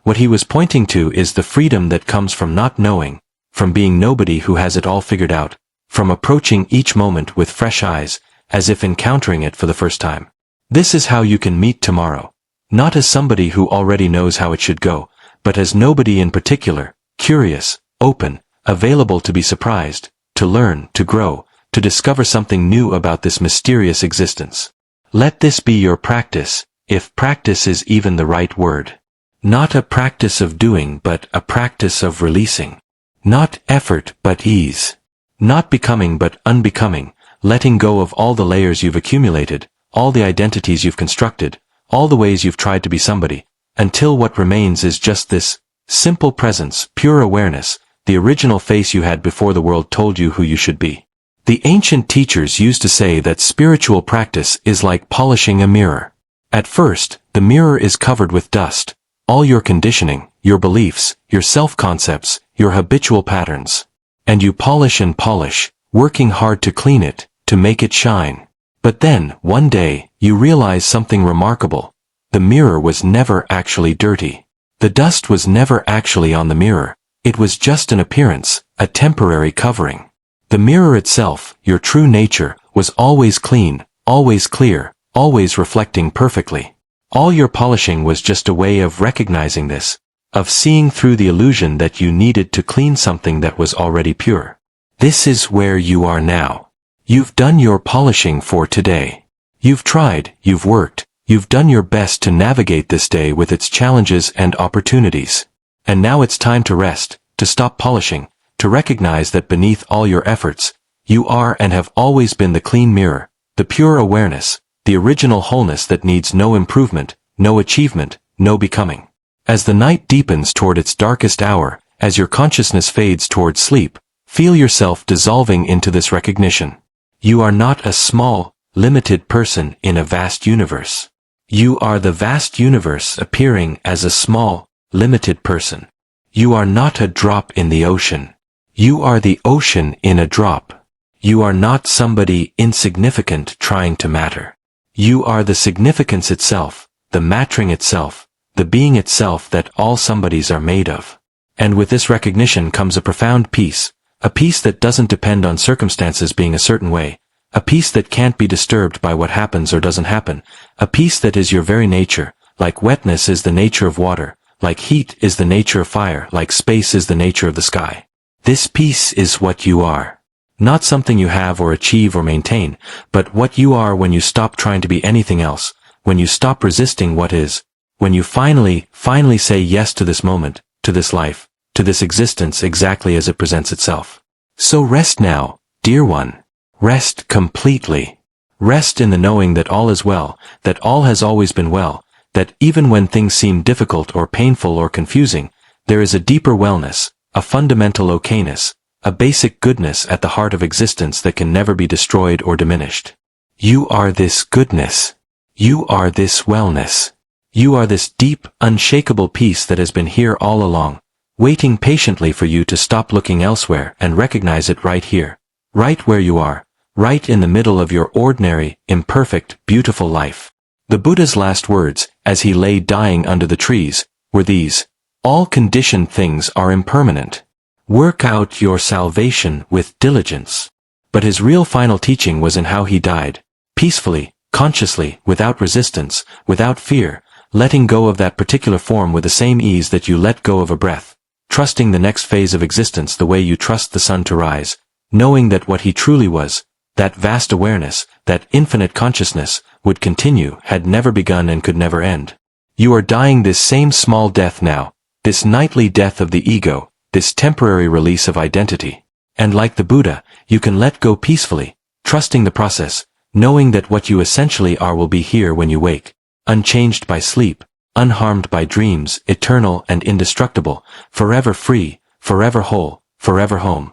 A: What he was pointing to is the freedom that comes from not knowing, from being nobody who has it all figured out, from approaching each moment with fresh eyes, as if encountering it for the first time. This is how you can meet tomorrow. Not as somebody who already knows how it should go, but as nobody in particular, curious, open, available to be surprised, to learn, to grow, to discover something new about this mysterious existence. Let this be your practice, if practice is even the right word. Not a practice of doing but a practice of releasing. Not effort but ease. Not becoming but unbecoming, letting go of all the layers you've accumulated, all the identities you've constructed, all the ways you've tried to be somebody, until what remains is just this simple presence, pure awareness, the original face you had before the world told you who you should be. The ancient teachers used to say that spiritual practice is like polishing a mirror. At first, the mirror is covered with dust, all your conditioning, your beliefs, your self-concepts, your habitual patterns. And you polish and polish, working hard to clean it, to make it shine. But then, one day, you realize something remarkable. The mirror was never actually dirty. The dust was never actually on the mirror. It was just an appearance, a temporary covering. The mirror itself, your true nature, was always clean, always clear, always reflecting perfectly. All your polishing was just a way of recognizing this, of seeing through the illusion that you needed to clean something that was already pure. This is where you are now. You've done your polishing for today. You've tried, you've worked, you've done your best to navigate this day with its challenges and opportunities. And now it's time to rest, to stop polishing, to recognize that beneath all your efforts, you are and have always been the clean mirror, the pure awareness, the original wholeness that needs no improvement, no achievement, no becoming. As the night deepens toward its darkest hour, as your consciousness fades toward sleep, feel yourself dissolving into this recognition. You are not a small, limited person in a vast universe. You are the vast universe appearing as a small, limited person. You are not a drop in the ocean. You are the ocean in a drop. You are not somebody insignificant trying to matter. You are the significance itself, the mattering itself, the being itself that all somebodies are made of. And with this recognition comes a profound peace, a peace that doesn't depend on circumstances being a certain way, a peace that can't be disturbed by what happens or doesn't happen, a peace that is your very nature, like wetness is the nature of water, like heat is the nature of fire, like space is the nature of the sky. This peace is what you are. Not something you have or achieve or maintain, but what you are when you stop trying to be anything else, when you stop resisting what is, when you finally say yes to this moment, to this life, to this existence exactly as it presents itself. So rest now, dear one. Rest completely. Rest in the knowing that all is well, that all has always been well, that even when things seem difficult or painful or confusing, there is a deeper wellness, a fundamental okayness, a basic goodness at the heart of existence that can never be destroyed or diminished. You are this goodness. You are this wellness. You are this deep, unshakable peace that has been here all along, waiting patiently for you to stop looking elsewhere and recognize it right here, right where you are, right in the middle of your ordinary, imperfect, beautiful life. The Buddha's last words, as he lay dying under the trees, were these: all conditioned things are impermanent. Work out your salvation with diligence. But his real final teaching was in how he died, peacefully, consciously, without resistance, without fear, letting go of that particular form with the same ease that you let go of a breath, trusting the next phase of existence the way you trust the sun to rise, knowing that what he truly was, that vast awareness, that infinite consciousness, would continue, had never begun and could never end. You are dying this same small death now, this nightly death of the ego, this temporary release of identity. And like the Buddha, you can let go peacefully, trusting the process, knowing that what you essentially are will be here when you wake, unchanged by sleep, unharmed by dreams, eternal and indestructible, forever free, forever whole, forever home.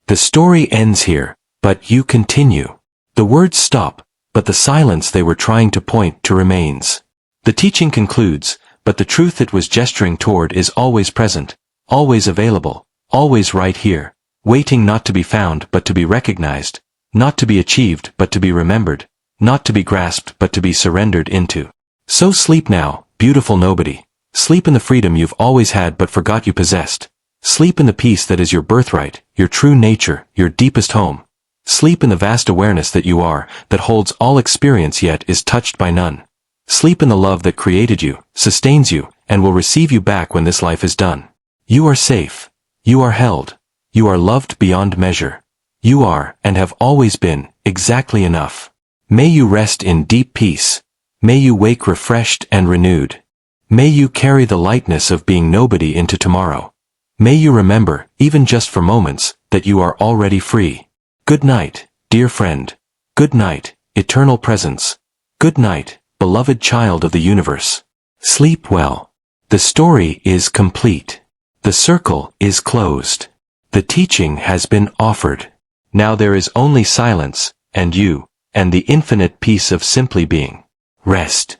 A: The story ends here, but you continue. The words stop, but the silence they were trying to point to remains. The teaching concludes, but the truth it was gesturing toward is always present, always available, always right here, waiting not to be found but to be recognized, not to be achieved but to be remembered, not to be grasped but to be surrendered into. So sleep now, beautiful nobody. Sleep in the freedom you've always had but forgot you possessed. Sleep in the peace that is your birthright, your true nature, your deepest home. Sleep in the vast awareness that you are, that holds all experience yet is touched by none. Sleep in the love that created you, sustains you, and will receive you back when this life is done. You are safe. You are held. You are loved beyond measure. You are, and have always been, exactly enough. May you rest in deep peace. May you wake refreshed and renewed. May you carry the lightness of being nobody into tomorrow. May you remember, even just for moments, that you are already free. Good night, dear friend. Good night, eternal presence. Good night, beloved child of the universe. Sleep well. The story is complete. The circle is closed. The teaching has been offered. Now there is only silence, and you, and the infinite peace of simply being. Rest.